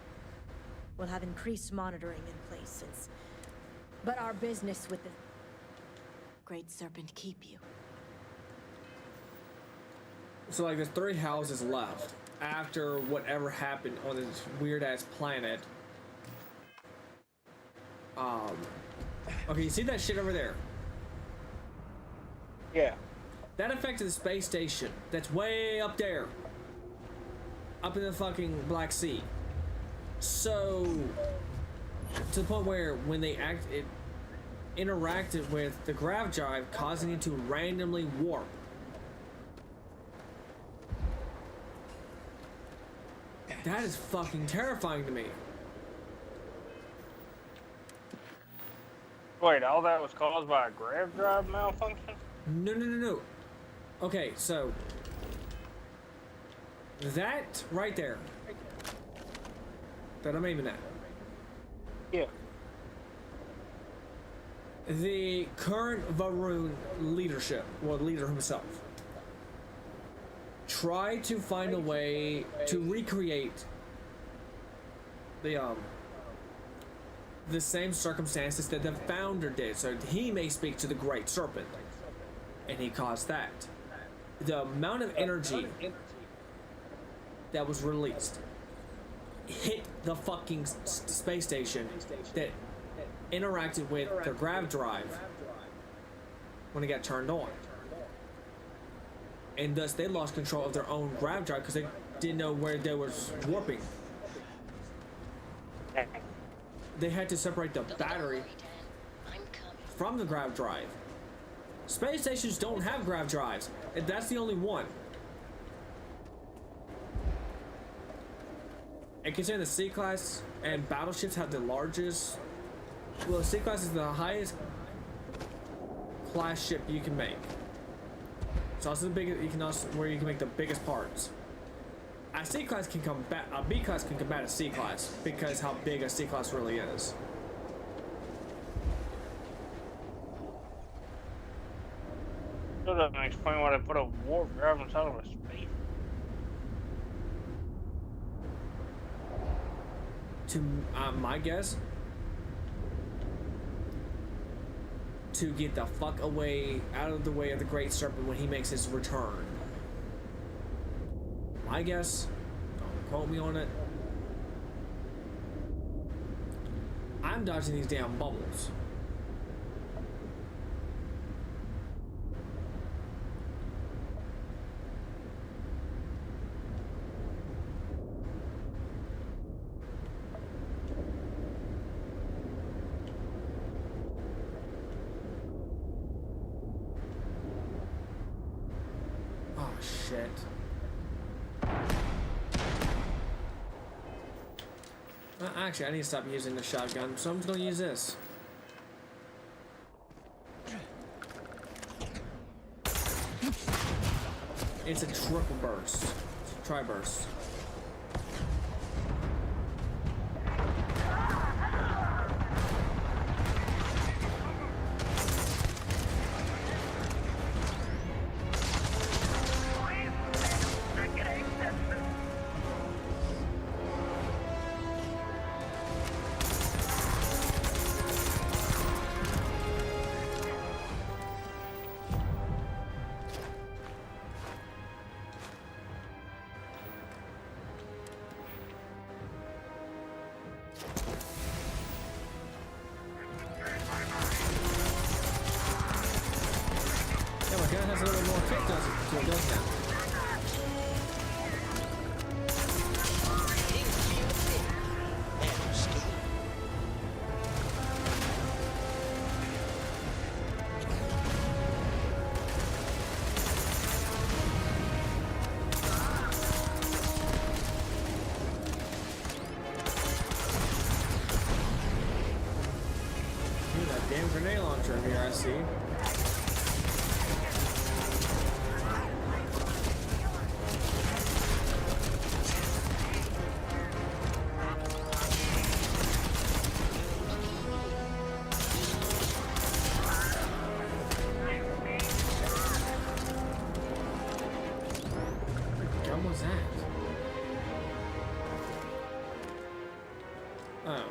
We'll have increased monitoring in place since, but our business with the Great Serpent keep you. So like there's 3 houses left after whatever happened on this weird ass planet. Okay, you see that shit over there? Yeah. That affected the space station. That's way up there. Up in the fucking Black Sea. So, to the point where when they it interacted with the grav drive, causing it to randomly warp. That is fucking terrifying to me. Wait, all that was caused by a grav drive malfunction? No. Okay, so that right there that I'm aiming at. Yeah. The current Varun leadership, well, leader himself, tried to find a way to recreate the same circumstances that the founder did, so he may speak to the Great Serpent, and he caused that. The amount of energy that was released hit the fucking space station that interacted with the grav drive when it got turned on, and thus they lost control of their own grav drive because they didn't know where they was warping. They had to separate the battery from the grav drive. Space stations don't have grav drives, and that's the only one. And considering the C-Class and battleships have the largest, well, C-Class is the highest class ship you can make. It's also the biggest, where you can make the biggest parts. A C-Class can combat, a B-Class can combat a C-Class because how big a C-Class really is. Still doesn't explain why they put a warp drive inside of a space. To my guess, to get the fuck away, out of the way of the Great Serpent when he makes his return. My guess, don't quote me on it. I'm dodging these damn bubbles. Oh shit. Actually, I need to stop using the shotgun, so I'm just gonna use this. It's a triple burst. It's a tri-burst. has a little more kick, doesn't it? Damn grenade launcher here, I see. What gun was that? Oh.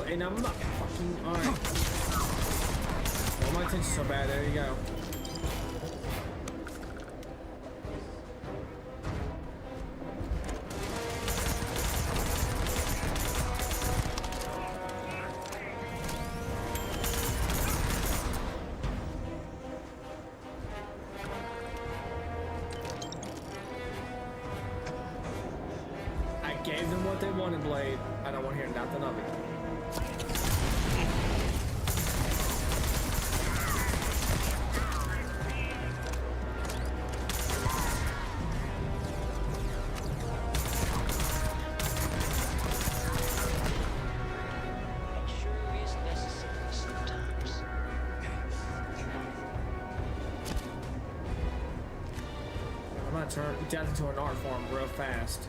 And I'm not fucking alright. Oh, my attention's so bad. There you go. I gave them what they wanted, Blade. I don't want to hear nothing of it. I'm gonna turn death into an art form real fast.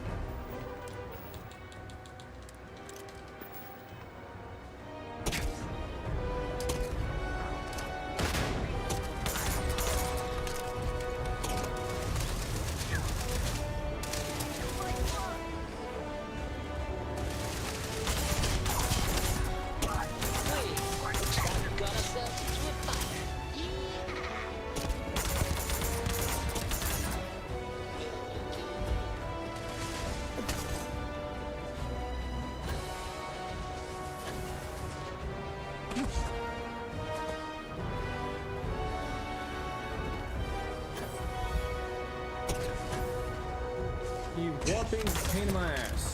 You warping pain in my ass.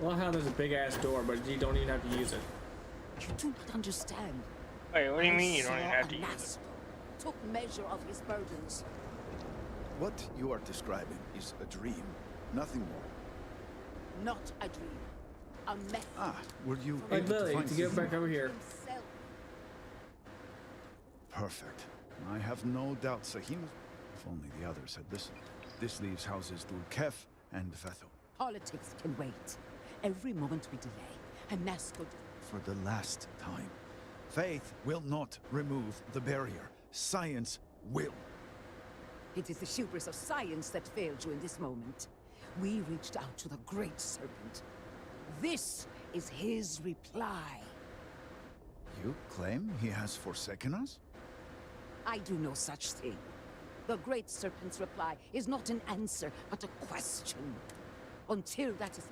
Well, how there's a big ass door, but you don't even have to use it. You do not understand. Wait, what do you mean you I don't even saw have to a use it? master, took measure of his burdens. What you are describing is a dream, nothing more. Not a dream. A method. Ah, were you Like able to Lily, find to get something? back over here. Himself. Perfect. I have no doubt Sahim... If only the others had listened. This leaves houses Dulkef and Vetho. Politics can wait. Every moment we delay, and Nasco... For the last time. Faith will not remove the barrier. Science will. It is the hubris of science that failed you in this moment. We reached out to the Great Serpent. This is his reply. You claim he has forsaken us? I do no such thing. The Great Serpent's reply is not an answer, but a question. Until that is...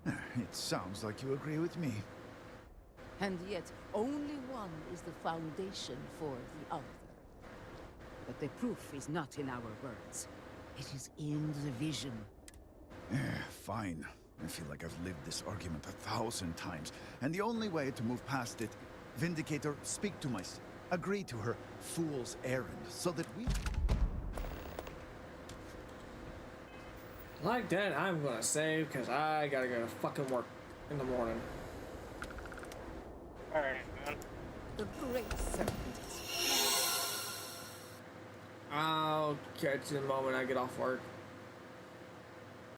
It sounds like you agree with me. And yet, only one is the foundation for the other. But the proof is not in our words. It is in the vision. Fine. I feel like I've lived this argument 1,000 times. And the only way to move past it... Vindicator, speak to my... Agree to her fool's errand, so that we... Like that, I'm gonna save, because I gotta go to fucking work in the morning. Alright, man. The Great Serpent is... I'll catch you the moment I get off work.